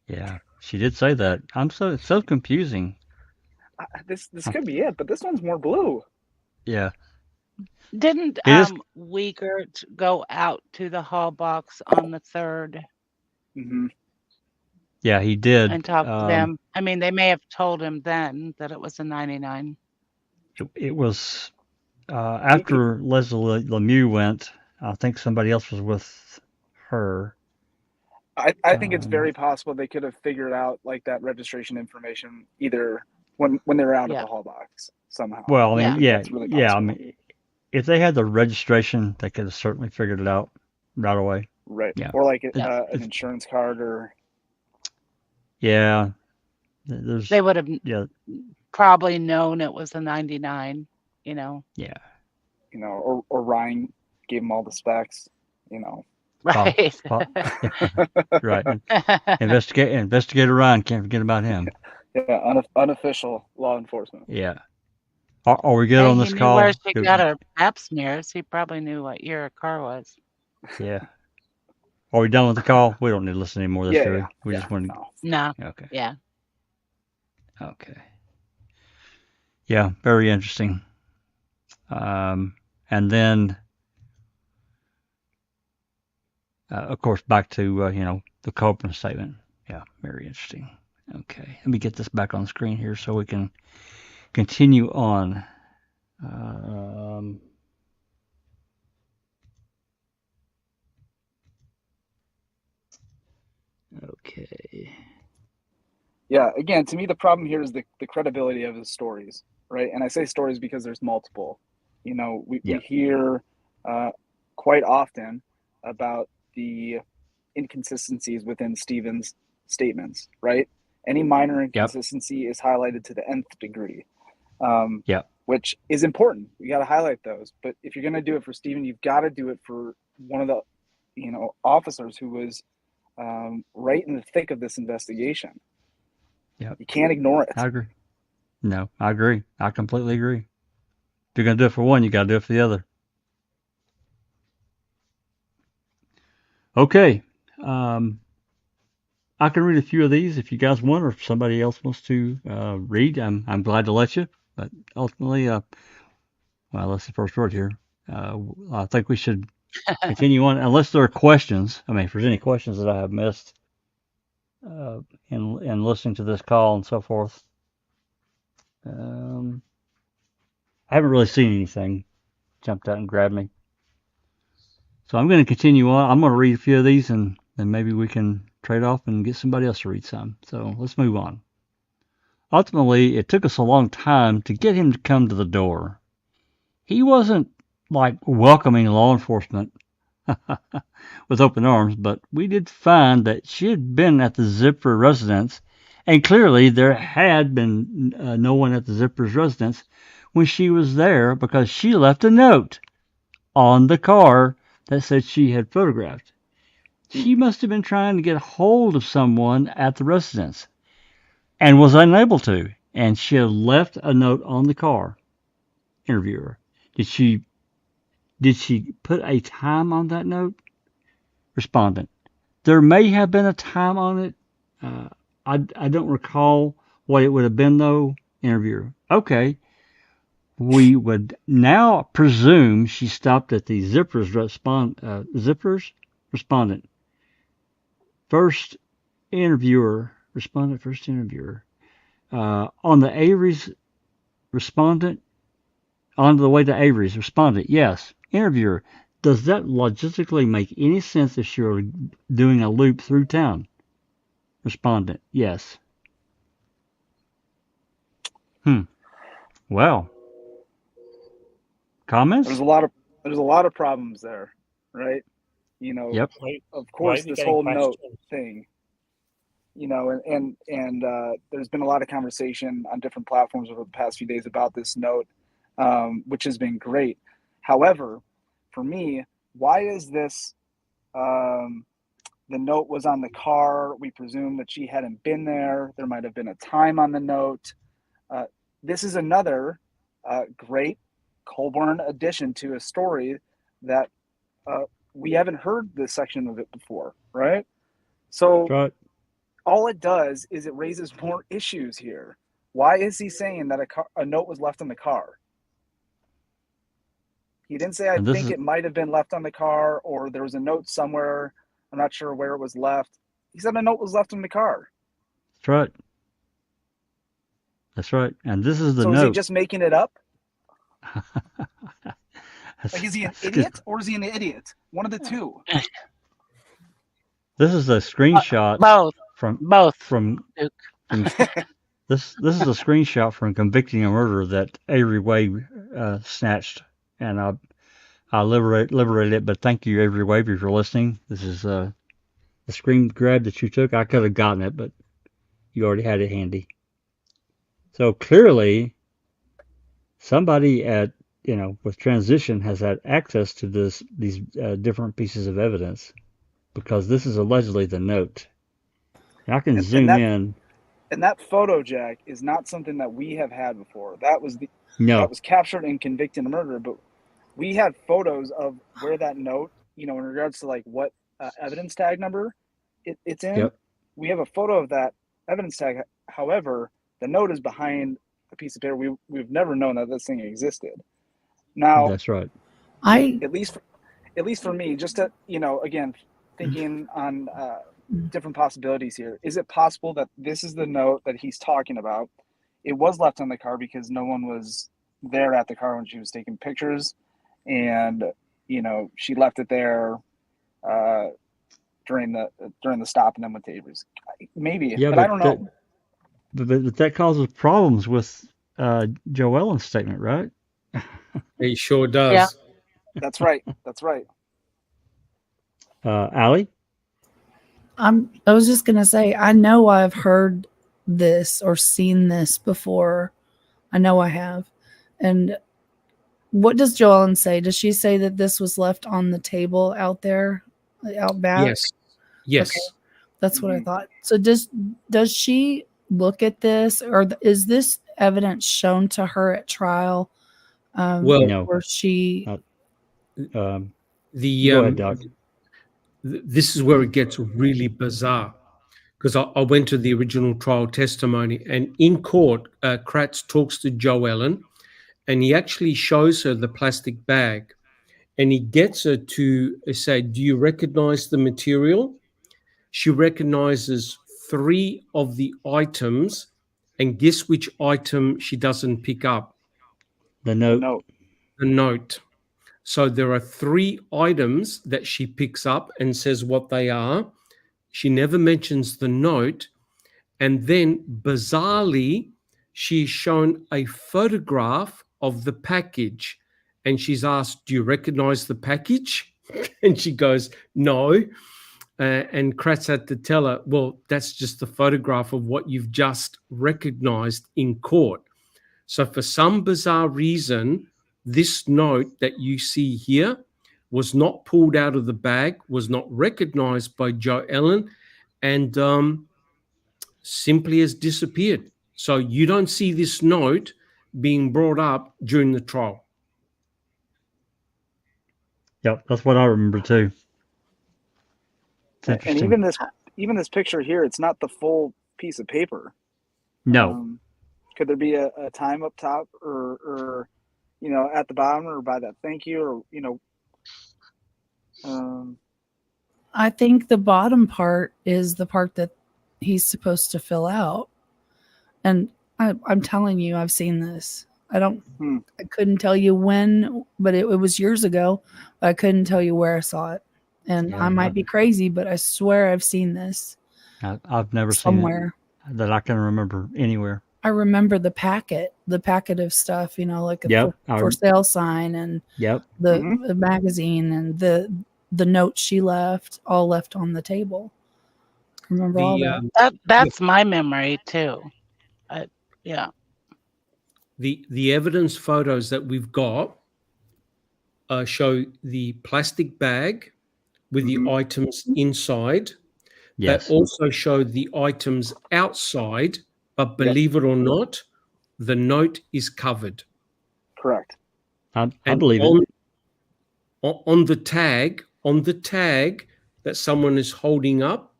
Yeah, she did say that. It's so confusing. This could be it, but this one's more blue. Yeah. Didn't Wiegert go out to the hall box on the 3rd? Mm-hmm. Yeah, he did. And talk to them. I mean, they may have told him then that it was a 99. It was after Leslie Lemieux went. I think somebody else was with her. I think it's very possible they could have figured out like that registration information either when they were out of the hall box somehow. Well, I mean, really I mean, if they had the registration, they could have certainly figured it out right away. Right. Yeah. Or like an insurance card or. Yeah. They would have probably known it was a 99, Yeah. Or Ryan gave them all the specs, Right. Right. Investigator Ryan, can't forget about him. Yeah, unofficial law enforcement. Yeah. Are we good on this call? Where she got her pap smears. He probably knew what year her car was. Yeah. Are we done with the call? We don't need to listen anymore. This Yeah. We just want to. No. Okay. Yeah. Okay. Yeah, very interesting. And then, of course, back to the Colborn statement. Yeah, very interesting. Okay, let me get this back on the screen here so we can continue on. Okay. Yeah, again, to me, the problem here is the credibility of his stories, right? And I say stories because there's multiple. We hear quite often about the inconsistencies within Stephen's statements, right? Any minor inconsistency is highlighted to the nth degree. which is important. You got to highlight those. But if you're going to do it for Stephen, you've got to do it for one of the, officers who was right in the thick of this investigation. Yeah, you can't ignore it. I agree. No, I agree. I completely agree. If you're going to do it for one, you got to do it for the other. Okay. I can read a few of these if you guys want, or if somebody else wants to read. I'm glad to let you. But ultimately, well, that's the first word here. I think we should continue on, unless there are questions. I mean, if there's any questions that I have missed in listening to this call and so forth. I haven't really seen anything jumped out and grabbed me. So I'm going to continue on. I'm going to read a few of these, and then maybe we can trade off and get somebody else to read some. So let's move on. Ultimately, it took us a long time to get him to come to the door. He wasn't like welcoming law enforcement with open arms, but we did find that she had been at the Zipper residence, and clearly there had been no one at the Zipper's residence when she was there, because she left a note on the car that said she had photographed. She must have been trying to get hold of someone at the residence and was unable to, and she had left a note on the car. Interviewer: Did she put a time on that note? Respondent: There may have been a time on it. I don't recall what it would have been, though. Interviewer: Okay. We would now presume she stopped at the Zippers respondent. First interviewer. Respondent, first interviewer. On the Avery's respondent. On the way to Avery's respondent. Yes. Interviewer: Does that logistically make any sense if you're doing a loop through town? Respondent: Yes. Well. Comments? There's a lot of problems there, right? Yep. Of course, this whole note thing, and there's been a lot of conversation on different platforms over the past few days about this note, which has been great. However, for me, why is this? The note was on the car. We presume that she hadn't been there. There might have been a time on the note. This is another great Colborn addition to a story that we haven't heard this section of it before, right? So right. All it does is it raises more issues here. Why is he saying that a note was left in the car? He didn't say, I think it might have been left on the car, or there was a note somewhere. I'm not sure where it was left. He said a note was left in the car. That's right. That's right. And this is the note. So is he just making it up? Like, is he an idiot or is he an idiot? One of the two. This is a screenshot. Both. This is a screenshot from Convicting a Murder that Avery Wade snatched, and I liberated it. But thank you, Avery Wade, if you're listening. This is the screen grab that you took. I could have gotten it, but you already had it handy. So clearly, somebody with transition has had access to these different pieces of evidence, because this is allegedly the note. And I can zoom in. And that photo, Jack, is not something that we have had before. That was captured in Convicting a Murder, but we had photos of where that note, in regards to like what evidence tag number it's in. Yep. We have a photo of that evidence tag. However, the note is behind a piece of paper. We've never known that this thing existed. Now, that's right. At least for me, just to again, thinking on different possibilities here. Is it possible that this is the note that he's talking about? It was left on the car because no one was there at the car when she was taking pictures, and she left it there during the stop and then went to Avery's. Maybe, but I don't know. But that causes problems with Joe Ellen's statement, right? It sure does. Yeah. That's right. Allie? I was just going to say, I know I've heard this or seen this before. I know I have. And what does Joellen say? Does she say that this was left on the table out there, out back? Yes. Okay. That's what I thought. So does she look at this, or is this evidence shown to her at trial? No. Or she? Go ahead, Doc. This is where it gets really bizarre, because I went to the original trial testimony, and in court, Kratz talks to Joellen, and he actually shows her the plastic bag, and he gets her to say, "Do you recognize the material?" She recognizes 3 of the items, and guess which item she doesn't pick up? The note. The note. So there are 3 items that she picks up and says what they are. She never mentions the note. And then, bizarrely, she's shown a photograph of the package. And she's asked, "Do you recognize the package?" And she goes, "No." And Kratz had to tell her, "Well, that's just the photograph of what you've just recognized in court." So for some bizarre reason, this note that you see here was not pulled out of the bag, was not recognized by Joellen, and simply has disappeared. So you don't see this note being brought up during the trial. Yep, that's what I remember too. It's interesting. And even this picture here, it's not the full piece of paper. No. Could there be a time up top, or at the bottom, or by that thank you, or I think the bottom part is the part that he's supposed to fill out. And I'm telling you, I've seen this. I couldn't tell you when, but it was years ago. I couldn't tell you where I saw it. And I might be crazy, but I swear I've seen this. I've never somewhere seen it that I can remember anywhere. I remember the packet of stuff, like a for sale sign, and the magazine, and the note she left, all left on the table. Remember all that? That's my memory too. Yeah. The evidence photos that we've got show the plastic bag with the items inside. Yes. They also show the items outside, but believe it or not, the note is covered. Correct. I believe it. On the tag that someone is holding up,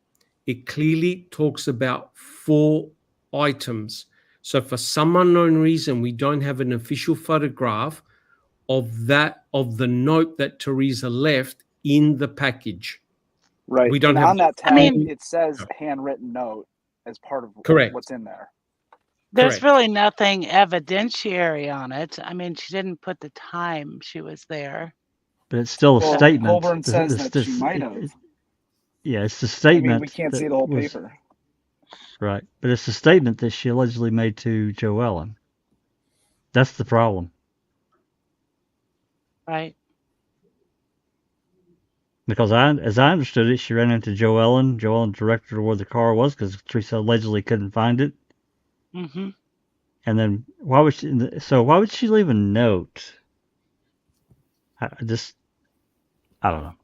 it clearly talks about 4 items. So for some unknown reason, we don't have an official photograph of the note that Teresa left in the package. Right. We don't and have on that tag, it says handwritten note as part of what's in there. There's really nothing evidentiary on it. I mean, she didn't put the time she was there. But it's still a statement. Colborn says that she might have. Yeah, it's the statement. I mean, we can't see the whole paper. Right. But it's the statement that she allegedly made to Joellen. That's the problem. Right. Because as I understood it, she ran into Joellen. Joellen directed her where the car was because Teresa allegedly couldn't find it. Mm-hmm. And then why would she leave a note? I don't know.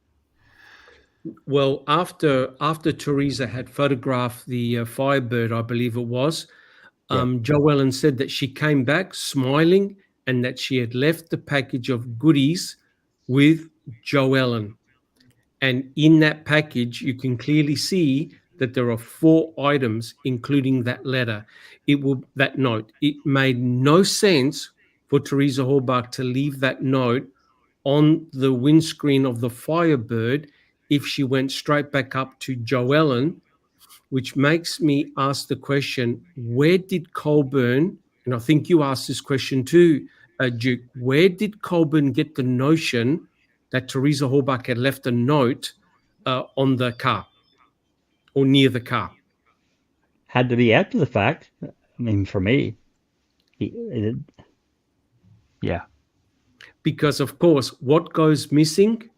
Well, after Teresa had photographed the Firebird, I believe it was, Joellen said that she came back smiling and that she had left the package of goodies with Joellen. And in that package, you can clearly see that there are 4 items, including that letter. That note. It made no sense for Teresa Halbach to leave that note on the windscreen of the Firebird if she went straight back up to Joellen, which makes me ask the question, where did Colborn, and I think you asked this question too, Duke, where did Colborn get the notion that Teresa Halbach had left a note on the car or near the car? Had to be after the fact. I mean, for me, yeah. Because, of course, what goes missing?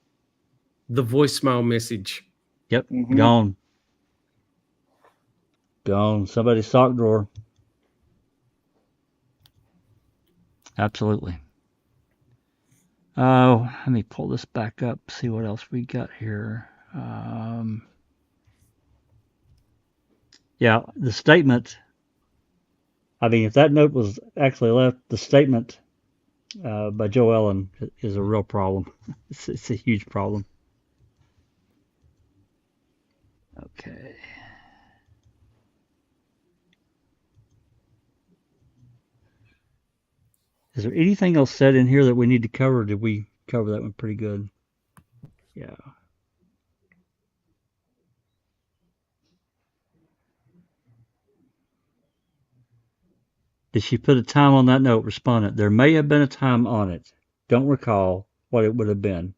The voicemail message. Yep, gone. Gone. Somebody's sock drawer. Absolutely. Let me pull this back up, see what else we got here. Yeah, the statement. I mean, if that note was actually left, the statement by Joe Ellen is a real problem. It's a huge problem. Okay. Is there anything else said in here that we need to cover? Did we cover that one pretty good? Yeah. Did she put a time on that note? Respondent. There may have been a time on it. Don't recall what it would have been.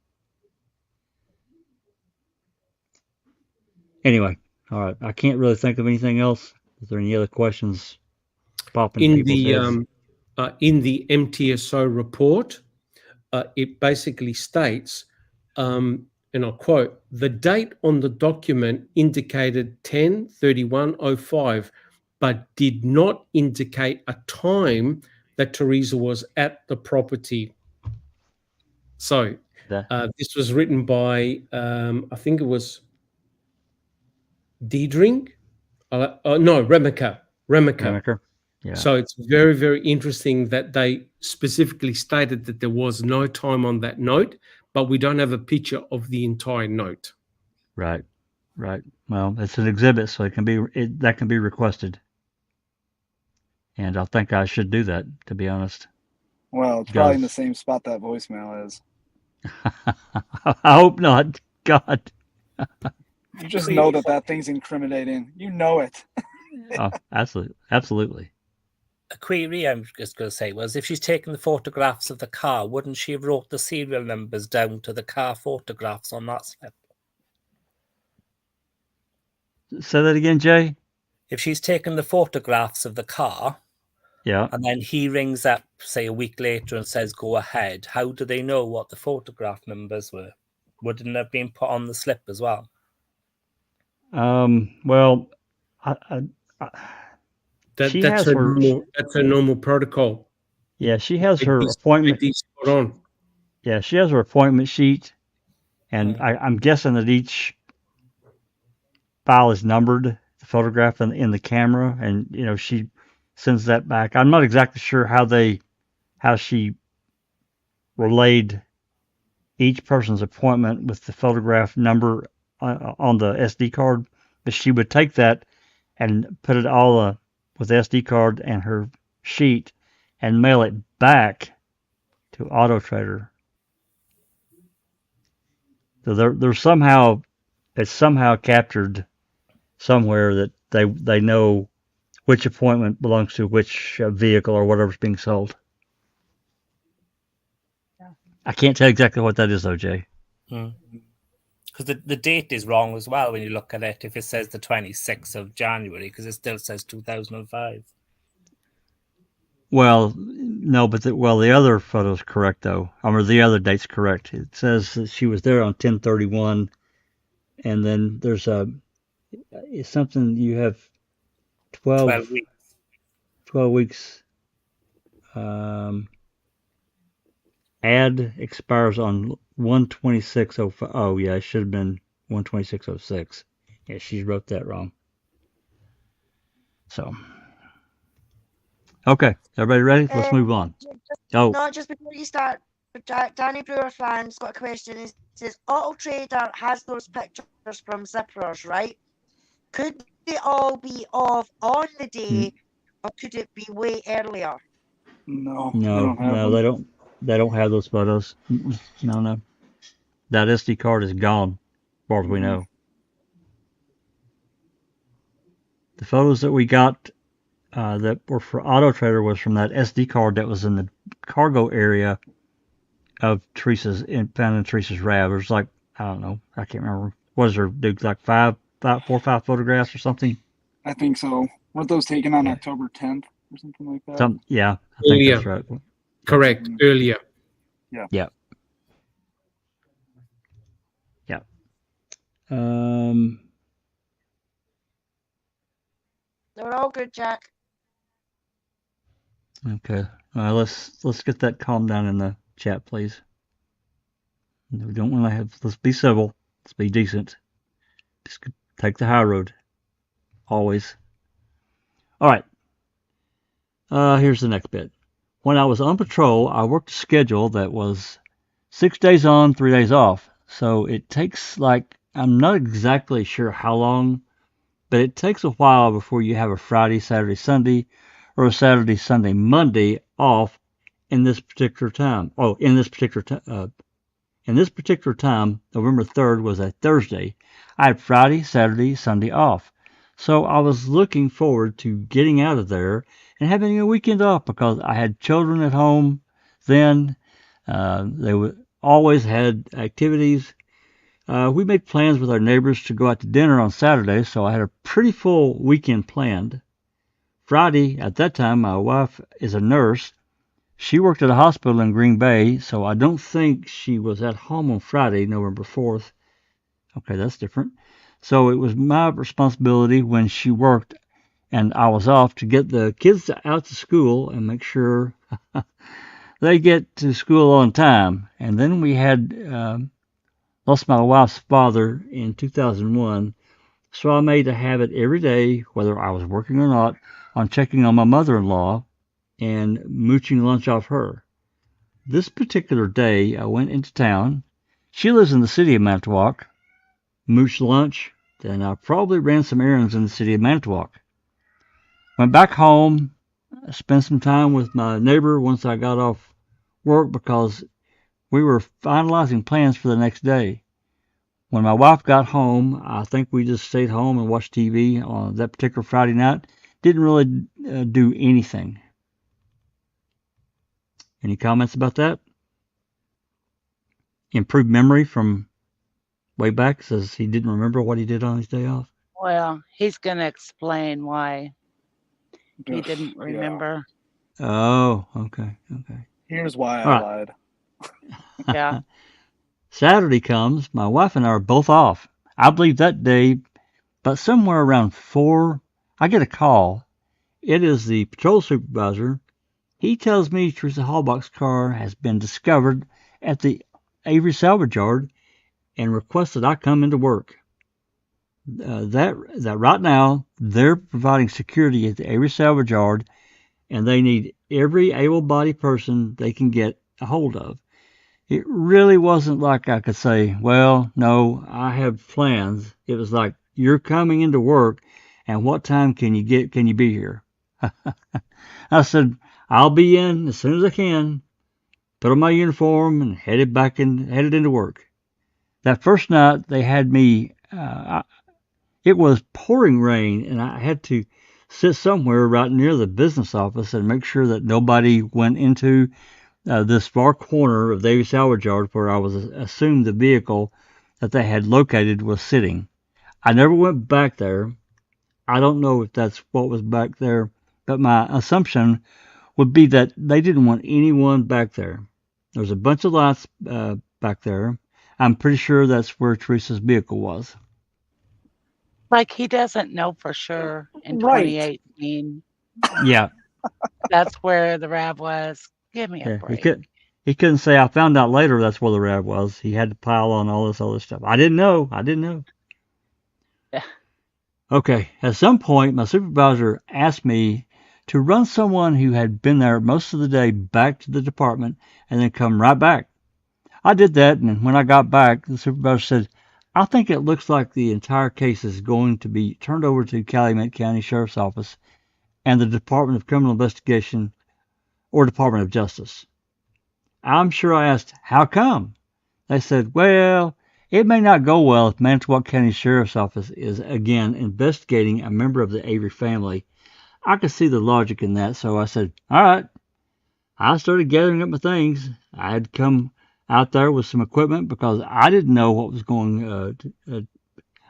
Anyway, all right. I can't really think of anything else. Is there any other questions popping in people's heads? In the MTSO report, it basically states, and I'll quote, the date on the document indicated 10/31/05, but did not indicate a time that Teresa was at the property. So this was written by, I think it was Deidring? No, Remaker. Yeah. So it's very, very interesting that they specifically stated that there was no time on that note, but we don't have a picture of the entire note. Right. Well, it's an exhibit, so that can be requested. And I think I should do that, to be honest. Well, it's probably in the same spot that voicemail is. I hope not. God. You just know that thing's incriminating. You know it. Oh, absolutely. A query I'm just going to say was, if she's taken the photographs of the car, wouldn't she have wrote the serial numbers down to the car photographs on that slip? Say that again, Jay? If she's taken the photographs of the car, yeah, and then he rings up, say, a week later and says, go ahead, how do they know what the photograph numbers were? Wouldn't it have been put on the slip as well? Well, that's a normal protocol. Yeah, she has her appointment. Yeah, she has her appointment sheet, and I'm guessing that each file is numbered, the photograph in the camera, and she sends that back. I'm not exactly sure how she relayed each person's appointment with the photograph number on the SD card, but she would take that and put it all with the SD card and her sheet and mail it back to Auto Trader. So it's somehow captured somewhere that they know which appointment belongs to which vehicle or whatever's being sold. Yeah. I can't tell exactly what that is though, Jay. Because the date is wrong as well when you look at it, if it says the 26th of January, because it still says 2005. Well, no, but the other photo's correct though. The other date's correct. It says that she was there on 10/31, and then there's it's something you have 12 weeks. 12 weeks. Ad expires on 1/26/05. Oh yeah, it should have been 1/26/06. Yeah, she wrote that wrong. So. Okay, everybody ready? Let's move on. Just before you start, Danny Brewer fan's got a question. He says, Auto Trader has those pictures from zippers, right? Could they all be off on the day, or could it be way earlier? No, they don't have those photos. No. That SD card is gone, as far as we know. The photos that we got that were for Auto Trader was from that SD card that was in the cargo area of found in Teresa's RAV. There's like, I don't know, I can't remember. What is there, like 4 or 5 photographs or something? I think so. Weren't those taken on October 10th or something like that? I think that's right. Correct, earlier. Yeah. They're all good, Jack. Okay. Let's get that calmed down in the chat, please. We don't want to have. Let's be civil. Let's be decent. Just take the high road. Always. All right. Here's the next bit. When I was on patrol, I worked a schedule that was 6 days on, 3 days off. So it takes I'm not exactly sure how long, but it takes a while before you have a Friday, Saturday, Sunday, or a Saturday, Sunday, Monday off in this particular time. Oh, in this particular time, November 3rd was a Thursday. I had Friday, Saturday, Sunday off. So I was looking forward to getting out of there and having a weekend off because I had children at home then. They always had activities. We made plans with our neighbors to go out to dinner on Saturday, so I had a pretty full weekend planned. Friday, at that time, my wife is a nurse. She worked at a hospital in Green Bay, so I don't think she was at home on Friday, November 4th. Okay, that's different. So it was my responsibility when she worked and I was off to get the kids out to school and make sure they get to school on time. And then we had lost my wife's father in 2001, so I made a habit every day, whether I was working or not, on checking on my mother-in-law and mooching lunch off her. This particular day, I went into town. She lives in the city of Manitowoc. Mooched lunch, then I probably ran some errands in the city of Manitowoc. Went back home, spent some time with my neighbor once I got off work because we were finalizing plans for the next day. When my wife got home, I think we just stayed home and watched TV on that particular Friday night. Didn't really do anything. Any comments about that? Improved memory from way back, says he didn't remember what he did on his day off. Well, he's going to explain why he didn't remember. Yeah. Oh, okay. Here's why I lied. Yeah. Saturday comes, my wife and I are both off. I believe that day, but somewhere around 4, I get a call. It is the patrol supervisor. He tells me Teresa Halbach's car has been discovered at the Avery salvage yard and requests that I come into work. That right now they're providing security at the Avery salvage yard, and they need every able-bodied person they can get a hold of. It really wasn't like I could say, well, no, I have plans. It was like, you're coming into work, and what time can you be here? I said, I'll be in as soon as I can. Put on my uniform and headed into work. That first night they had me, it was pouring rain, and I had to sit somewhere right near the business office and make sure that nobody went into this far corner of the Avery salvage yard where I was assumed the vehicle that they had located was sitting. I never went back there. I don't know if that's what was back there, but my assumption would be that they didn't want anyone back there. There's a bunch of lights back there. I'm pretty sure that's where Teresa's vehicle was. Like he doesn't know for sure in 2018. Yeah. That's where the RAV was. Give me a break. He couldn't say, I found out later that's where the RAV was. He had to pile on all this other stuff. I didn't know. Yeah. Okay. At some point, my supervisor asked me to run someone who had been there most of the day back to the department and then come right back. I did that, and when I got back, the supervisor said, I think it looks like the entire case is going to be turned over to Calumet County Sheriff's Office and the Department of Criminal Investigation or Department of Justice. I'm sure I asked, how come? They said, well, it may not go well if Manitowoc County Sheriff's Office is again investigating a member of the Avery family. I could see the logic in that, so I said, all right. I started gathering up my things. I had to come out there with some equipment because I didn't know what was going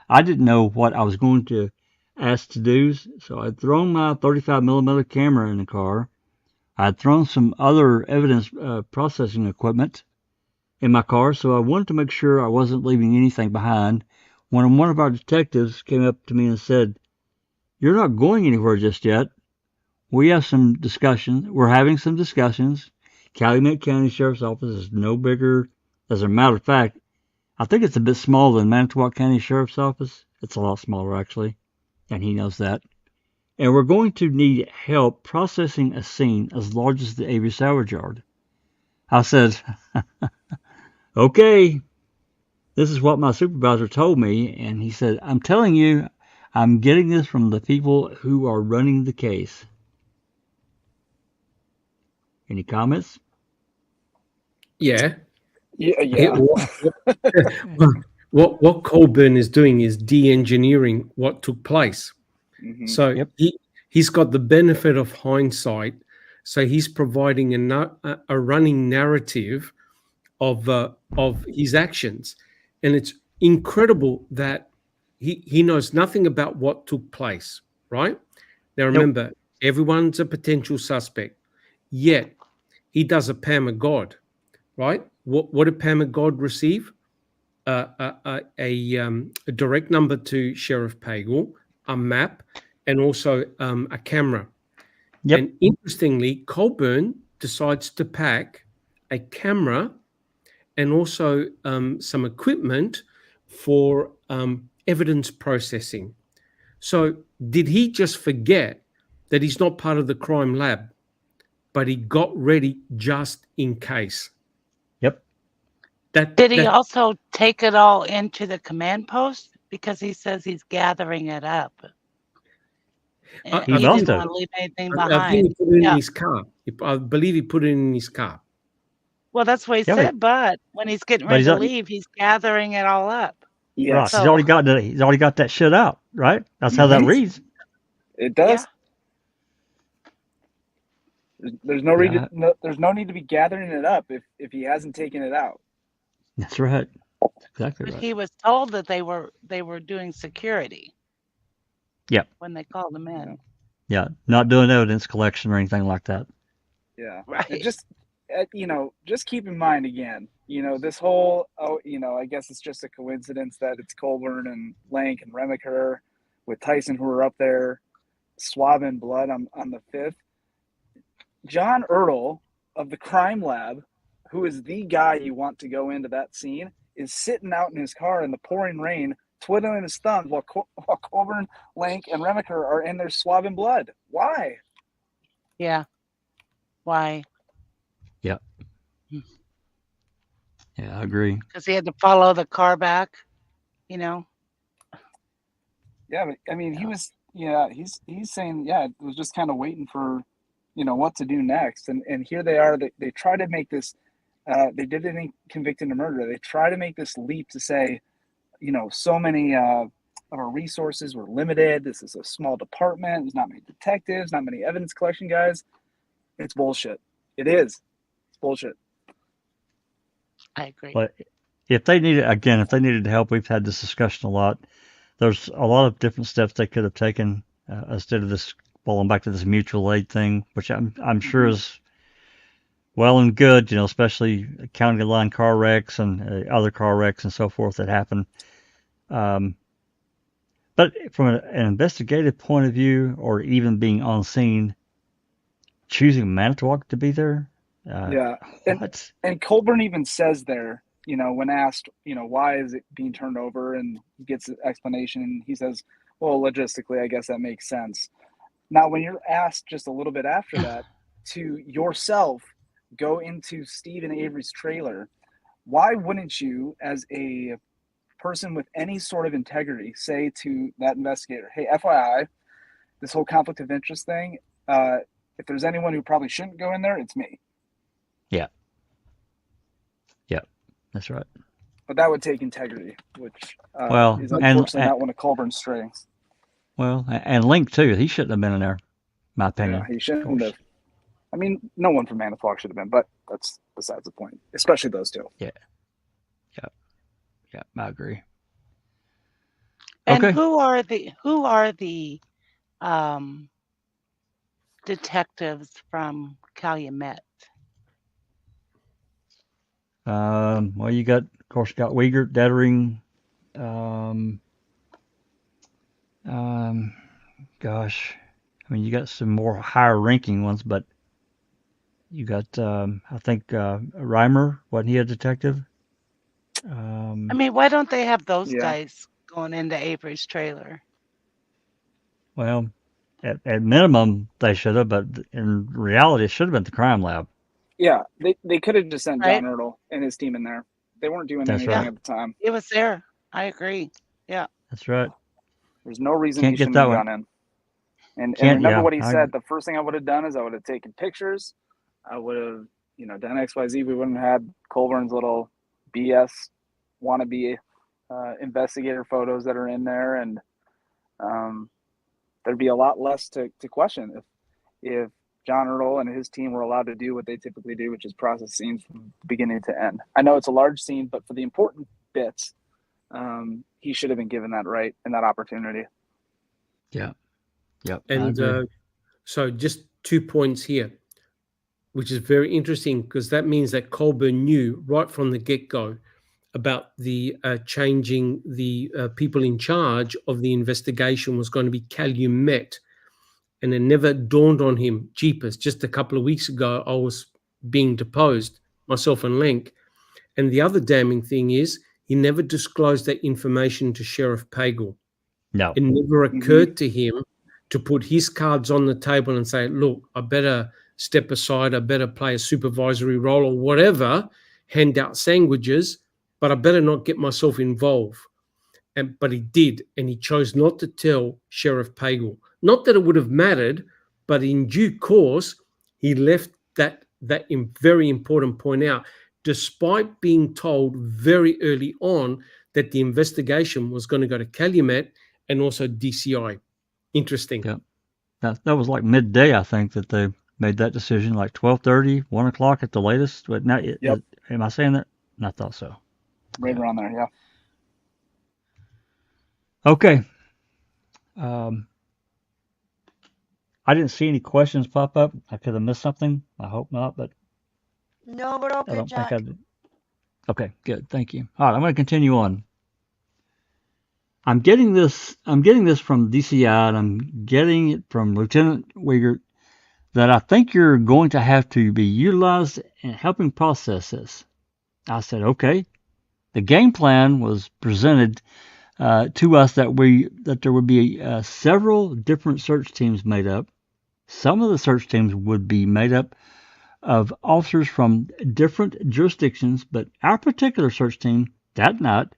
I didn't know what I was going to ask to do, so I'd thrown my 35mm camera in the car. I'd thrown some other evidence processing equipment in my car, so I wanted to make sure I wasn't leaving anything behind when one of our detectives came up to me and said, you're not going anywhere just yet. we have some discussions. We're having some discussions. Calumet County Sheriff's Office is no bigger. As a matter of fact, I think it's a bit smaller than Manitowoc County Sheriff's Office. It's a lot smaller, actually, and he knows that. And we're going to need help processing a scene as large as the Avery salvage yard. I said, okay, this is what my supervisor told me. And he said, I'm telling you, I'm getting this from the people who are running the case. Any comments? Yeah. Yeah. What Colborn is doing is de-engineering what took place. Mm-hmm. So he's got the benefit of hindsight. So he's providing a running narrative of his actions, and it's incredible that he knows nothing about what took place. Right now, remember, everyone's a potential suspect. Yet he does a Pam of God. Right? What did Pam of God receive? A direct number to Sheriff Pagel, a map, and also a camera. Yep. And interestingly, Colborn decides to pack a camera and also some equipment for evidence processing. So did he just forget that he's not part of the crime lab, but he got ready just in case? Yep. Did he also take it all into the command post? Because he says he's gathering it up. He must have. Want to leave anything I behind. think he put it in his car. I believe he put it in his car. Well, that's what he said. But when he's getting ready to leave, he's gathering it all up. Yeah, right. So, he's already got that shit out, right? That's how that reads. It does. Yeah. There's no reason. There's no need to be gathering it up if he hasn't taken it out. That's right. Exactly right. He was told that they were doing security. Yep. When they called him in. Yeah, not doing evidence collection or anything like that. Yeah. Right. And just just keep in mind again, this whole I guess it's just a coincidence that it's Colborn and Lank and Remaker with Tyson who are up there swabbing blood on the 5th. John Ertl of the crime lab, who is the guy you want to go into that scene, is sitting out in his car in the pouring rain, twiddling his thumbs while Colborn, Lank, and Remaker are in there swabbing blood. Why? Yeah. Why? Yeah. Yeah, I agree. Because he had to follow the car back, Yeah, but I mean, he was, he's saying, it was just kind of waiting for, what to do next. And here they are. They try to make this, they didn't convict him of murder. They try to make this leap to say, so many of our resources were limited. This is a small department. There's not many detectives, not many evidence collection guys. It's bullshit. It is. It's bullshit. I agree. But if they needed help, we've had this discussion a lot. There's a lot of different steps they could have taken instead of this falling back to this mutual aid thing, which I'm sure is well and good, especially county line car wrecks and other car wrecks and so forth that happen. But from an investigative point of view, or even being on scene, choosing Manitowoc to be there. And Colborn even says there, when asked, why is it being turned over, and he gets an explanation, and he says, well, logistically, I guess that makes sense. Now, when you're asked just a little bit after that to yourself go into Steve and Avery's trailer, why wouldn't you, as a person with any sort of integrity, say to that investigator, hey, FYI, this whole conflict of interest thing, if there's anyone who probably shouldn't go in there, it's me. Yeah. Yeah, that's right. But that would take integrity, which is unfortunately not one of Colborn's strengths. Well, and Link, too. He shouldn't have been in there, my opinion. Yeah, he shouldn't have. I mean, no one from Manitowoc should have been, but that's besides the point, especially those two. Yeah. Yeah, I agree. And who are the detectives from Calumet? Well, you got Wiegert, Dettering, I mean, you got some more higher ranking ones, but you got, I think, Reimer, wasn't he a detective? I mean, why don't they have those guys going into Avery's trailer? Well, at minimum, they should have, but in reality, it should have been the crime lab. Yeah, they could have just sent John Ertl and his team in there. They weren't doing anything at the time. It was there. I agree. Yeah. That's right. There's no reason Can't he get shouldn't that have one. gone in. And remember what he said. The first thing I would have done is I would have taken pictures. I would have, done XYZ. We wouldn't have had Colborn's little BS wannabe investigator photos that are in there, and there'd be a lot less to question if John Ertl and his team were allowed to do what they typically do, which is process scenes from beginning to end. I know it's a large scene, but for the important bits, he should have been given that right and that opportunity. Yeah. Yep. And so just 2 points here, which is very interesting because that means that Colborn knew right from the get-go about the changing the people in charge of the investigation was going to be Calumet. And it never dawned on him, jeepers, just a couple of weeks ago, I was being deposed, myself and Lenk. And the other damning thing is he never disclosed that information to Sheriff Pagel. No. It never occurred to him to put his cards on the table and say, look, I better step aside, I better play a supervisory role or whatever, hand out sandwiches, but I better not get myself involved. But he did, and he chose not to tell Sheriff Pagel. Not that it would have mattered, but in due course, he left that very important point out, despite being told very early on that the investigation was going to go to Calumet and also DCI. Interesting. Yeah. That was like midday, I think, that they made that decision, like 12:30, 1 o'clock at the latest. But now, am I saying that? I thought so. Right around there, yeah. Okay. I didn't see any questions pop up. I could have missed something. I hope not, but no, we're all good, Jack. Okay, good. Thank you. All right, I'm going to continue on. I'm getting this from DCI, and I'm getting it from Lieutenant Wiegert that I think you're going to have to be utilized in helping process this. I said, okay. The game plan was presented to us that there would be several different search teams made up. Some of the search teams would be made up of officers from different jurisdictions, but our particular search team that night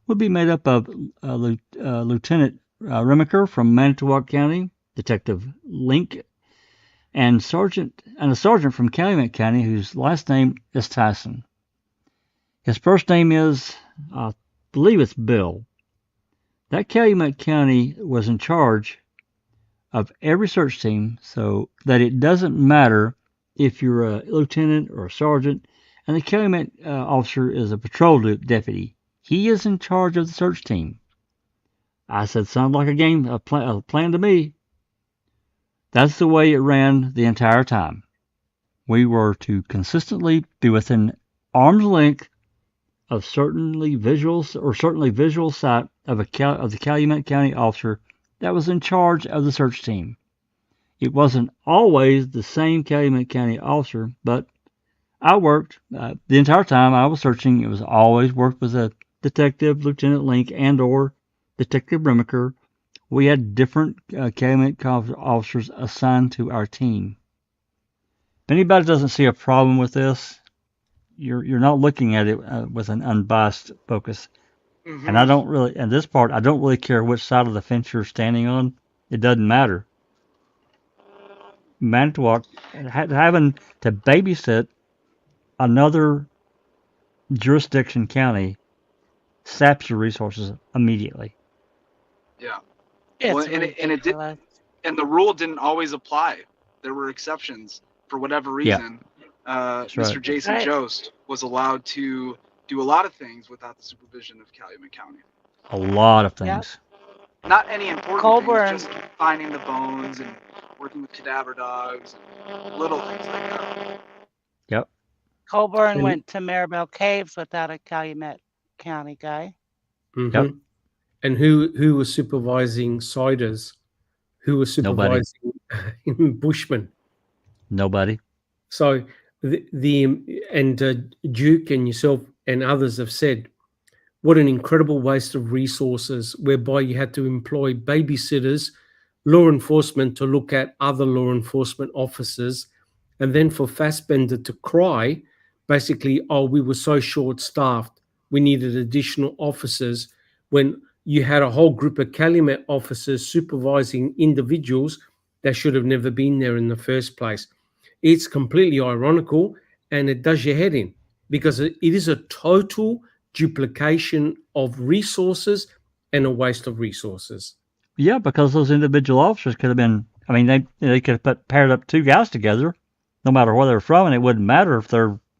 would be made up of Lieutenant Remaker from Manitowoc County, Detective Link, and a sergeant from Calumet County whose last name is Tyson. His first name is, I believe it's Bill. That Calumet County was in charge of every search team, so that it doesn't matter if you're a lieutenant or a sergeant, and the Calumet officer is a patrol deputy. He is in charge of the search team. I said, sounds like a plan to me. That's the way it ran the entire time. We were to consistently be within arm's length of certainly visual sight of the Calumet County officer that was in charge of the search team. It wasn't always the same Calumet County officer, but I worked the entire time I was searching. It was always worked with a detective, Lieutenant Link, and or Detective Remaker. We had different Calumet officers assigned to our team. If anybody doesn't see a problem with this, you're not looking at it with an unbiased focus. Mm-hmm. And I don't really care which side of the fence you're standing on. It doesn't matter. Manitowoc, having to babysit another jurisdiction county saps your resources immediately. Yeah. Well, and the rule didn't always apply. There were exceptions for whatever reason. Yeah. Mr. Right. Jason Jost was allowed to do a lot of things without the supervision of Calumet County. A lot of things. Yep. Not any important things, just finding the bones and working with cadaver dogs and little things like that. Yep. Colborn went to Maribel Caves without a Calumet County guy. Mm-hmm. Yep. And who was supervising Siders? Who was supervising Bushman? Nobody. So Duke and yourself and others have said, what an incredible waste of resources, whereby you had to employ babysitters, law enforcement to look at other law enforcement officers, and then for Fassbender to cry, basically, oh, we were so short-staffed, we needed additional officers, when you had a whole group of Calumet officers supervising individuals that should have never been there in the first place. It's completely ironical, and it does your head in, because it is a total duplication of resources and a waste of resources. Yeah, because those individual officers could have been, I mean, they could have paired up two guys together, no matter where they're from, and it wouldn't matter if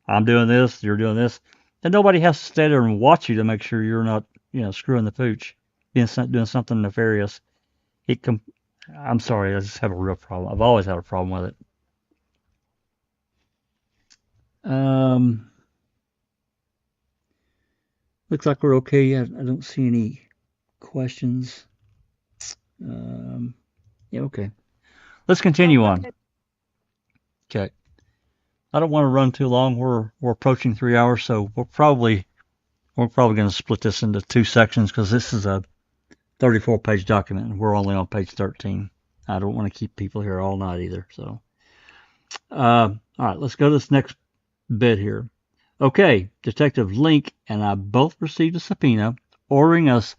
I'm doing this, you're doing this. And nobody has to stay there and watch you to make sure you're not, screwing the pooch, doing something nefarious. I'm sorry, I just have a real problem. I've always had a problem with it. Looks like we're okay. I don't see any questions. Yeah, okay. Let's continue on. Okay. I don't want to run too long. We're approaching 3 hours, so we're probably going to split this into two sections, because this is a 34-page document and we're only on page 13. I don't want to keep people here all night either. So, all right, let's go to this next bit here. Okay, Detective Link and I both received a subpoena ordering us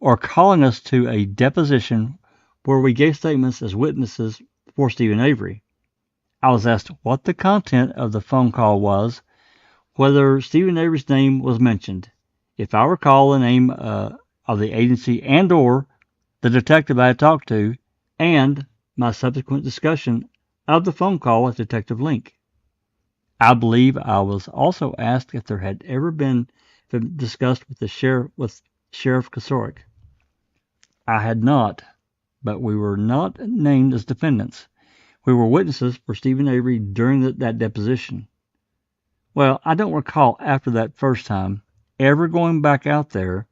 or calling us to a deposition where we gave statements as witnesses for Stephen Avery. I was asked what the content of the phone call was, whether Stephen Avery's name was mentioned, if I recall the name of the agency and or the detective I had talked to, and my subsequent discussion of the phone call with Detective Link. I believe I was also asked if there had ever been discussed with Sheriff Kosarik. I had not, but we were not named as defendants. We were witnesses for Stephen Avery during that deposition. Well, I don't recall after that first time ever going back out there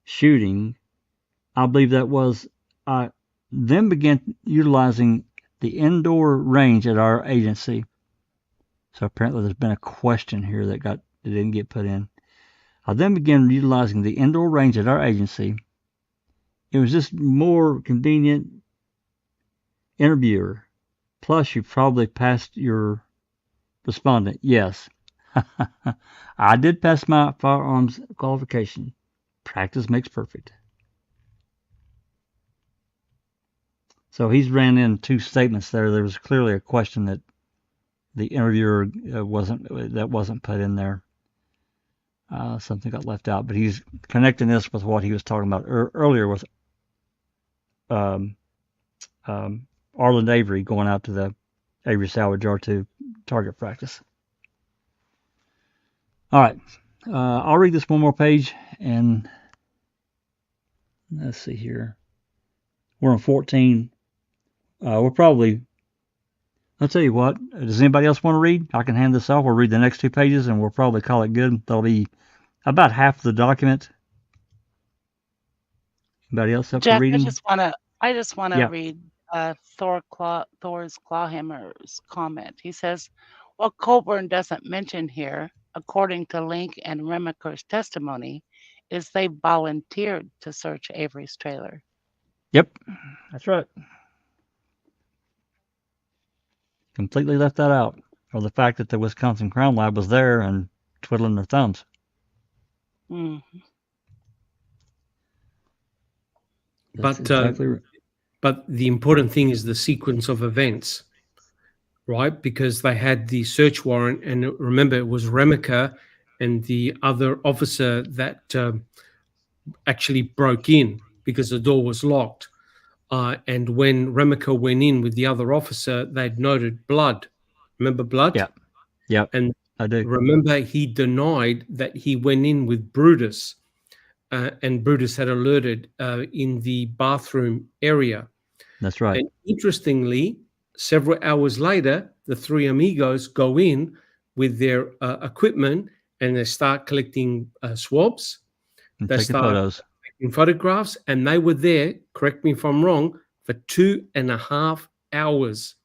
shooting. I believe that was I then began utilizing the indoor range at our agency. So apparently there's been a question here that didn't get put in. I then began utilizing the indoor range at our agency. It was just more convenient. Interviewer. Plus, you probably passed your respondent. Yes. I did pass my firearms qualification. Practice makes perfect. So he's ran in two statements there. There was clearly a question that the interviewer wasn't put in there. Something got left out, but he's connecting this with what he was talking about earlier with Arlen Avery going out to the Avery Salvage R2 target practice. All right, I'll read this one more page, and let's see here. We're on 14. I'll tell you what, does anybody else want to read? I can hand this off. We'll read the next 2 pages, and we'll probably call it good. That'll be about half the document. Anybody else up Jack, for reading? I just want to read Thor's Clawhammer's comment. He says, what Colborn doesn't mention here, according to Link and Remaker's testimony, is they volunteered to search Avery's trailer. Yep, that's right. Completely left that out, or the fact that the Wisconsin Crime Lab was there and twiddling their thumbs. Mm-hmm. But the important thing is the sequence of events, right? Because they had the search warrant, and remember, it was Remaker and the other officer that actually broke in because the door was locked. And when Remaker went in with the other officer, they'd noted blood. Remember blood? Yeah. Yeah. And I do. Remember, he denied that he went in with Brutus, and Brutus had alerted in the bathroom area. That's right. And interestingly, several hours later, the three amigos go in with their equipment, and they start collecting swabs. And they taking start photos. taking photographs, and they were there, correct me if I'm wrong, for 2.5 hours.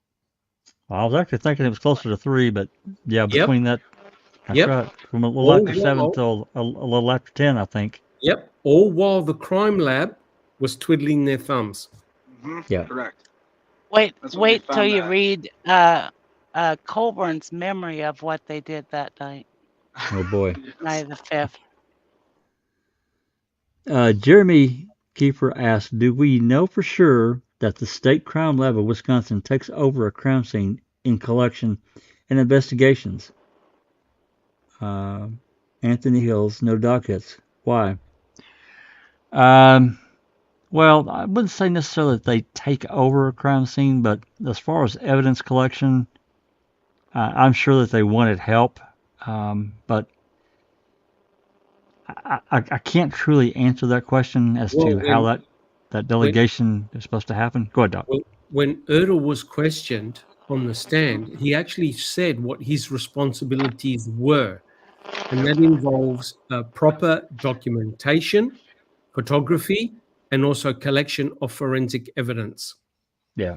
I was actually thinking it was closer to 3, but yeah, between that, that's Yep. right. From a little All after 7 while, till a little after 10, I think. yep. All while the crime lab was twiddling their thumbs. Yeah. Correct. Wait That's when they till found you that. read Colborn's memory of what they did that night. Oh boy. Night of the 5th. Jeremy Kiefer asked, do we know for sure that the State Crime Lab of Wisconsin takes over a crime scene in collection and investigations? Anthony Hills, no dockets. Why? Well, I wouldn't say necessarily that they take over a crime scene, but as far as evidence collection, I'm sure that they wanted help, but I can't truly answer that question as to how that delegation is supposed to happen. Go ahead, Doc. When Errol was questioned on the stand, he actually said what his responsibilities were, and that involves proper documentation, photography, and also collection of forensic evidence. Yeah.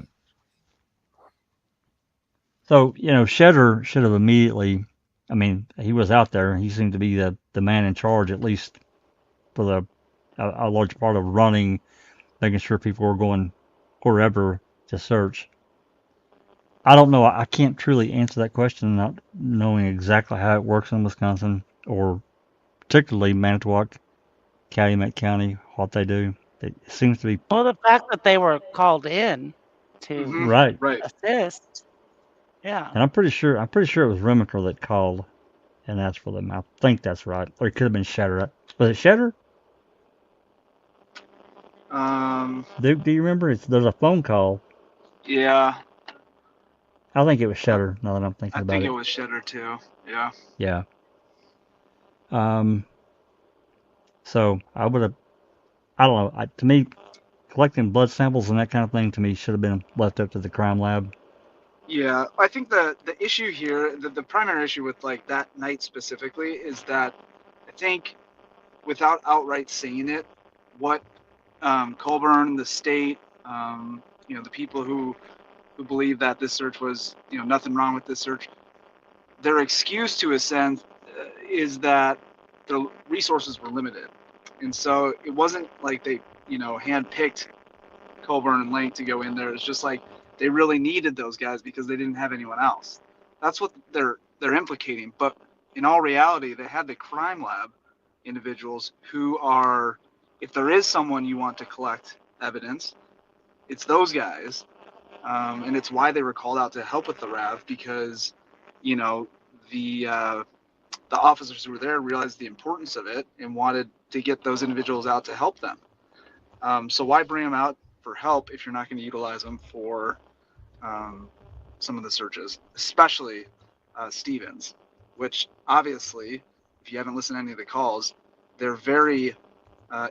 So, Shedder should have immediately, I mean, he was out there. He seemed to be the man in charge, at least for a large part of running, making sure people were going wherever to search. I don't know. I can't truly answer that question, not knowing exactly how it works in Wisconsin, or particularly Manitowoc, Calumet County, what they do. It seems to be Well, the fact that they were called in to right. assist. Yeah. And I'm pretty sure it was Remiker that called and asked for them. I think that's right. Or it could have been Shedder. Was it Shedder? Do you remember? There's a phone call. Yeah. I think it was Shedder, now that I'm thinking about it. I think it was Shedder too. Yeah. Yeah. So I would have, I don't know. To me, collecting blood samples and that kind of thing to me should have been left up to the crime lab. Yeah, I think the issue here, the primary issue with like that night specifically, is that I think without outright saying it, what Colborn, the state, the people who believe that this search was, nothing wrong with this search, their excuse to a sense is that the resources were limited, and so it wasn't like they, handpicked Colborn and Lake to go in there. It's just like they really needed those guys because they didn't have anyone else. That's what they're implicating. But in all reality, they had the crime lab individuals who are, if there is someone you want to collect evidence, it's those guys. And it's why they were called out to help with the RAV, because, the officers who were there realized the importance of it and wanted to get those individuals out to help them. So why bring them out for help if you're not going to utilize them for some of the searches, especially Stevens, which obviously, if you haven't listened to any of the calls, they're very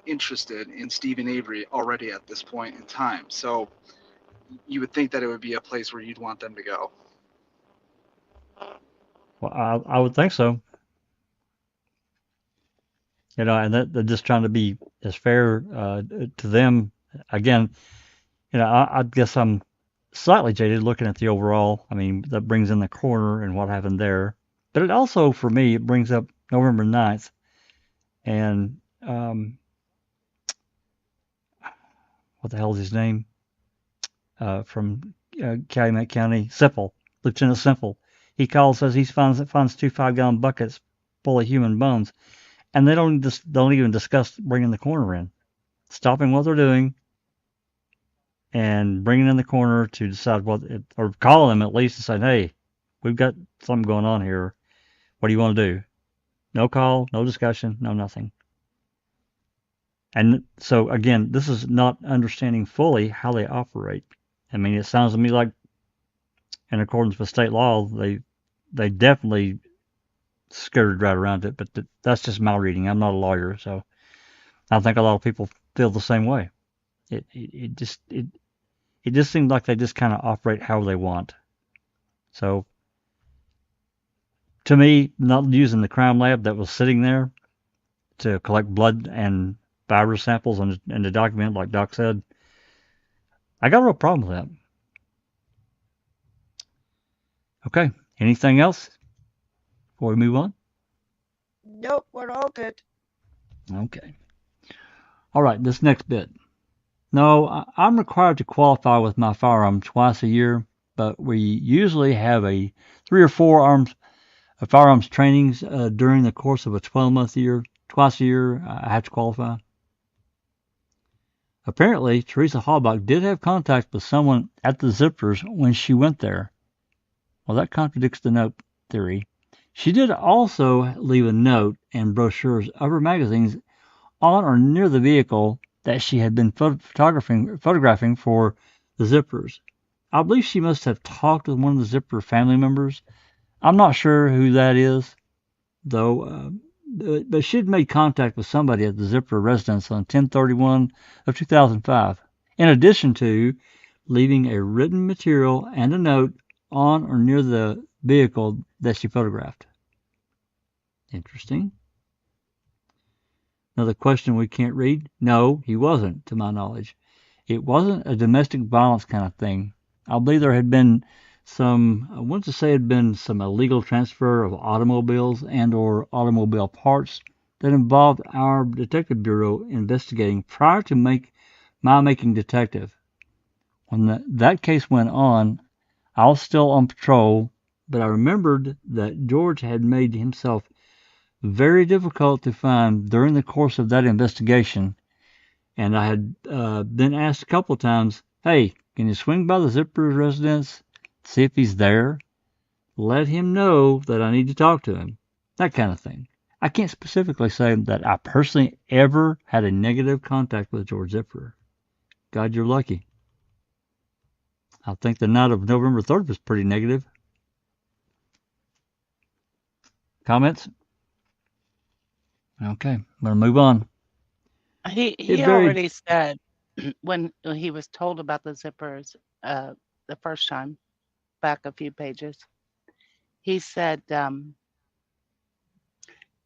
interested in Stephen Avery already at this point in time. So you would think that it would be a place where you'd want them to go. Well, I would think so. And they're just trying to be as fair to them. Again, I guess I'm slightly jaded looking at the overall. I mean, that brings in the coroner and what happened there. But it also, for me, it brings up November 9th. And what the hell is his name? From Calumet County, Simple, Lieutenant Simple. He calls, says he finds 2 5-gallon buckets full of human bones. And they don't even discuss bringing the coroner in, stopping what they're doing, and bringing in the coroner to decide or calling them at least and saying, hey, we've got something going on here. What do you want to do? No call, no discussion, no nothing. And so, again, this is not understanding fully how they operate. I mean, it sounds to me like, in accordance with state law, they definitely skirted right around it, but that's just my reading. I'm not a lawyer, so I think a lot of people feel the same way. It just seems like they just kind of operate how they want. So to me, not using the crime lab that was sitting there to collect blood and virus samples and to document, like Doc said, I got a real problem with that. Okay. Anything else before we move on? Nope, we're all good. Okay. All right. This next bit. No, I'm required to qualify with my firearm twice a year, but we usually have a 3 or 4 firearms trainings during the course of a 12-month year. Twice a year, I have to qualify. Apparently, Teresa Halbach did have contact with someone at the Zippers when she went there. Well, that contradicts the note theory. She did also leave a note and brochures of her magazines on or near the vehicle that she had been photographing for the Zippers. I believe she must have talked with one of the Zipper family members. I'm not sure who that is, though, but she had made contact with somebody at the Zipper residence on 10/31 of 2005, in addition to leaving a written material and a note on or near the vehicle that she photographed. Interesting. Another question we can't read. No, he wasn't, to my knowledge. It wasn't a domestic violence kind of thing. I believe there had been I want to say it had been some illegal transfer of automobiles and or automobile parts that involved our detective bureau investigating prior to my making detective. When that case went on, I was still on patrol, but I remembered that George had made himself very difficult to find during the course of that investigation, and I had been asked a couple of times, hey, can you swing by the Zipper's residence, see if he's there? Let him know that I need to talk to him. That kind of thing. I can't specifically say that I personally ever had a negative contact with George Zipper. God, you're lucky. I think the night of November 3rd was pretty negative. Comments? Okay, I'm going to move on. He already said when he was told about the Zippers the first time, back a few pages, he said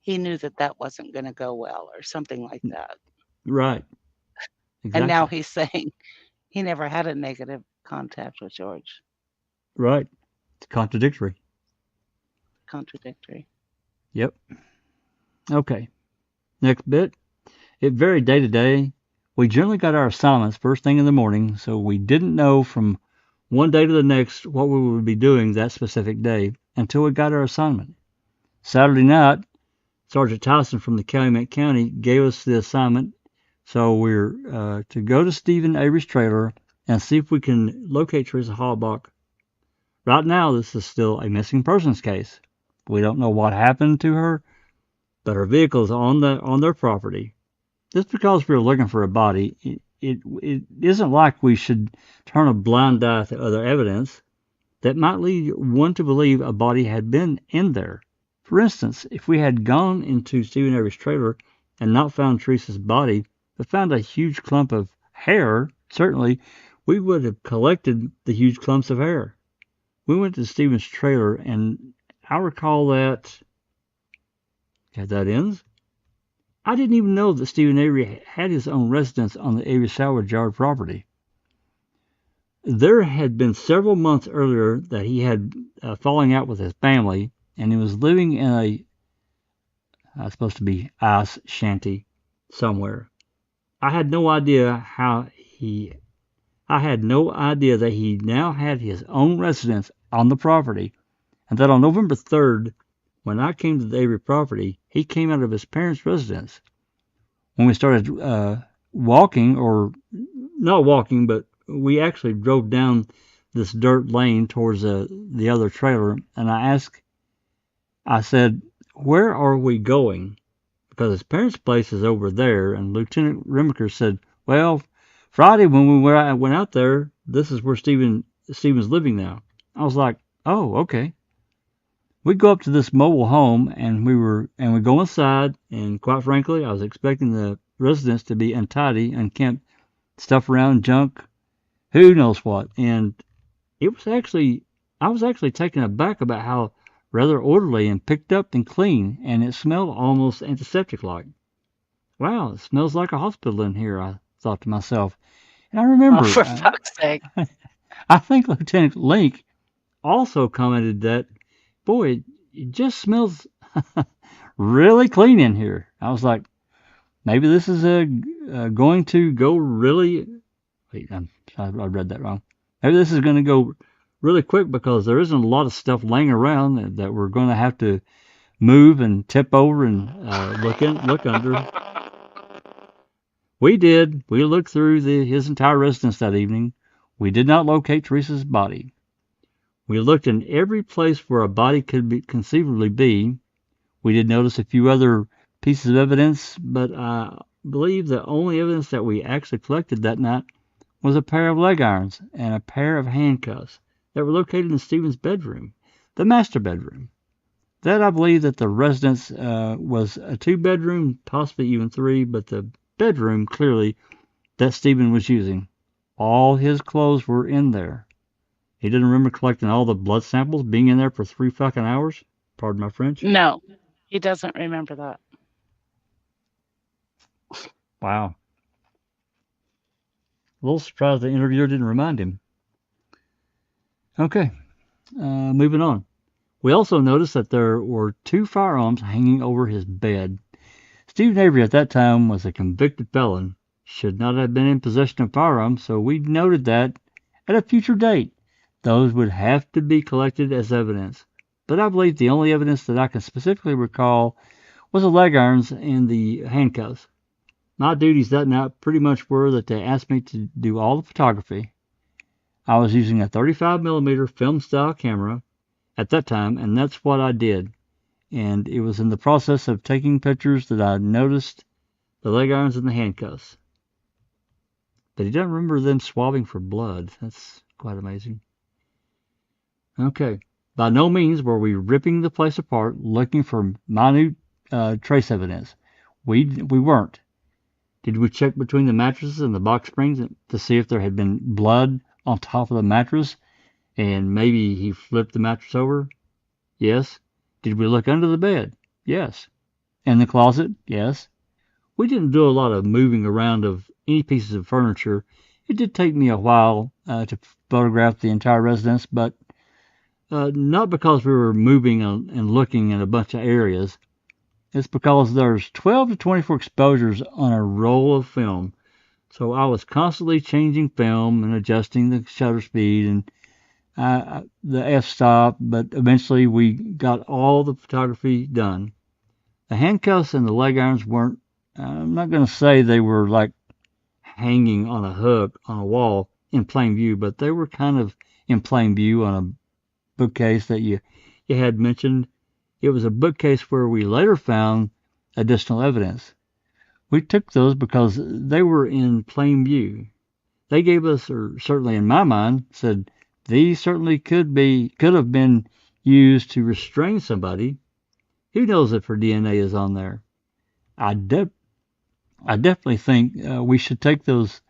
he knew that wasn't going to go well or something like that. Right. Exactly. And now he's saying he never had a negative contact with George. Right. It's contradictory. Yep. Okay. Next bit. It varied day to day. We generally got our assignments first thing in the morning, so we didn't know from one day to the next what we would be doing that specific day until we got our assignment. Saturday night, Sergeant Tyson from the Calumet County gave us the assignment, so we're to go to Stephen Avery's trailer and see if we can locate Teresa Halbach. Right now, this is still a missing persons case. We don't know what happened to her, but her vehicle is on their property. Just because we're looking for a body, it isn't like we should turn a blind eye to other evidence that might lead one to believe a body had been in there. For instance, if we had gone into Stephen Avery's trailer and not found Teresa's body, but found a huge clump of hair, certainly we would have collected the huge clumps of hair. We went to Stephen's trailer, and I recall that ends. I didn't even know that Stephen Avery had his own residence on the Avery salvage yard property. There had been several months earlier that he had falling out with his family, and he was living in supposed to be ice shanty somewhere. I had no idea that he now had his own residence on the property, and that on November 3rd, when I came to the Avery property, he came out of his parents' residence. When we started walking, or not walking, but we actually drove down this dirt lane towards the other trailer, and I said, where are we going? Because his parents' place is over there, and Lieutenant Remiker said, well, Friday when we went out there, this is where Stephen's living now. I was like, oh, okay. We go up to this mobile home, and we go inside, and quite frankly, I was expecting the residence to be untidy, unkempt, stuff around, junk, who knows what. And I was actually taken aback about how rather orderly and picked up and clean, and it smelled almost antiseptic-like. Wow, it smells like a hospital in here, I thought to myself. And I remember, for fuck's sake. I think Lieutenant Link also commented that, boy, it just smells really clean in here. I was like, maybe this is going to go really. Wait, I read that wrong. Maybe this is going to go really quick because there isn't a lot of stuff laying around that we're going to have to move and tip over and look under. We did. We looked through his entire residence that evening. We did not locate Teresa's body. We looked in every place where a body could conceivably be. We did notice a few other pieces of evidence, but I believe the only evidence that we actually collected that night was a pair of leg irons and a pair of handcuffs that were located in Stephen's bedroom, the master bedroom. That I believe that the residence was a 2-bedroom, possibly even 3, but the bedroom clearly that Stephen was using. All his clothes were in there. He didn't remember collecting all the blood samples, being in there for 3 fucking hours. Pardon my French. No, he doesn't remember that. Wow. A little surprised the interviewer didn't remind him. Okay, moving on. We also noticed that there were 2 firearms hanging over his bed. Stephen Avery at that time was a convicted felon, should not have been in possession of firearms, so we noted that at a future date, those would have to be collected as evidence. But I believe the only evidence that I can specifically recall was the leg irons and the handcuffs. My duties that night pretty much were that they asked me to do all the photography. I was using a 35mm film style camera at that time, and that's what I did. And it was in the process of taking pictures that I noticed the leg irons and the handcuffs. But he doesn't remember them swabbing for blood. That's quite amazing. Okay. By no means were we ripping the place apart looking for minute trace evidence. We weren't. Did we check between the mattresses and the box springs to see if there had been blood on top of the mattress and maybe he flipped the mattress over? Yes. Did we look under the bed? Yes. In the closet? Yes. We didn't do a lot of moving around of any pieces of furniture. It did take me a while to photograph the entire residence, but not because we were moving and looking in a bunch of areas. It's because there's 12 to 24 exposures on a roll of film. So I was constantly changing film and adjusting the shutter speed and the f-stop, but eventually we got all the photography done. The handcuffs and the leg irons weren't, I'm not going to say they were like hanging on a hook on a wall in plain view, but they were kind of in plain view on a bookcase that you had mentioned. It was a bookcase where we later found additional evidence. We took those because they were in plain view. They gave us, or certainly in my mind, said these certainly could have been used to restrain somebody. Who knows if her DNA is on there? I definitely think we should take those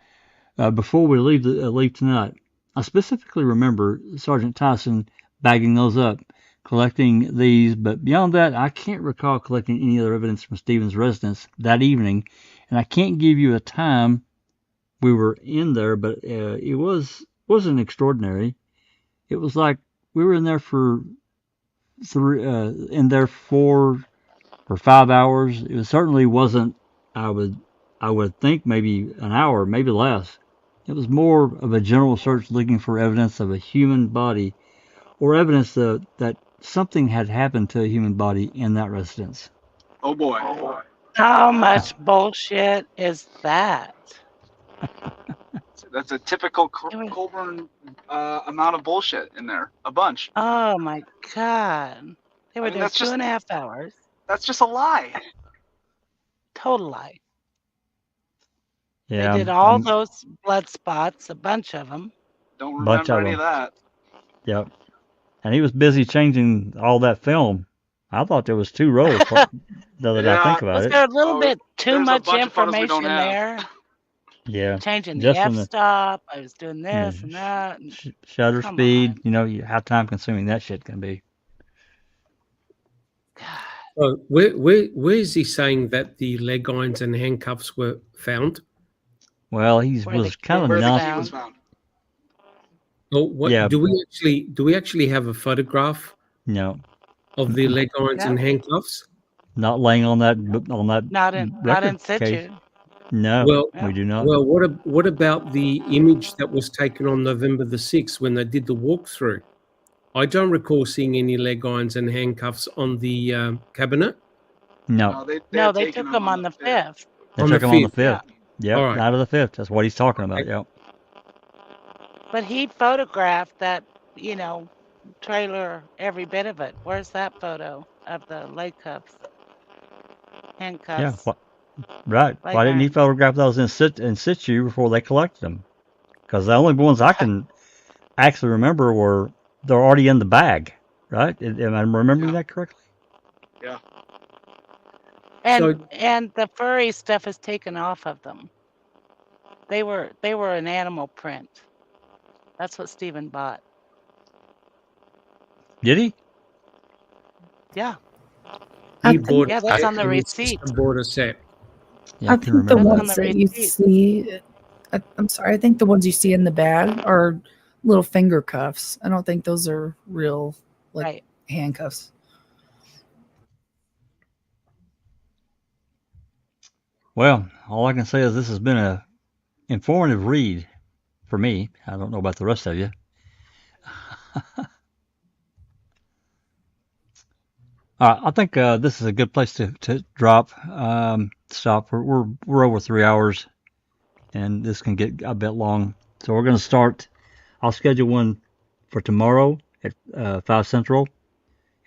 before we leave tonight. I specifically remember Sergeant Tyson bagging those up, collecting these, but beyond that, I can't recall collecting any other evidence from Stephen's residence that evening, and I can't give you a time we were in there, but it wasn't extraordinary. It was like we were in there for 4 or 5 hours. It certainly wasn't. I would think maybe an hour, maybe less. It was more of a general search looking for evidence of a human body, or evidence that something had happened to a human body in that residence. Oh boy. How much bullshit is that? That's a typical Colborn amount of bullshit in there. A bunch. Oh my God. They were there that's 2.5 hours. That's just a lie. Total lie. Yeah. They did all those blood spots, a bunch of them. Don't remember any of that. Yep. And he was busy changing all that film. I thought there was 2 rolls. Now that I think about Was it. there a little bit too much information there? Yeah. Changing the f-stop. I was doing this and that. And shutter speed. On. How time consuming that shit can be. So where is he saying that the leg irons and handcuffs were found? Well, he was kind of where he was found. Oh, what Yeah. do we actually have a photograph No. of the leg irons No. and handcuffs? Not laying on that Not in record situ. case. No, Well, we do not. Well, what about the image that was taken on November the 6th when they did the walkthrough? I don't recall seeing any leg irons and handcuffs on the cabinet. No. No, they took them on the 5th. They On took the him on the 5th. 5th. Yep, All right. out of the 5th. That's what he's talking about. Yep. But he photographed that, trailer, every bit of it. Where's that photo of the leg cuffs? Handcuffs. Yeah. Right. Leg Why didn't he irons. photograph those in situ before they collected them? Because the only ones I can actually remember they're already in the bag, right? Am I remembering that correctly? Yeah. And the furry stuff is taken off of them. They were an animal print. That's what Stephen bought. Did he? Yeah. He bought Yeah, a that's set on the and his receipt. sister bought a set. Yeah, I think the That's on ones the that you receipt. see, I'm sorry, I think the ones you see in the bag are little finger cuffs. I don't think those are real, Right. handcuffs. Well, all I can say is this has been a informative read for me. I don't know about the rest of you. I think this is a good place to drop. Stop. We're over 3 hours, and this can get a bit long. So we're going to start. I'll schedule one for tomorrow at 5 Central,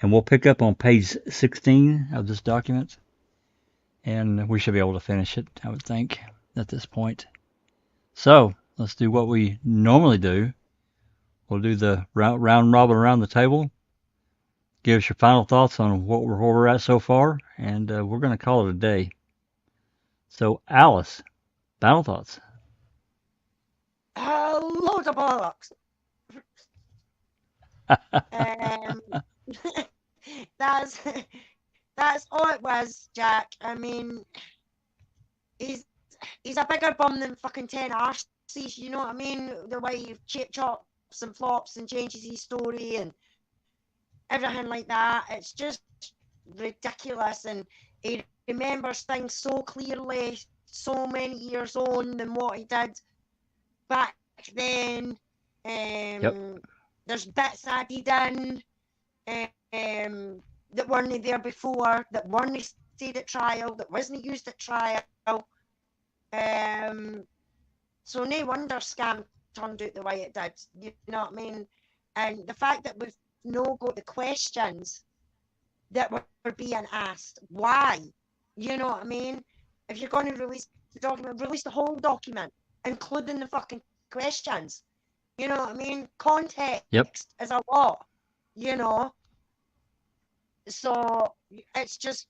and we'll pick up on page 16 of this document, and we should be able to finish it, I would think, at this point. So let's do what we normally do. We'll do the round robin around the table. Give us your final thoughts on where we're at so far, and we're going to call it a day. So, Alice, final thoughts. Loads of bollocks. That's all it was, Jack. I mean, he's a bigger bum than fucking 10 arses, you know what I mean? The way he chops and flops and changes his story and everything like that. It's just ridiculous, and he remembers things so clearly, so many years on than what he did back then. There's bits added in that weren't there before, that weren't said at trial, that wasn't used at trial. So no wonder scam turned out the way it did. You know what I mean? And the fact that we've no got the questions that were being asked. Why? You know what I mean? If you're going to release the document, release the whole document, including the fucking questions. You know what I mean? Context is a lot, you know? So it's just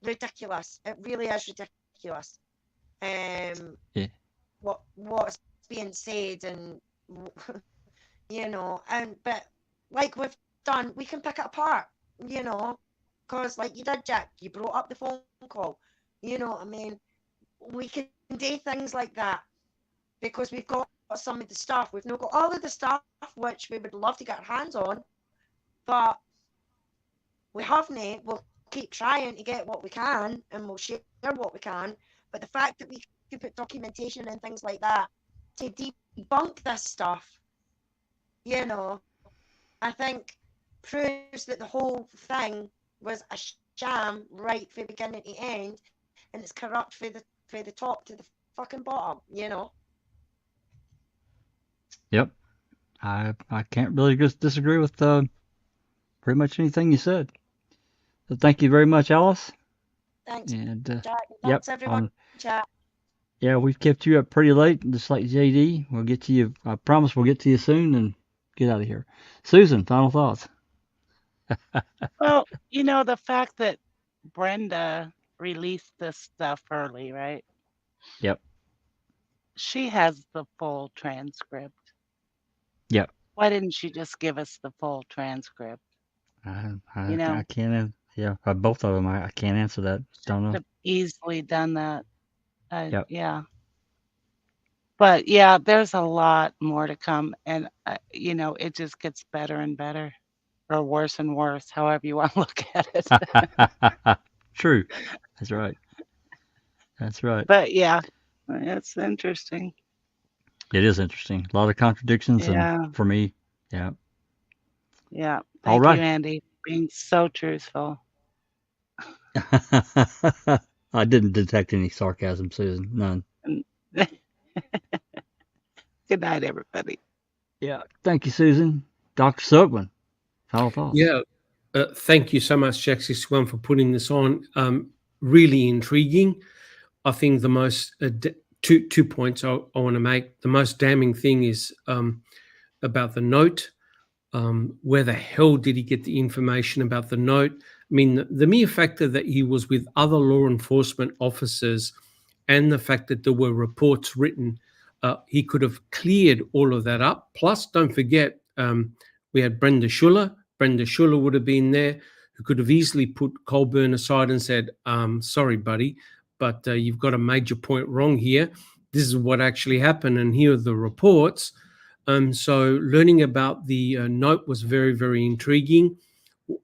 ridiculous. It really is ridiculous. What's being said, and you know, but like we've done, we can pick it apart, you know, because like you did, Jack, you brought up the phone call, you know what I mean? We can do things like that because we've got some of the stuff. We've not got all of the stuff which we would love to get our hands on, but we haven't. We'll keep trying to get what we can, and we'll share what we can. But the fact that we can put documentation and things like that to debunk this stuff, you know, I think proves that the whole thing was a sham right from beginning to end, and it's corrupt for the top to the fucking bottom, you know. Yep. I can't really just disagree with pretty much anything you said. So thank you very much, Alice. Thanks, and Jack. Thanks, everyone. Chat. Yeah, we've kept you up pretty late, just like JD. We'll get to you. I promise we'll get to you soon and get out of here. Susan, final thoughts. Well, you know, the fact that Brenda released this stuff early, right? Yep. She has the full transcript. Yep. Why didn't she just give us the full transcript? I can't. Yeah, both of them. I can't answer that. Don't know. Could have easily done that. Yep. Yeah. But yeah, there's a lot more to come, and it just gets better and better, or worse and worse, however you want to look at it. True. That's right. That's right. But yeah, it's interesting. It is interesting. A lot of contradictions, Yeah. and for me, yeah. Yeah. All Thank right. you, Andy, for being so truthful. I didn't detect any sarcasm, Susan. None. Good night, everybody. Yeah. Thank you, Susan. Dr. Silkman, final thoughts. Yeah. Thank you so much, Jack 61, for putting this on. Really intriguing. I think the most two points I want to make. The most damning thing is about the note. Where the hell did he get the information about the note? I mean, the mere factor that he was with other law enforcement officers and the fact that there were reports written, he could have cleared all of that up. Plus, don't forget, we had Brenda Schuller. Brenda Schuller would have been there, who could have easily put Colborn aside and said, sorry, buddy, but you've got a major point wrong here. This is what actually happened, and here are the reports. So learning about the note was very, very intriguing,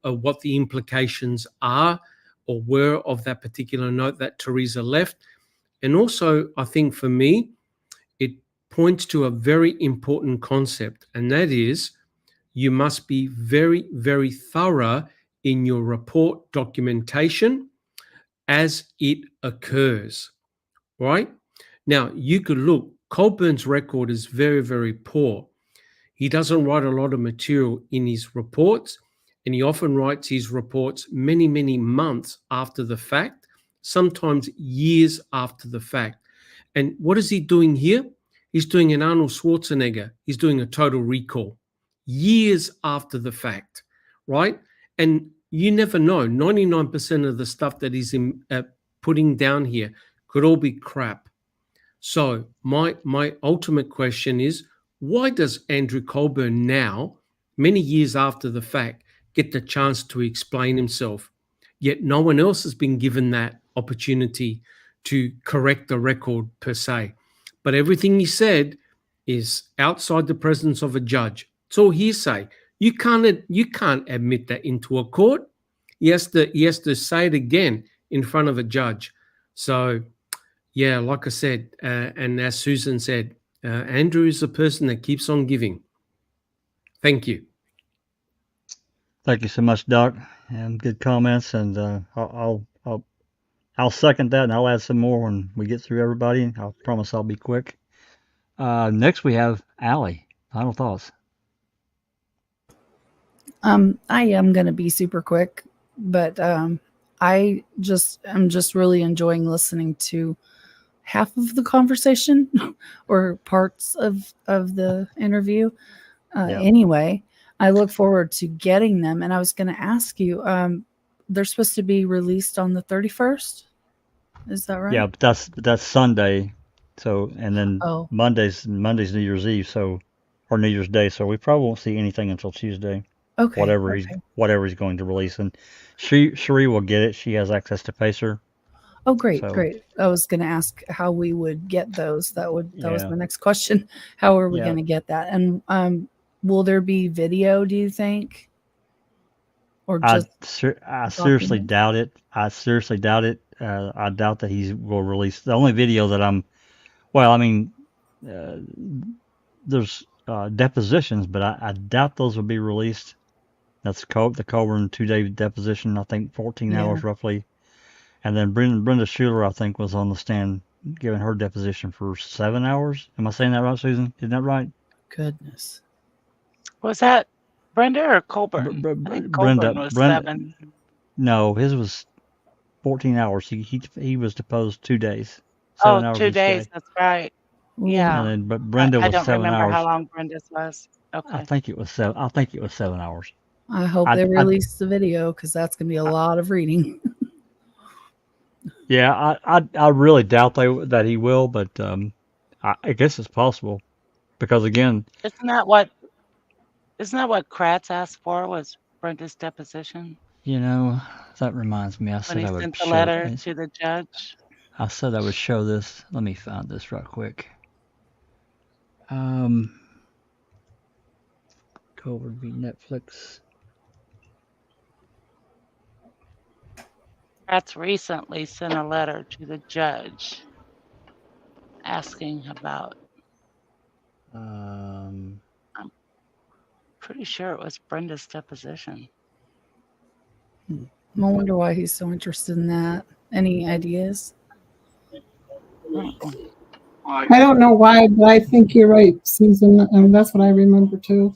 what the implications are or were of that particular note that Teresa left. And also, I think for me, it points to a very important concept, and that is you must be very, very thorough in your report documentation as it occurs, right? Now, you could look, Colburn's record is very, very poor. He doesn't write a lot of material in his reports, and he often writes his reports many, many months after the fact, sometimes years after the fact. And what is he doing here? He's doing an Arnold Schwarzenegger. He's doing a Total Recall years after the fact, right? And you never know. 99% of the stuff that he's putting down here could all be crap. So my ultimate question is, why does Andrew Colborn now, many years after the fact, get the chance to explain himself? Yet no one else has been given that opportunity to correct the record per se. But everything he said is outside the presence of a judge. It's all hearsay. You can't admit that into a court. He has to say it again in front of a judge. So, yeah, like I said, and as Susan said, Andrew is a person that keeps on giving. Thank you. Thank you so much, Doc, and good comments. And I'll second that, and I'll add some more when we get through everybody. I promise I'll be quick. Next, we have Allie. Final thoughts. I am going to be super quick, but I'm just really enjoying listening to half of the conversation or parts of the interview. Anyway, I look forward to getting them. And I was going to ask you, they're supposed to be released on the 31st. Is that right? Yeah, but that's Sunday. So, and then Monday's New Year's Eve, or New Year's Day. So we probably won't see anything until Tuesday. Okay. Whatever he's going to release, and Cherie will get it. She has access to Pacer. Oh, great. I was going to ask how we would get those. That was my next question. How are we going to get that? And will there be video, do you think? Or just I seriously doubt it. I doubt that he will release. The only video that there's depositions, but I doubt those will be released. That's the Colborn 2-day deposition, I think 14 hours roughly. And then Brenda Schuller, I think, was on the stand giving her deposition for 7 hours. Am I saying that right, Susan? Isn't that right? Goodness. Was that Brenda or Colborn? I think Colborn was 7. No, his was 14 hours. He was deposed 2 days. 7 hours 2 each days. Day. That's right. Yeah. And then, but Brenda was 7 hours. I don't remember how long Brenda's was. Okay. I think it was 7 hours. I hope they release the video, because that's going to be a lot of reading. Yeah, I really doubt that he will, but I guess it's possible, because again, isn't that what Kratz asked for, was Brenda's deposition? That reminds me. I said I would sent the letter to the judge. I said I would show this. Let me find this right quick. Colborn v. Netflix. Kratz recently sent a letter to the judge asking about. I'm pretty sure it was Brenda's deposition. I wonder why he's so interested in that. Any ideas? I don't know why, but I think you're right, Susan. That's what I remember too.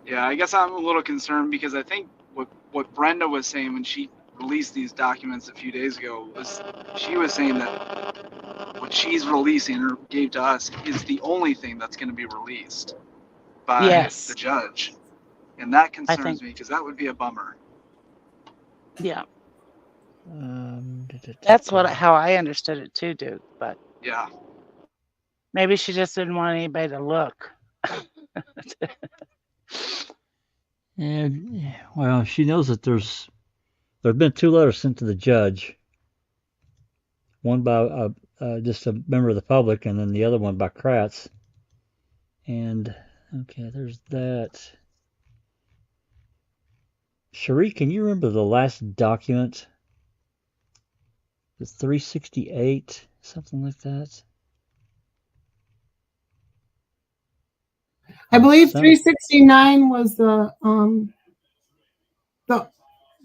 Yeah, I guess I'm a little concerned because I think what Brenda was saying when she released these documents a few days ago was she was saying that what she's releasing or gave to us is the only thing that's going to be released by the judge. And that concerns me because that would be a bummer. Yeah. That's how I understood it too, Duke. But yeah, maybe she just didn't want anybody to look. And well, she knows that there's been 2 letters sent to the judge. One by just a member of the public, and then the other one by Kratz. And okay, there's that. Cherie, can you remember the last document? The 368, something like that. I believe 369 was the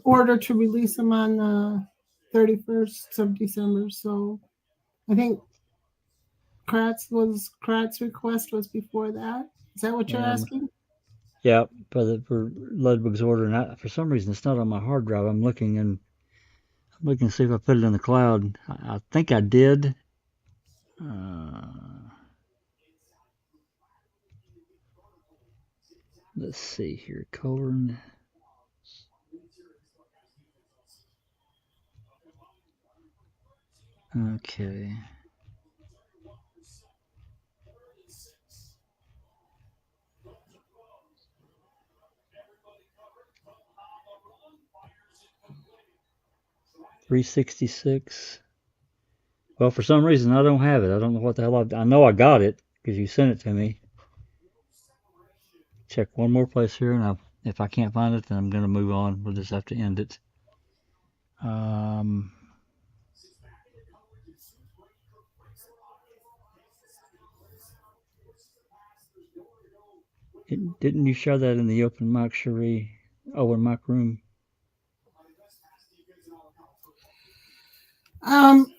order to release him on the 31st of December. So I think Kratz's request was before that. Is that what you're asking? Yeah, for Ludwig's order, and for some reason it's not on my hard drive. I'm looking to see if I put it in the cloud. I think I did. Let's see here, Colborn. Okay. $366. Well, for some reason I don't have it. I don't know what the hell I know I got it because you sent it to me. Check one more place here, and if I can't find it, then I'm going to move on. We'll just have to end it. Didn't you share that in the open mic, Cherie? Open mic room?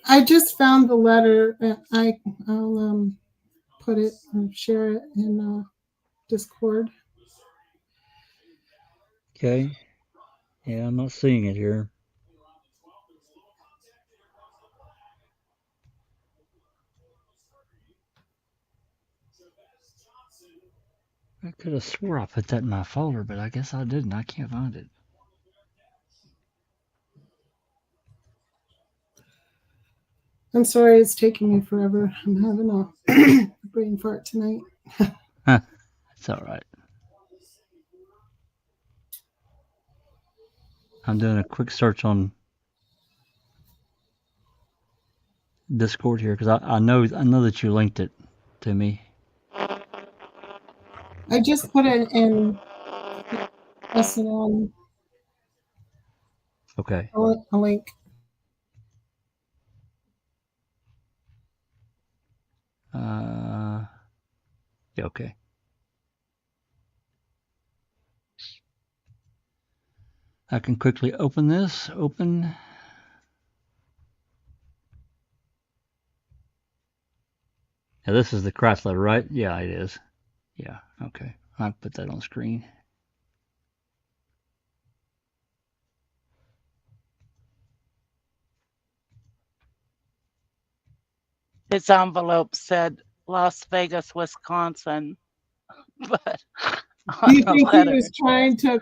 I just found the letter. I'll put it and share it in Discord. Okay. Yeah, I'm not seeing it here. I could have swore I put that in my folder, but I guess I didn't. I can't find it. I'm sorry it's taking me forever. I'm having a brain fart tonight. It's all right. I'm doing a quick search on Discord here because I know that you linked it to me. I just put it in SNL. Okay. A link. Yeah, okay. I can quickly open this. Open. Yeah, this is the Kratz letter, right? Yeah, it is. Yeah, okay. I'll put that on screen. His envelope said Las Vegas, Wisconsin. But do you think he was trying to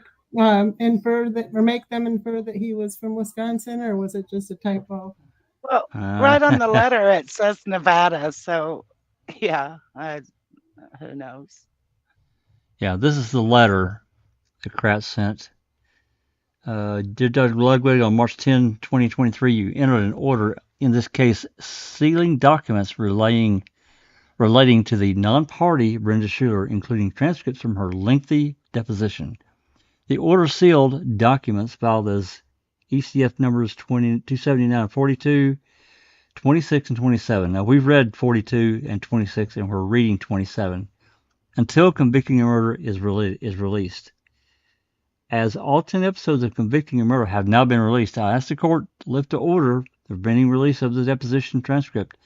infer that, or make them infer that he was from Wisconsin, or was it just a typo? Well, right on the letter it says Nevada, so yeah, who knows? Yeah, this is the letter that Kratz sent. Dear Doug Ludwig, on March 10, 2023, you entered an order in this case, sealing documents relating to the non-party Brenda Schuler, including transcripts from her lengthy deposition. The order sealed documents filed as ECF numbers 279, 42, 26, and 27. Now, we've read 42 and 26, and we're reading 27 until Convicting a Murder is released. As all 10 episodes of Convicting a Murder have now been released, I asked the court to lift the order preventing release of the deposition transcript,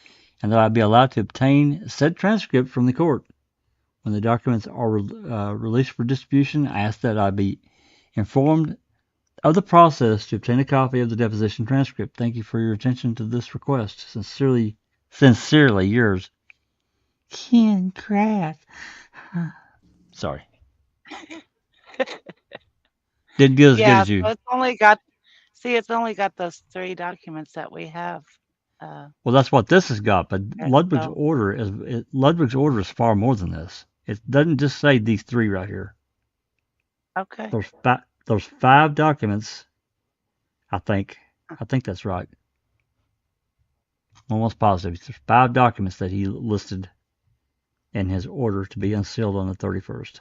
and that I be allowed to obtain said transcript from the court. When the documents are released for distribution, I ask that I be informed of the process to obtain a copy of the deposition transcript. Thank you for your attention to this request. Sincerely yours, Ken Kraft. Sorry. Didn't get as good as you. So it's only got those 3 documents that we have. Well, that's what this has got, but Ludwig's order is far more than this. It doesn't just say these 3 right here. Okay. There's 5 documents. I think that's right. I'm almost positive. There's 5 documents that he listed in his order to be unsealed on the 31st.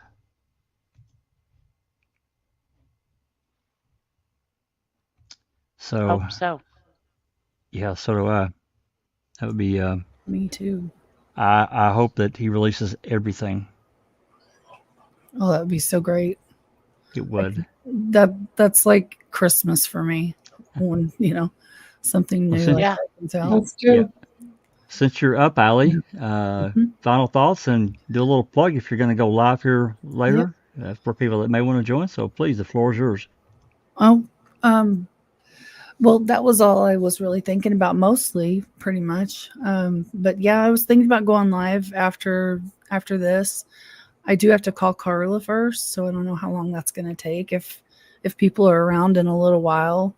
So. Hope so. Yeah, so do I. That would be. Me too. I hope that he releases everything. Oh, that would be so great. It would. That's like Christmas for me. When something new. Yeah, that's true. Yeah. Since you're up, Allie, final thoughts and do a little plug if you're going to go live here later for people that may want to join. So please, the floor is yours. Oh, well, that was all I was really thinking about, mostly, pretty much. But yeah, I was thinking about going live after this. I do have to call Carla first, so I don't know how long that's going to take. If people are around in a little while,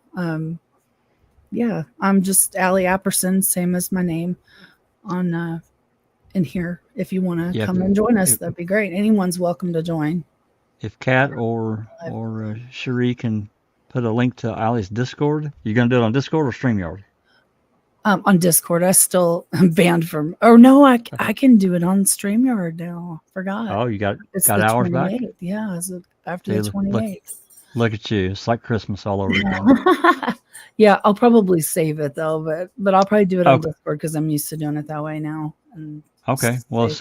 yeah, I'm just Allie Apperson, same as my name on in here. If you want to come and join us, that'd be great. Anyone's welcome to join. If Kat or Cherie can put a link to Allie's Discord. You gonna do it on Discord or StreamYard? On Discord. I still am banned from. Oh no, I can do it on StreamYard now. Forgot. Oh, you got it's got hours 28th. Back. Yeah, it's after the 28th. Look at you. It's like Christmas all over again. Yeah, I'll probably save it though, but I'll probably do it on Discord because I'm used to doing it that way now. And okay. Well, if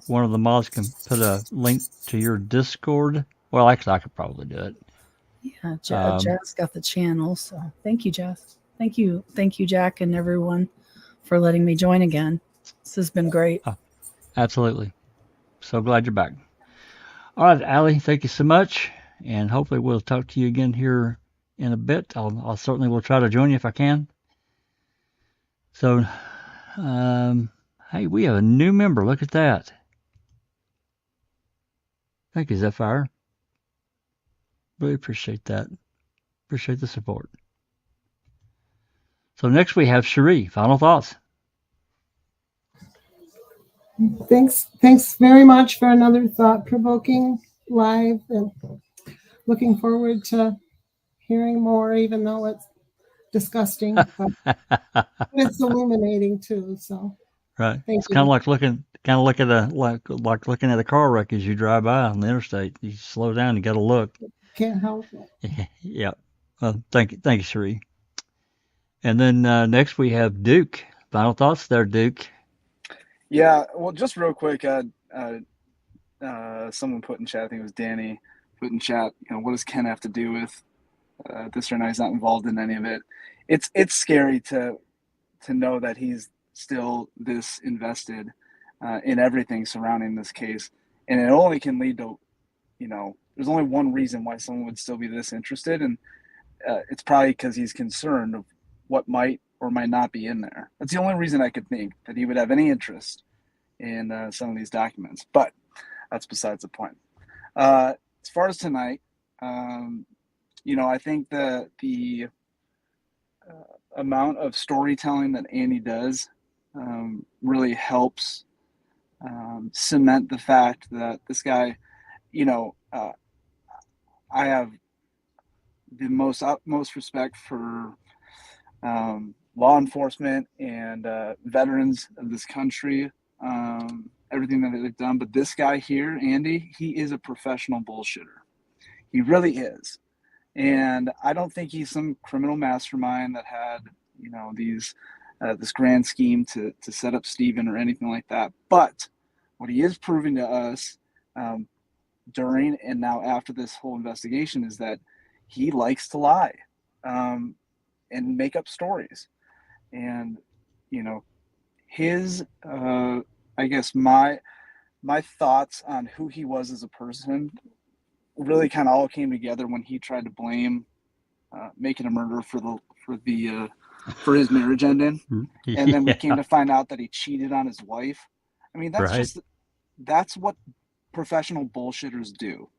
one of the mods can put a link to your Discord, well, actually, I could probably do it. Yeah, Jeff's got the channel, so thank you, Jeff. Thank you, Jack, and everyone for letting me join again. This has been great. Absolutely. So glad you're back. All right, Allie, thank you so much, and hopefully we'll talk to you again here in a bit. I'll certainly will try to join you if I can. So, hey, we have a new member. Look at that. Thank you, Zephyr. Really appreciate that. Appreciate the support. So next we have Cherie. Final thoughts. Thanks very much for another thought-provoking live, and looking forward to hearing more, even though it's disgusting. But it's illuminating too. So right. It's kind of like looking at a car wreck as you drive by on the interstate. You slow down, you got to look. Can't help it. Yeah. Well, thank you, Cherie. And then next we have Duke. Final thoughts there, Duke. Yeah. Well, just real quick, someone put in chat, I think it was Danny, put in chat, what does Ken have to do with this or not? He's not involved in any of it. It's scary to know that he's still this invested in everything surrounding this case, and it only can lead to, there's only one reason why someone would still be this interested, and it's probably because he's concerned of what might or might not be in there. That's the only reason I could think that he would have any interest in some of these documents, but that's besides the point. As far as tonight, I think that the amount of storytelling that Andy does really helps cement the fact that this guy, I have the utmost respect for law enforcement and veterans of this country, everything that they've done. But this guy here, Andy, he is a professional bullshitter. He really is. And I don't think he's some criminal mastermind that had, these this grand scheme to set up Stephen or anything like that. But what he is proving to us during and now after this whole investigation is that he likes to lie and make up stories. And, his, I guess my thoughts on who he was as a person really kind of all came together when he tried to blame making a murderer for his marriage ending. And then we came to find out that he cheated on his wife. I mean, that's what professional bullshitters do.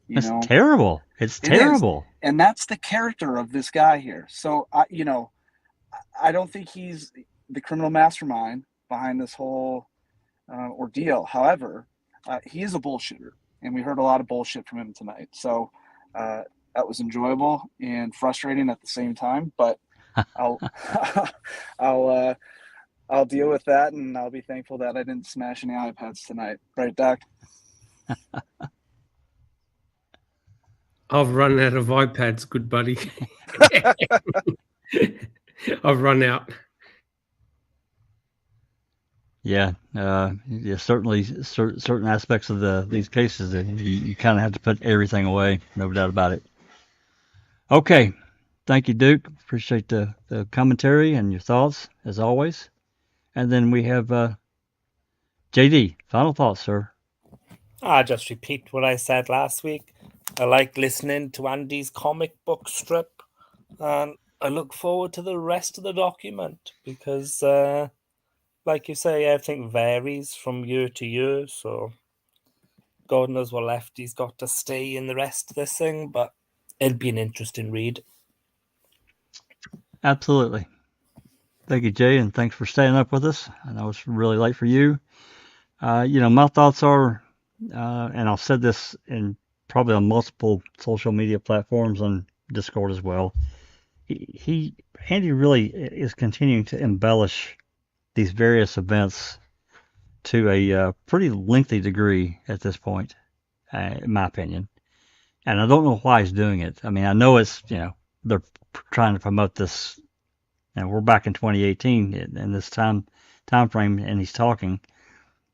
It's terrible. It's terrible. And that's the character of this guy here. So, I don't think he's the criminal mastermind behind this whole ordeal. However, he is a bullshitter, and we heard a lot of bullshit from him tonight. So that was enjoyable and frustrating at the same time. But I'll deal with that, and I'll be thankful that I didn't smash any iPads tonight. Right, Doc? I've run out of iPads, good buddy. I've run out. Yeah, certainly certain aspects of these cases, you kind of have to put everything away, no doubt about it. Okay, thank you, Duke. Appreciate the commentary and your thoughts, as always. And then we have JD, final thoughts, sir. I just repeat what I said last week. I like listening to Andy's comic book strip, and I look forward to the rest of the document because, like you say, everything varies from year to year, so God knows what left he's got to stay in the rest of this thing, but it'll be an interesting read. Absolutely. Thank you, Jay, and thanks for staying up with us. I know it's really late for you. My thoughts are, and I've said this probably on multiple social media platforms, on Discord as well. Andy really is continuing to embellish these various events to a pretty lengthy degree at this point, in my opinion. And I don't know why he's doing it. I mean, I know it's, they're trying to promote this. We're back in 2018 in this time frame, and he's talking.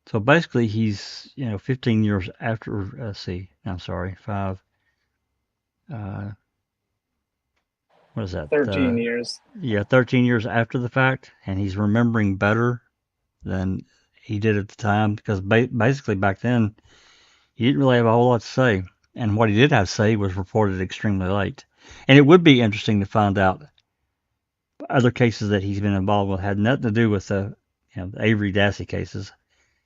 So basically, he's 15 years after. What is that? 13 years. Yeah, 13 years after the fact, and he's remembering better than he did at the time, because basically back then he didn't really have a whole lot to say, and what he did have to say was reported extremely late. And it would be interesting to find out other cases that he's been involved with had nothing to do with the Avery Dassey cases,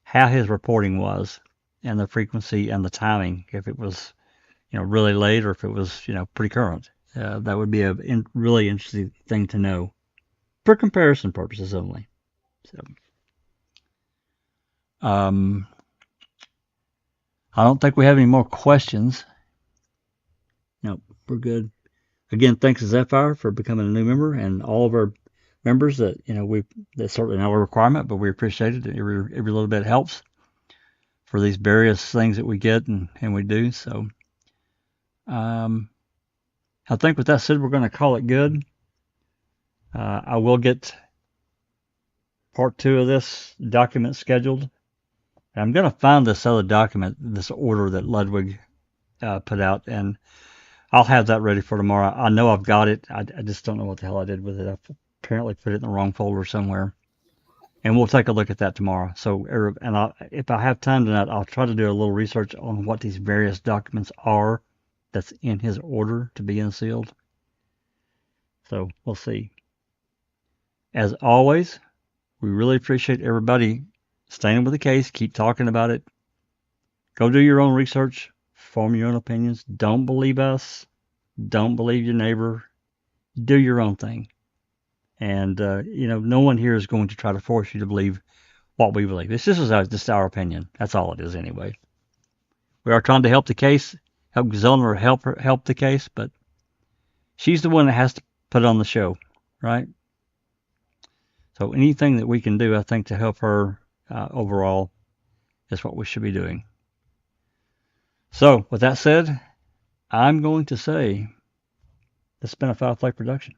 how his reporting was, and the frequency and the timing, if it was really late or if it was pretty current. That would be a really interesting thing to know for comparison purposes only. So, I don't think we have any more questions. Nope, we're good. Again, thanks to Zephyr for becoming a new member, and all of our members that that's certainly not a requirement, but we appreciate it. Every little bit helps for these various things that we get and we do. So, I think with that said, we're going to call it good. I will get part 2 of this document scheduled. And I'm going to find this other document, this order that Ludwig put out, and I'll have that ready for tomorrow. I know I've got it. I just don't know what the hell I did with it. I apparently put it in the wrong folder somewhere. And we'll take a look at that tomorrow. So, if I have time tonight, I'll try to do a little research on what these various documents are that's in his order to be unsealed. So we'll see. As always, we really appreciate everybody staying with the case. Keep talking about it. Go do your own research. Form your own opinions. Don't believe us. Don't believe your neighbor. Do your own thing. And, no one here is going to try to force you to believe what we believe. This is just our opinion. That's all it is anyway. We are trying to help the case. Help Zellner help the case, but she's the one that has to put on the show, right? So anything that we can do, I think, to help her overall is what we should be doing. So with that said, I'm going to say this has been a Foul Play production.